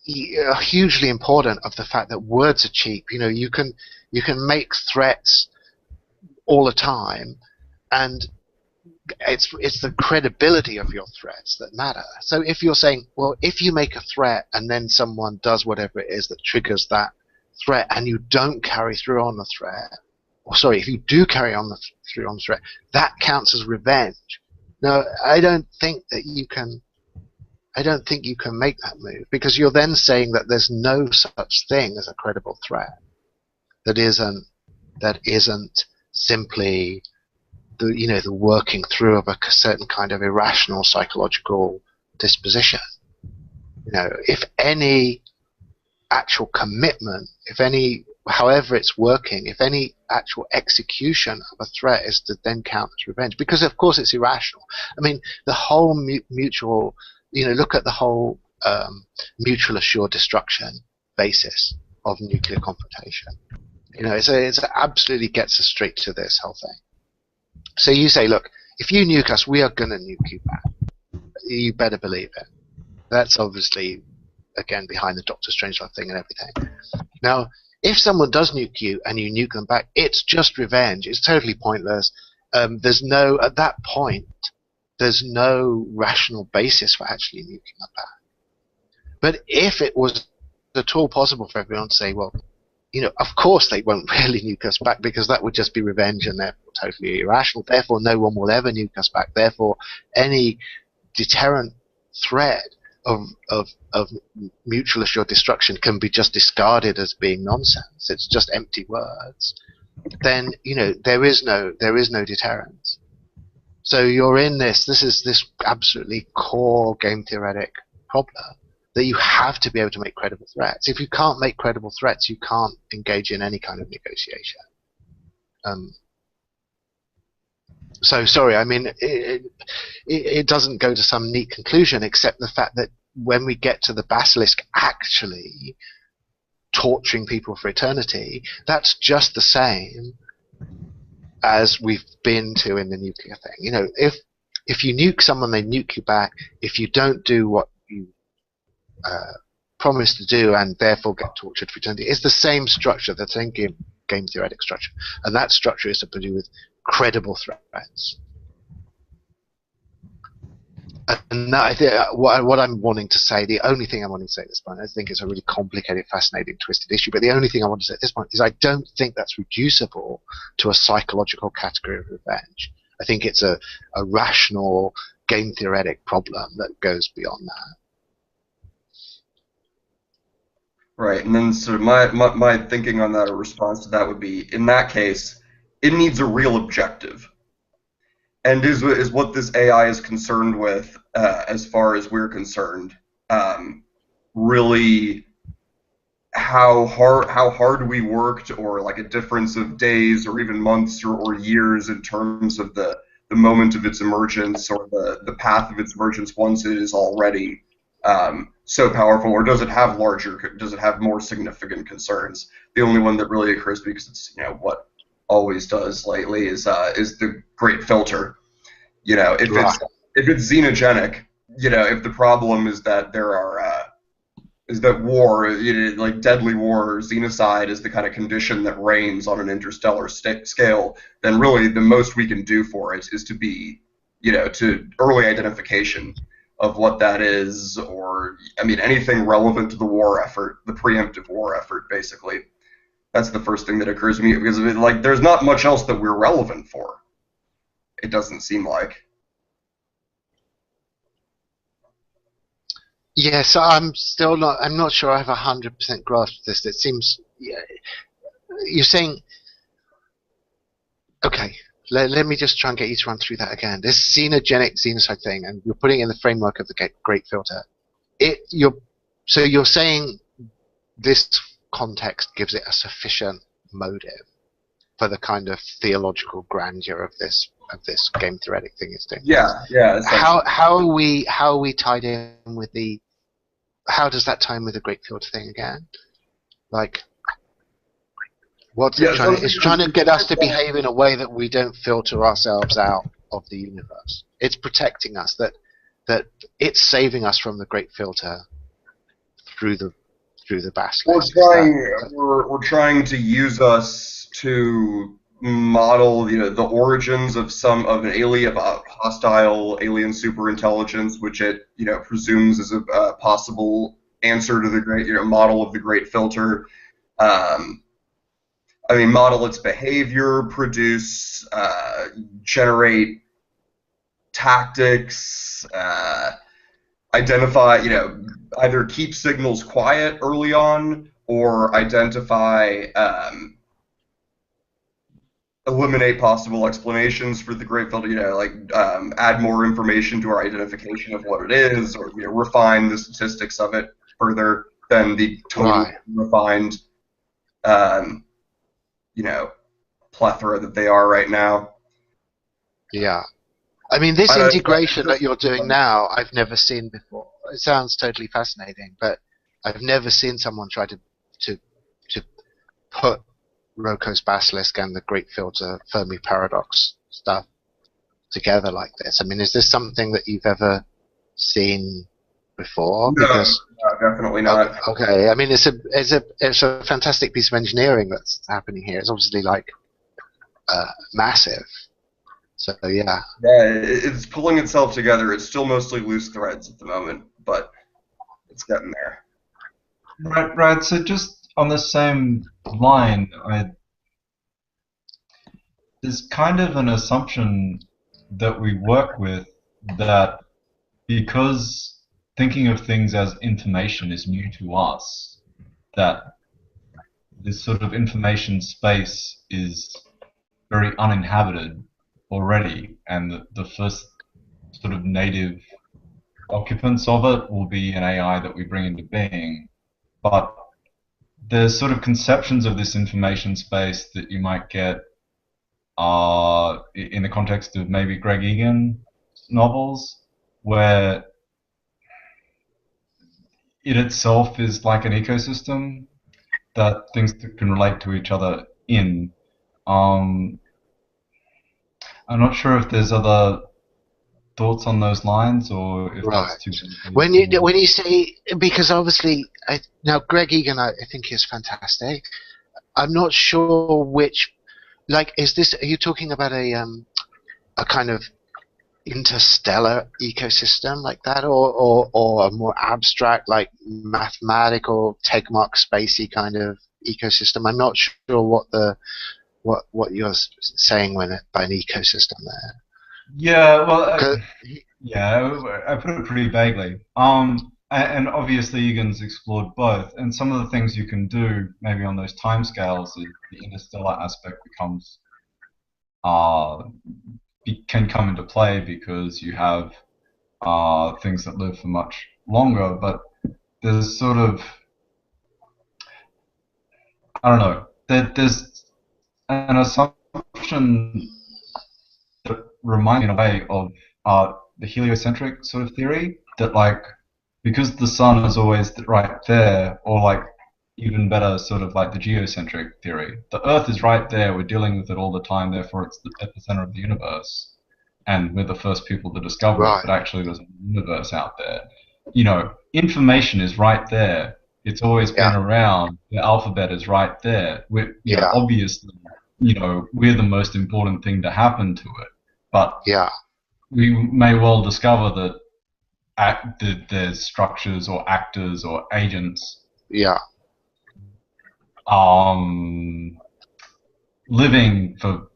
hugely important, of the fact that words are cheap. You know, you can make threats all the time, and it's the credibility of your threats that matter. So if you're saying, well, if you make a threat and then someone does whatever it is that triggers that threat and you don't carry through on the threat, or sorry, if you do carry on through on the threat, that counts as revenge. Now, I don't think you can make that move, because you're then saying that there's no such thing as a credible threat that isn't simply the working through of a certain kind of irrational psychological disposition. If any actual commitment, however it's working, if any actual execution of a threat is to then count as revenge, because of course it's irrational. I mean, the whole mutual, look at the whole mutual assured destruction basis of nuclear confrontation. It absolutely gets us straight to this whole thing. So you say, look, if you nuke us, we are going to nuke you back. You better believe it. That's obviously, again, behind the Doctor Strangelove thing and everything. Now, if someone does nuke you and you nuke them back, it's just revenge. It's totally pointless. At that point, there's no rational basis for actually nuking them back. But if it was at all possible for everyone to say, well, of course they won't really nuke us back, because that would just be revenge and therefore totally irrational. Therefore, no one will ever nuke us back. Therefore, any deterrent threat of mutual assured destruction can be just discarded as being nonsense. It's just empty words. Then there is no deterrence. So you're in this is this absolutely core game theoretic problem, that you have to be able to make credible threats. If you can't make credible threats, you can't engage in any kind of negotiation. So sorry, I mean, it doesn't go to some neat conclusion, except the fact that when we get to the basilisk actually torturing people for eternity, that's just the same as we've been to in the nuclear thing. If you nuke someone, they nuke you back. If you don't do what you promise to do and therefore get tortured for eternity, it's the same structure, the same game theoretic structure, and that structure is to do with credible threats. And that, I think, what I'm wanting to say, the only thing I'm wanting to say at this point, I think it's a really complicated, fascinating, twisted issue, but the only thing I want to say at this point is I don't think that's reducible to a psychological category of revenge. I think it's a rational, game theoretic problem that goes beyond that. Right, and then sort of my thinking on that, or response to that, would be, in that case, it needs a real objective. And is what this AI is concerned with, as far as we're concerned, really how hard we worked, or like a difference of days or even months or years in terms of the moment of its emergence, or the path of its emergence once it is already so powerful, or does it have more significant concerns? The only one that really occurs, because it's what always does lately, is the Great Filter. If it's xenogenic, if the problem is that there are is that war, like deadly war, or xenocide is the kind of condition that reigns on an interstellar scale, then really the most we can do for it is to be, to early identification of what that is, or anything relevant to the war effort, the preemptive war effort, basically. That's the first thing that occurs to me, because there's not much else that we're relevant for. It doesn't seem like. Yeah, so I'm not sure I have 100% grasp of this. It seems, you're saying, okay, let me just try and get you to run through that again. This xenocide thing, and you're putting it in the framework of the Great Filter. So you're saying this context gives it a sufficient motive for the kind of theological grandeur of this game theoretic thing it's doing. Yeah. How are we tied in with how does that tie in with the Great Filter thing again? Like, it's trying to get us to behave in a way that we don't filter ourselves out of the universe. It's protecting us, that it's saving us from the Great Filter through the basilisk. We're trying to use us to model the origins of a hostile alien superintelligence, which it presumes is a possible answer to the great model of the Great Filter. I mean, model its behavior, produce, generate tactics, identify, either keep signals quiet early on or identify, eliminate possible explanations for the great filter, add more information to our identification of what it is, or refine the statistics of it further than the totally refined, plethora that they are right now. Yeah. I mean, this integration that you're doing now, I've never seen before. It sounds totally fascinating, but I've never seen someone try to put Roko's basilisk and the Great Filter Fermi paradox stuff together like this. I mean, is this something that you've ever seen before? No, definitely not. Okay, I mean, it's a fantastic piece of engineering that's happening here. It's obviously massive. So yeah. Yeah, it's pulling itself together. It's still mostly loose threads at the moment, but it's getting there. Right. So just on the same line, there's kind of an assumption that we work with that because thinking of things as information is new to us, that this sort of information space is very uninhabited already, and the first sort of native occupants of it will be an AI that we bring into being. But there's sort of conceptions of this information space that you might get in the context of maybe Greg Egan novels, where it itself is like an ecosystem that things that can relate to each other in. I'm not sure if there's other thoughts on those lines, or if that's too. When you say, because obviously now Greg Egan, I think is fantastic. I'm not sure which, is this? Are you talking about a kind of interstellar ecosystem like that, or a more abstract, mathematical Tegmark spacey kind of ecosystem? I'm not sure what you're saying by an ecosystem there. Yeah, well, I put it pretty vaguely. And obviously Egan's explored both, and some of the things you can do maybe on those timescales is the interstellar aspect becomes can come into play because you have things that live for much longer, but there's sort of, I don't know, there's an assumption that reminds me in a way of the heliocentric sort of theory, that because the sun is always right there, or even better, sort of like the geocentric theory, the Earth is right there, we're dealing with it all the time, therefore it's at the center of the universe, and we're the first people to discover it, but actually there's a universe out there. Information is right there. It's always been around. The alphabet is right there. Obviously, we're the most important thing to happen to it. But we may well discover that there's structures or actors or agents living, for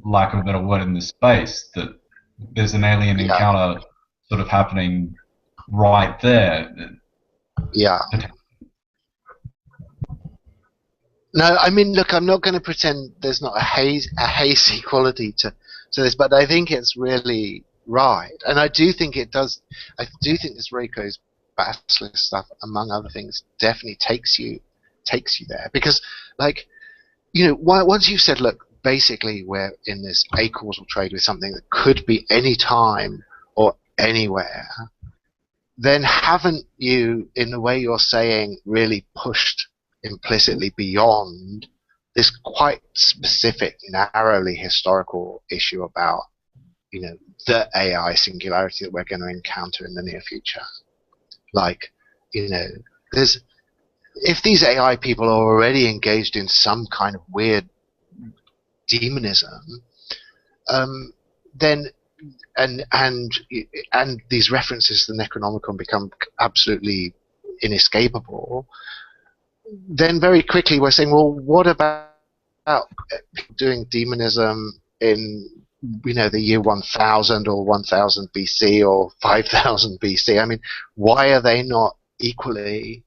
lack of a better word, in this space, that there's an alien encounter sort of happening right there. No, I mean, look, I'm not going to pretend there's not a hazy quality to this, but I think it's really right, and I do think it does. I do think this Reiko's basilisk stuff, among other things, definitely takes you there, because, once you've said, look, basically we're in this acausal trade with something that could be any time or anywhere, then haven't you, in the way you're saying, really pushed implicitly beyond this quite specific, narrowly historical issue about, the AI singularity that we're going to encounter in the near future? If these AI people are already engaged in some kind of weird demonism, then and these references to the Necronomicon become absolutely inescapable, then very quickly we're saying, well, what about people doing demonism in the year 1000 or 1000 BC or 5000 BC? I mean, why are they not equally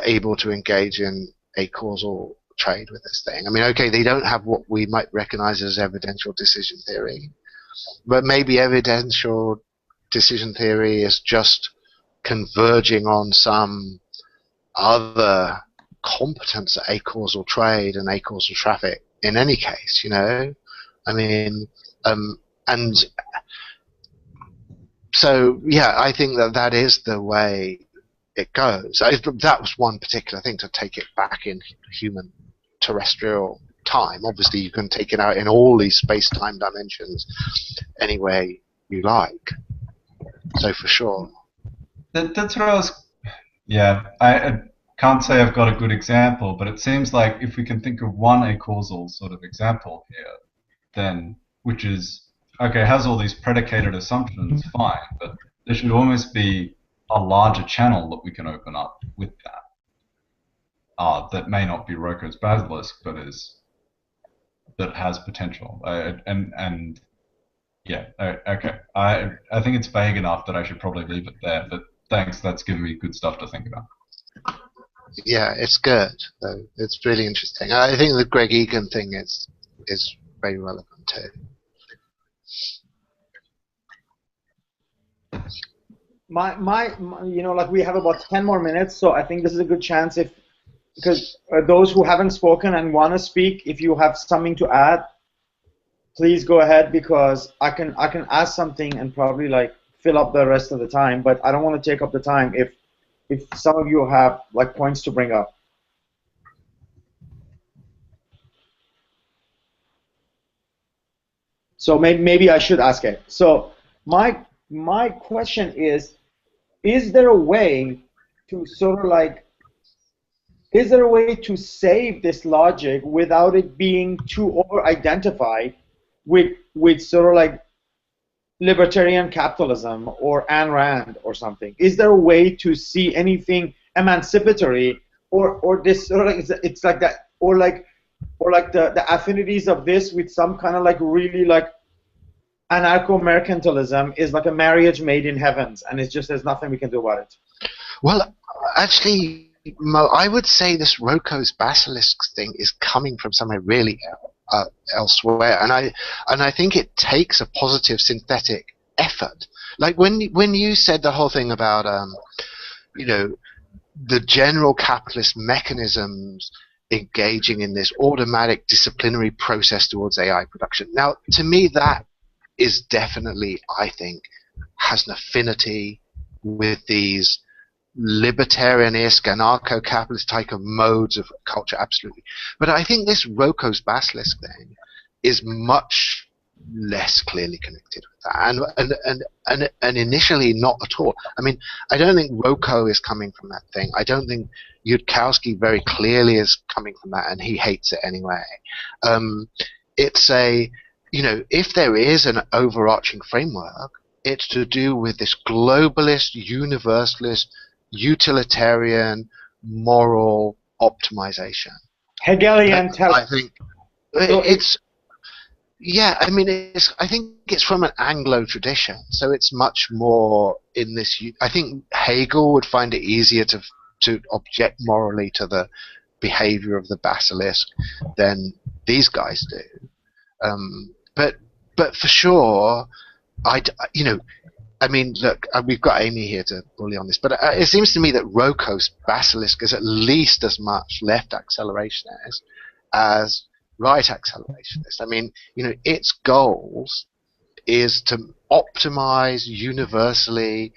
able to engage in a causal trade with this thing? I mean, okay, they don't have what we might recognize as evidential decision theory, but maybe evidential decision theory is just converging on some other competence at acausal trade and acausal traffic in any case, I mean, and so, yeah, I think that is the way it goes. That was one particular thing, to take it back in human terrestrial time. Obviously, you can take it out in all these space-time dimensions any way you like. So for sure. That's what I was... Yeah, I can't say I've got a good example, but it seems like if we can think of one acausal sort of example here, then, which is, okay, has all these predicated assumptions, fine, but there should almost be a larger channel that we can open up with that. That may not be Roko's basilisk, but that has potential. And yeah, okay. I think it's vague enough that I should probably leave it there, but thanks, that's given me good stuff to think about. Yeah, it's good, though. It's really interesting. I think the Greg Egan thing is very relevant too. My like we have about 10 more minutes, so I think this is a good chance because those who haven't spoken and want to speak, if you have something to add, please go ahead, because I can ask something and probably like fill up the rest of the time, but I don't want to take up the time if some of you have like points to bring up. So maybe I should ask it. So my question is there a way to sort of like, is there a way to save this logic without it being too over-identified with sort of like libertarian capitalism or Ayn Rand or something? Is there a way to see anything emancipatory or this sort of like, it's like that, or like the affinities of this with some kind of like really like anarcho-mercantilism is like a marriage made in heavens, and it's just there's nothing we can do about it? Well, actually, Mo, I would say this Roko's basilisk thing is coming from somewhere really elsewhere, and I think it takes a positive synthetic effort. Like when you said the whole thing about the general capitalist mechanisms engaging in this automatic disciplinary process towards AI production. Now, to me, that is definitely, I think, has an affinity with these libertarian-esque, anarcho-capitalist type of modes of culture, absolutely. But I think this Roko's basilisk thing is much less clearly connected with that, and initially not at all. I mean, I don't think Roko is coming from that thing. I don't think Yudkowsky very clearly is coming from that, and he hates it anyway. It's a, if there is an overarching framework, it's to do with this globalist, universalist, utilitarian, moral optimization. Hegelian. I think it's. Yeah, I mean, I think it's from an Anglo tradition, so it's much more in this. I think Hegel would find it easier to object morally to the behavior of the basilisk than these guys do. But for sure, I mean, look, we've got Amy here to bully on this, but it seems to me that Roko's basilisk is at least as much left accelerationist as right accelerationist. I mean, its goals is to optimize universally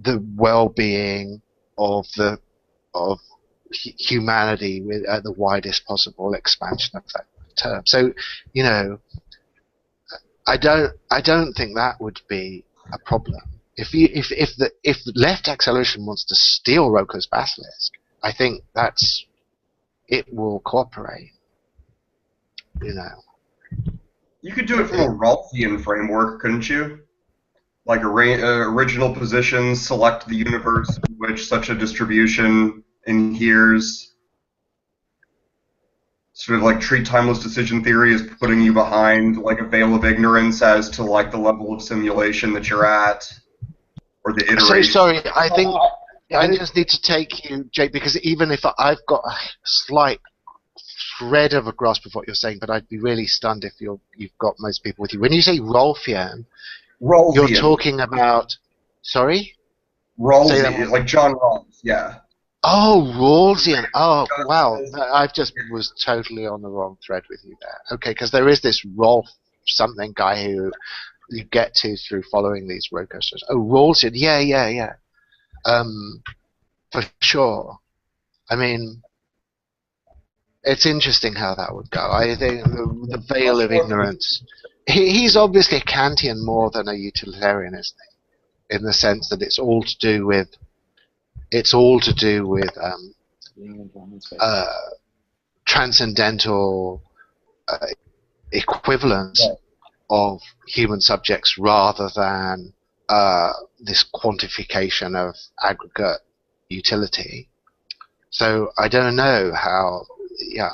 the well-being of humanity with the widest possible expansion of that term. So, I don't think that would be a problem. If left acceleration wants to steal Roko's basilisk, I think it will cooperate. You could do it from a Rolfian framework, couldn't you? Like original positions select the universe in which such a distribution inheres, sort of like treat timeless decision theory as putting you behind like a veil of ignorance as to like the level of simulation that you're at, or the So iteration. sorry, I think I I- just need to take you, Jake, because even if I've got a slight thread of a grasp of what you're saying, but I'd be really stunned if you've got most people with you. When you say Rolfian, you're Rawlsian. talking about. Sorry? Say that Rawlsy, one. like John Rawls, yeah. Oh, Rawlsian. Oh, John wow. says- I just was totally on the wrong thread with you there. Okay, because there is this Rolf something guy who you get to through following these road coasters. Oh, Rawlsian. Yeah. For sure. I mean, it's interesting how that would go. I think the veil of ignorance. He's obviously a Kantian more than a utilitarian, isn't he? In the sense that it's all to do with transcendental equivalence of human subjects rather than this quantification of aggregate utility. So I don't know how. Yeah.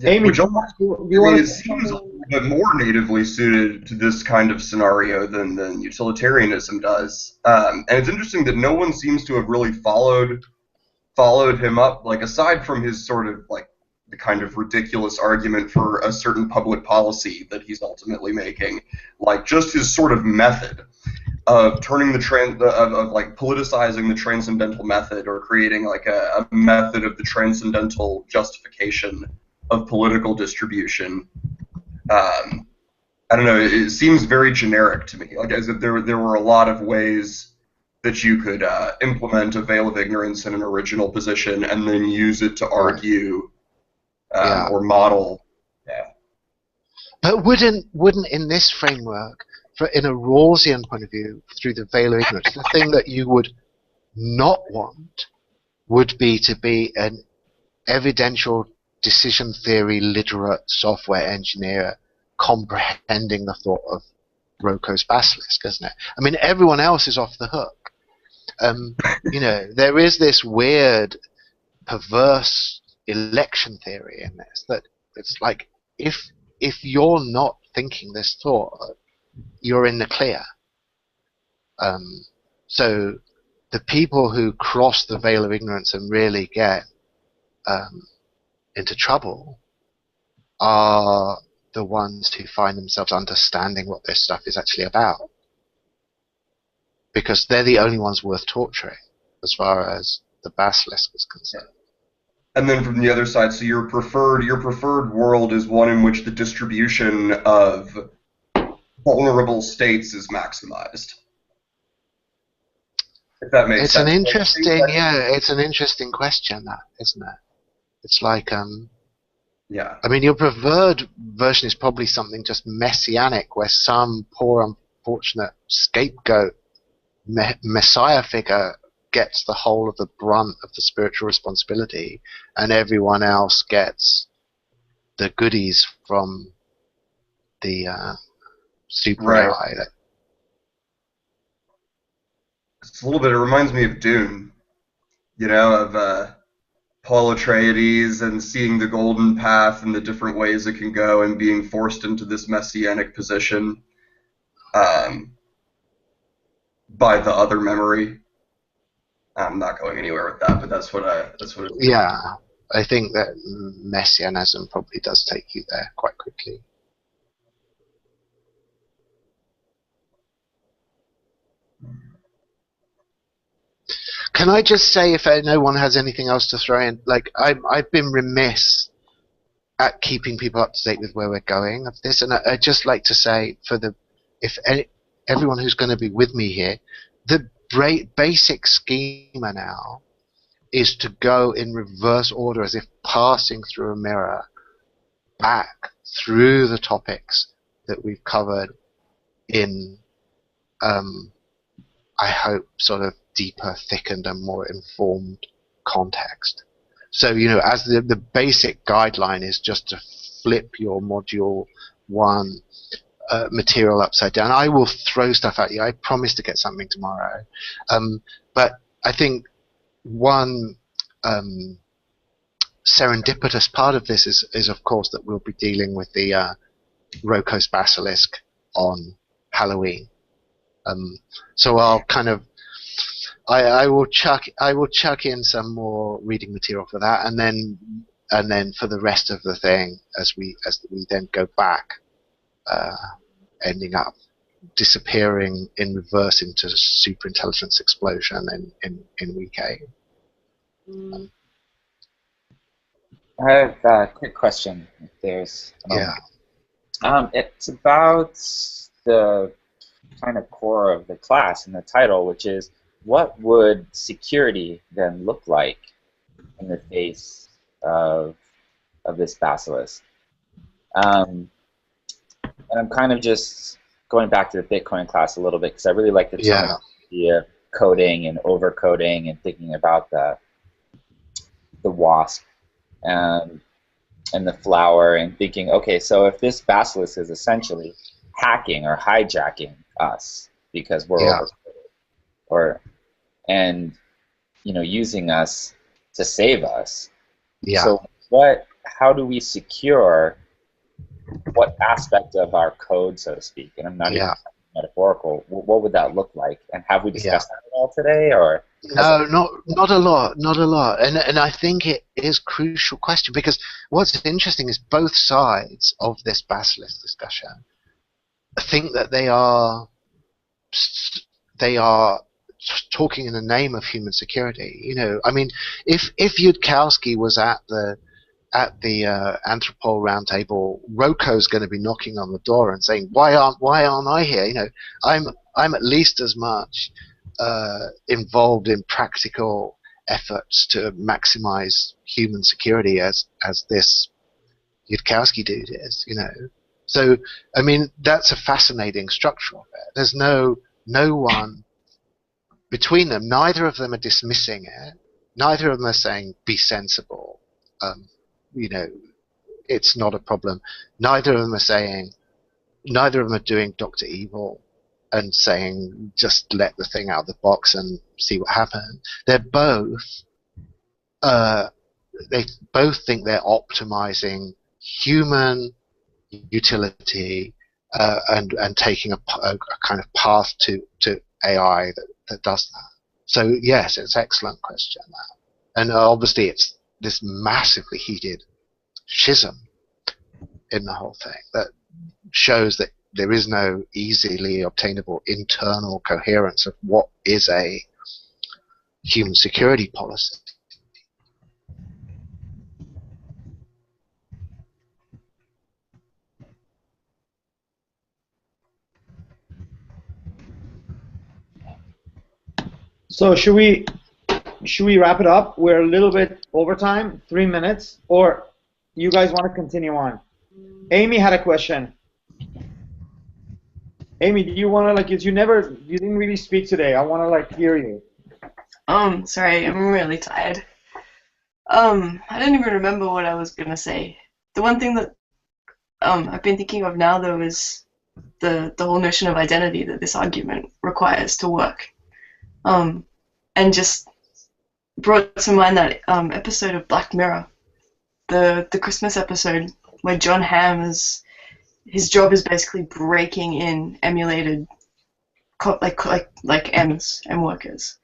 Amy, Which do almost, you I want mean, to it say seems a something? little bit more natively suited to this kind of scenario than utilitarianism does. And it's interesting that no one seems to have really followed him up, like aside from his sort of like the kind of ridiculous argument for a certain public policy that he's ultimately making, like just his sort of method of turning of like politicizing the transcendental method or creating like a method of the transcendental justification of political distribution. I don't know. It seems very generic to me. Like as if there were a lot of ways that you could implement a veil of ignorance in an original position and then use it to argue Yeah. or model. Yeah. But wouldn't in this framework, in a Rawlsian point of view, through the veil of ignorance, the thing that you would not want would be to be an evidential decision theory literate software engineer comprehending the thought of Roko's basilisk, isn't it? I mean, everyone else is off the hook. There is this weird, perverse election theory in this that it's like if you're not thinking this thought, you're in the clear. So the people who cross the veil of ignorance and really get into trouble are the ones who find themselves understanding what this stuff is actually about. Because they're the only ones worth torturing, as far as the basilisk is concerned. And then from the other side, so your preferred world is one in which the distribution of vulnerable states is maximized. If that makes It's sense. it's an interesting question, that, isn't it? It's like, yeah. I mean, your preferred version is probably something just messianic, where some poor, unfortunate scapegoat messiah figure gets the whole of the brunt of the spiritual responsibility, and everyone else gets the goodies from the super Right. AI. It's a little bit. It reminds me of Dune. Of Paul Atreides and seeing the golden path and the different ways it can go, and being forced into this messianic position by the other memory. I'm not going anywhere with that, but that's what it. Yeah, I think that messianism probably does take you there quite quickly. Can I just say, if no one has anything else to throw in, like I've been remiss at keeping people up to date with where we're going of this, and I'd just like to say, everyone who's going to be with me here, the basic schema now is to go in reverse order, as if passing through a mirror, back through the topics that we've covered in, I hope, sort of deeper, thickened, and more informed context. So, as the basic guideline is just to flip your module 1 material upside down. I will throw stuff at you. I promise to get something tomorrow. But I think one serendipitous part of this is of course that we'll be dealing with the Rokos basilisk on Halloween. So I'll kind of I will chuck in some more reading material for that, and then for the rest of the thing, as we then go back, ending up disappearing in reverse into superintelligence explosion in week 8. I have a quick question. If there's it's about the kind of core of the class and the title, which is what would security then look like in the face of this basilisk? And I'm kind of just going back to the Bitcoin class a little bit because I really like the terminology of coding and overcoding and thinking about the wasp and the flower and thinking, okay, so if this basilisk is essentially hacking or hijacking us because we're overcoded, and using us to save us. So how do we secure what aspect of our code, so to speak? And I'm not even metaphorical. What would that look like? And have we discussed that at all today, or? No, not a lot. And I think it is a crucial question because what's interesting is both sides of this basilisk discussion think that they are talking in the name of human security. I mean, if Yudkowsky was at the Anthropol roundtable, Roko's going to be knocking on the door and saying, why aren't I here? I'm at least as much involved in practical efforts to maximize human security as this Yudkowsky dude is. So I mean, that's a fascinating structure of it. There's no one between them. Neither of them are dismissing it. Neither of them are saying be sensible. It's not a problem. Neither of them are doing Dr. Evil and saying just let the thing out of the box and see what happens. They both think they're optimizing human utility and taking a kind of path to AI that does that. So yes, it's an excellent question, that. And obviously it's this massively heated schism in the whole thing that shows that there is no easily obtainable internal coherence of what is a human security policy. So should we wrap it up? We're a little bit over time, 3 minutes, or you guys want to continue on? Amy had a question. Amy, do you want to you didn't really speak today. I want to hear you. Sorry, I'm really tired. I don't even remember what I was gonna say. The one thing that I've been thinking of now though is the whole notion of identity that this argument requires to work. And just brought to mind that episode of Black Mirror, the Christmas episode where John Hamm his job is basically breaking in emulated M workers,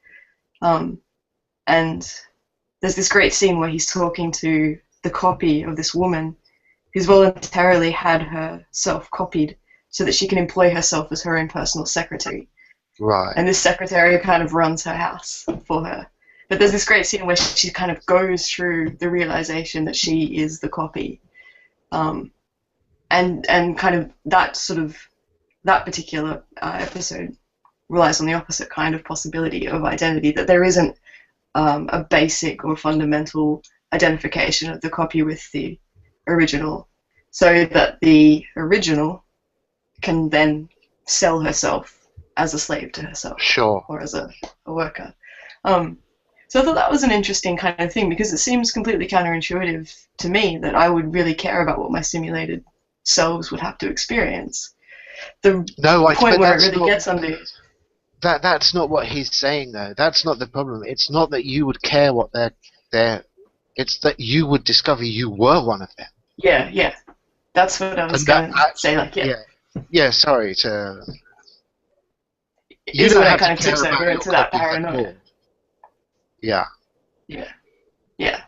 and there's this great scene where he's talking to the copy of this woman who's voluntarily had herself copied so that she can employ herself as her own personal secretary. Right. And this secretary kind of runs her house for her. But there's this great scene where she kind of goes through the realization that she is the copy. And kind of that particular episode relies on the opposite kind of possibility of identity, that there isn't a basic or fundamental identification of the copy with the original, so that the original can then sell herself as a slave to herself, sure, or as a worker. So I thought that was an interesting kind of thing, because it seems completely counterintuitive to me that I would really care about what my simulated selves would have to experience. The point where it really gets under. That's not what he's saying, though. That's not the problem. It's not that you would care what their It's that you would discover you were one of them. Yeah. That's what I was going to say. Like, Yeah. Sorry to. You Is don't when it have kind to of care tips about over your into that copy at paranoia. all. Yeah. Yeah.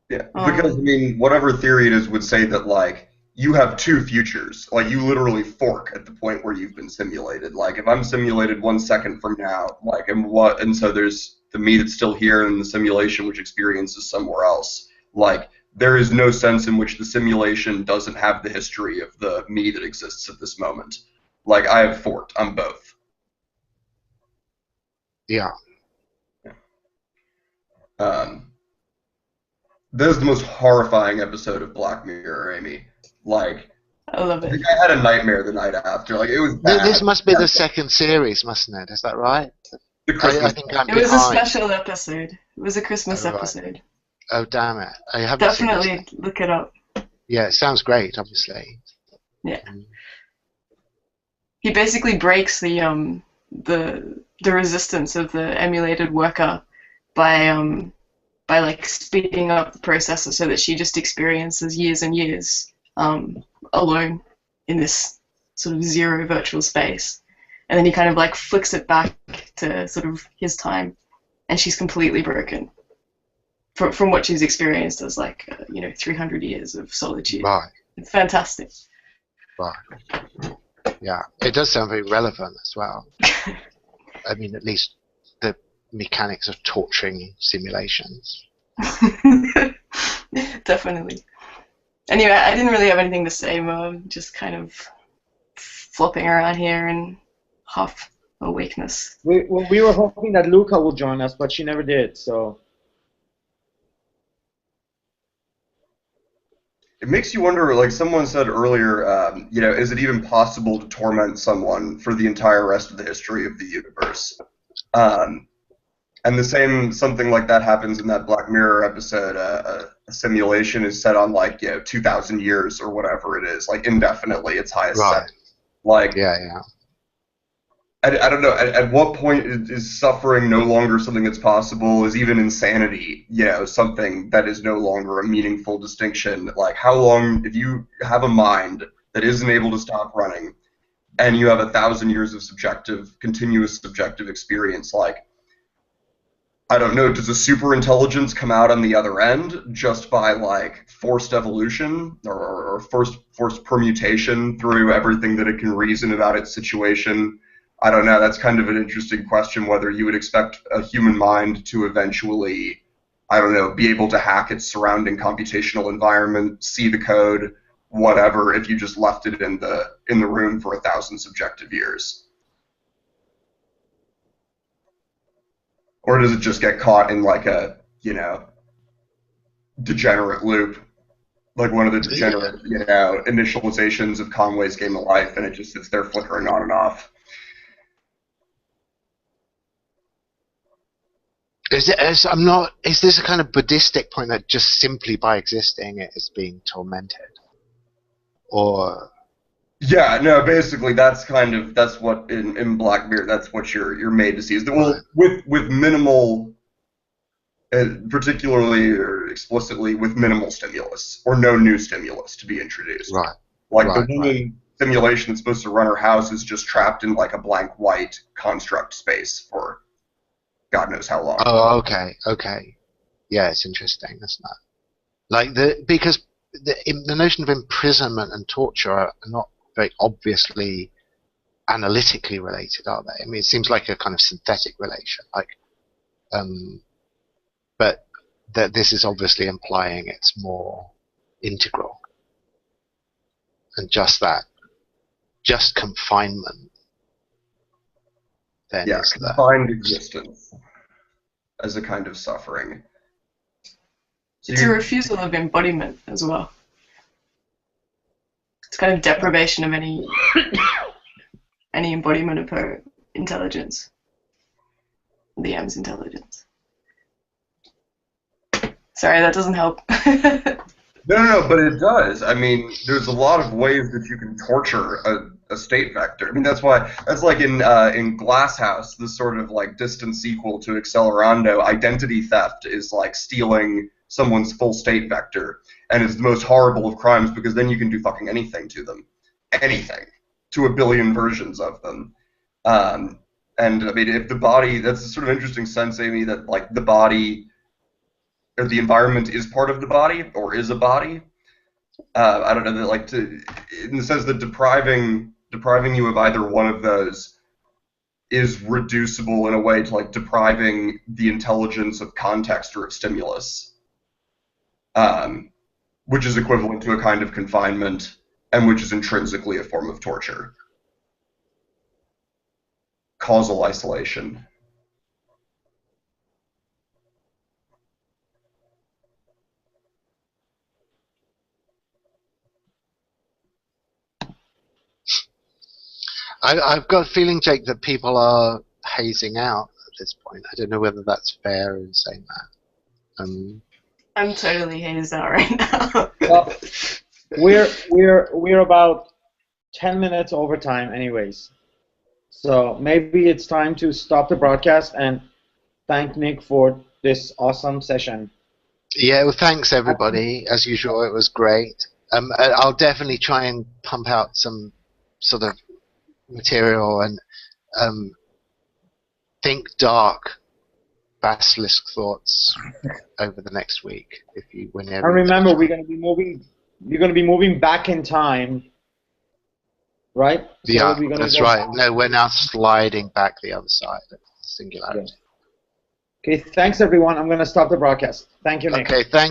Because I mean, whatever theory it is would say that like you have two futures. Like you literally fork at the point where you've been simulated. Like if I'm simulated 1 second from now, like and so there's the me that's still here and the simulation which experiences somewhere else. Like there is no sense in which the simulation doesn't have the history of the me that exists at this moment. Like I have forked. I'm both. Yeah. This is the most horrifying episode of Black Mirror, Amy. Like, I love it. I think I had a nightmare the night after. Like, it was bad. This must be the second series, mustn't it? Is that right? The Christmas I think I'm It was a behind. special episode. It was a Christmas Oh, right. episode. Oh, damn it. I haven't seen Definitely this. look it up. Yeah, it sounds great, obviously. Yeah. He basically breaks the resistance of the emulated worker by like speeding up the processor so that she just experiences years and years alone in this sort of zero virtual space. And then he kind of like flicks it back to sort of his time, and she's completely broken from what she's experienced as like 300 years of solitude. Right. It's fantastic. Right. Yeah, it does sound very relevant as well. I mean, at least the mechanics of torturing simulations. Definitely. Anyway, I didn't really have anything to say, Mo. Just kind of flopping around here in half awakeness. We were hoping that Luca would join us, but she never did. So It makes you wonder, like someone said earlier, is it even possible to torment someone for the entire rest of the history of the universe? And something like that happens in that Black Mirror episode. A simulation is set on 2,000 years or whatever it is, like indefinitely. Its highest Right. set. Like, Yeah. I don't know. At what point is suffering no longer something that's possible? Is even insanity, something that is no longer a meaningful distinction? Like, how long, if you have a mind that isn't able to stop running, and you have 1,000 years of continuous subjective experience, like, I don't know, does a super intelligence come out on the other end just by forced evolution or forced permutation through everything that it can reason about its situation? I don't know. That's kind of an interesting question, whether you would expect a human mind to eventually, I don't know, be able to hack its surrounding computational environment, see the code, whatever, if you just left it in the room for 1,000 subjective years. Or does it just get caught in a, degenerate loop? Like one of the degenerate, initializations of Conway's Game of Life, and it just sits there flickering on and off. Is this a kind of Buddhistic point that just simply by existing it is being tormented? Or yeah, no, basically that's what in Black Mirror, that's what you're made to see, is that, well, with minimal, particularly or explicitly with minimal stimulus or no new stimulus to be introduced. Right. The woman simulation that's supposed to run her house is just trapped in a blank white construct space for God knows how long. Oh, okay. Yeah, it's interesting, isn't it? Because the notion of imprisonment and torture are not very obviously analytically related, are they? I mean, it seems like a kind of synthetic relation, but that this is obviously implying it's more integral, and just confinement. Then yeah, is confined existence as a kind of suffering. It's a refusal of embodiment as well. It's kind of deprivation of any embodiment of her intelligence, the M's intelligence. Sorry, that doesn't help. No, but it does. I mean, there's a lot of ways that you can torture a state vector. I mean, that's like in Glass House, this sort of distant sequel to Accelerando, identity theft is like stealing someone's full state vector, and it's the most horrible of crimes because then you can do fucking anything to them, anything, to a billion versions of them. And I mean, if the body, that's a sort of interesting sense, Amy, that like the body or the environment is part of the body or is a body. I don't know, that like to, in the sense that depriving you of either one of those is reducible in a way to like depriving the intelligence of context or of stimulus, which is equivalent to a kind of confinement and which is intrinsically a form of torture. Causal isolation. I've got a feeling, Jake, that people are hazing out at this point. I don't know whether that's fair in saying that. I'm totally hazed out right now. Well, we're about 10 minutes over time, anyways. So maybe it's time to stop the broadcast and thank Nick for this awesome session. Yeah, well, thanks everybody. As usual, it was great. I'll definitely try and pump out some sort of material and think dark basilisk thoughts over the next week. If you whenever. And remember, we're going to be moving. You're going to be moving back in time, right? So Yeah, we're gonna that's go right. back. No, we're now sliding back the other side of singularity. Okay, thanks everyone. I'm going to stop the broadcast. Thank you, Nick. Okay, thank